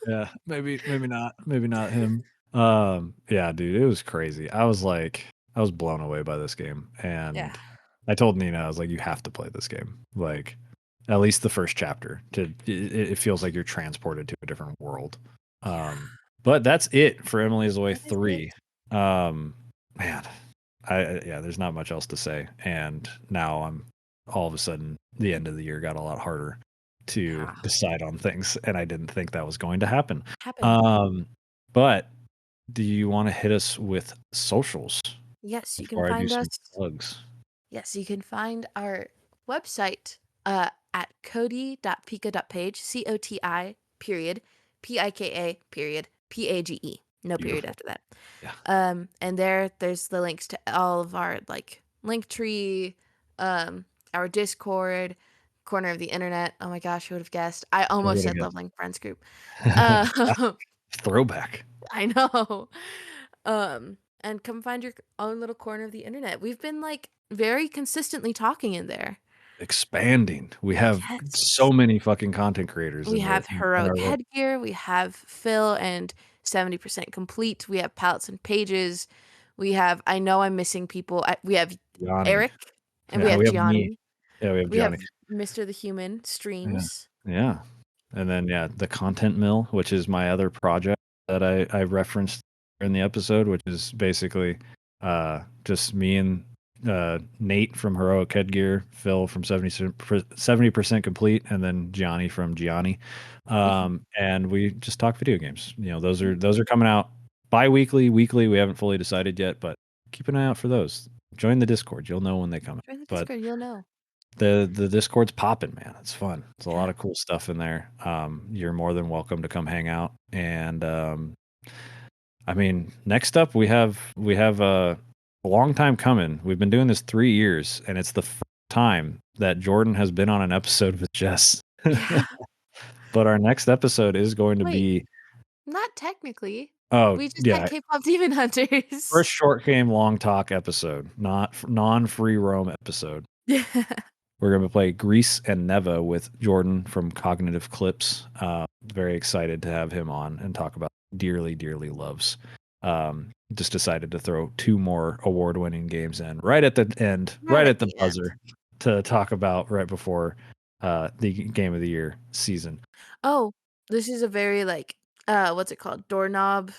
Yeah, maybe not him. Yeah, dude, it was crazy. I was blown away by this game, Yeah. and I told Nina, I was like, you have to play this game. Like, at least the first chapter. It feels like you're transported to a different world. Yeah. Um, but that's it for Emily's Way That is it. 3. Man, yeah, there's not much else to say. And now I'm all of a sudden the end of the year got a lot harder to Yeah. decide on things, and I didn't think that was going to happen. Happened. Um, but do you want to hit us with socials Yes, you can before I do find us some plugs? yes, you can find our website, at cody.pika.page, COTI period, PIKA period, PAGE. No period Beautiful. after that. Yeah. And there's the links to all of our like link tree, our Discord, corner of the internet. Oh my gosh, who would have guessed? I Who almost would have said guessed? Loveling Friends Group. Uh, Throwback. I know. and come find your own little corner of the internet. We've been like very consistently talking in there. Expanding. We have so Yes. many fucking content creators We in the have in Heroic our Headgear, we have Phil and 70% Complete, we have Palettes and Pages, we have I know I'm missing people. We have Gianni. Eric, and we Yeah, have we have me. Gianni. Yeah, we have We have Gianni. Mr. the Human Yeah. streams. Yeah. And then yeah, the content mill, which is my other project that I referenced in the episode, which is basically just me and Nate from Heroic Headgear, Phil from 70% Complete, and then Gianni from Gianni. Mhm. And we just talk video games. You know, Yeah. those are coming out bi-weekly, weekly. We haven't fully decided yet, but keep an eye out for those. Join the Discord. You'll know when they come out. Join the But Discord, you'll know. the Discord's popping, man. It's fun. It's a lot Yeah. of cool stuff in there. You're more than welcome to come hang out. And I mean, next up we have a long time coming. We've been doing this 3 years, and it's the first time that Jordan has been on an episode with Jess. Yeah. But our next episode is going to Wait, be not technically. oh We just had yeah, K-pop Demon first Hunters. short game long talk episode, not non free roam episode. Yeah. We're going to play Grease and Neva with Jordan from Cognitive Clips. Very excited to have him on and talk about Dearly, Dearly Loves. Just decided to throw 2 more award-winning games in right at the end, Right right at at the the end. buzzer to talk about right before the Game of the Year season. Oh, this is a very, like, what's it called? Doorknob,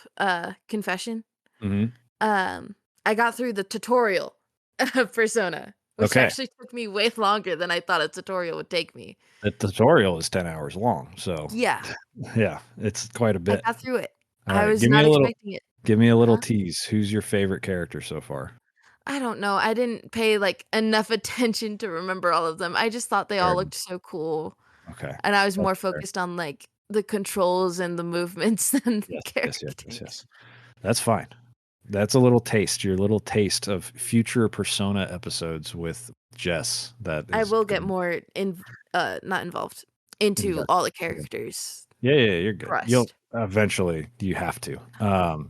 confession. Mm-hmm. I got through the tutorial of Persona, which Okay. actually took me way longer than I thought a tutorial would take me. The tutorial is 10 hours long, so Yeah, yeah, it's quite a I bit. got through it. All I right, was not expecting it. give me a little Huh? tease. Who's your favorite character so far? I don't know, I didn't pay, like, enough attention to remember all of them. I just thought they Fair all enough. looked so cool, Okay. and I was That's more fair. focused on, like, the controls and the movements than the Yes, yes, yes, yes, characters. yes. That's fine. That's a little taste, your little taste of future Persona episodes with Jess. That I is will get going more not involved, into to all the okay. characters. Yeah, yeah, you're good. You'll Crushed. eventually you have to. I'm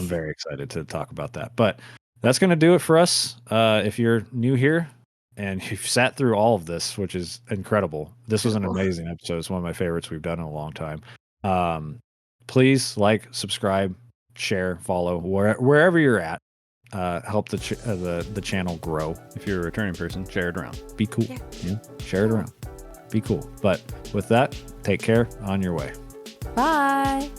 very excited to talk about that. But that's going to do it for us. If you're new here and you've sat through all of this, which is incredible, this was an Incredible. amazing episode. It's one of my favorites we've done in a long time. Please like, subscribe, share, follow wherever you're at. Help the channel grow. If you're a returning person, share it around. Be cool. Yeah. Yeah, share it around. Be cool. But with that, take care. On your way. Bye.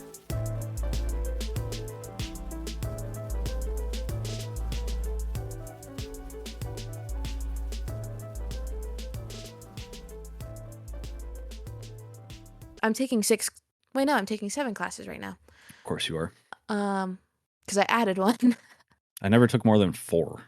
I'm taking 6 wait, no, I'm taking 7 classes right now. Of course you are. Because I added one. I never took more than 4.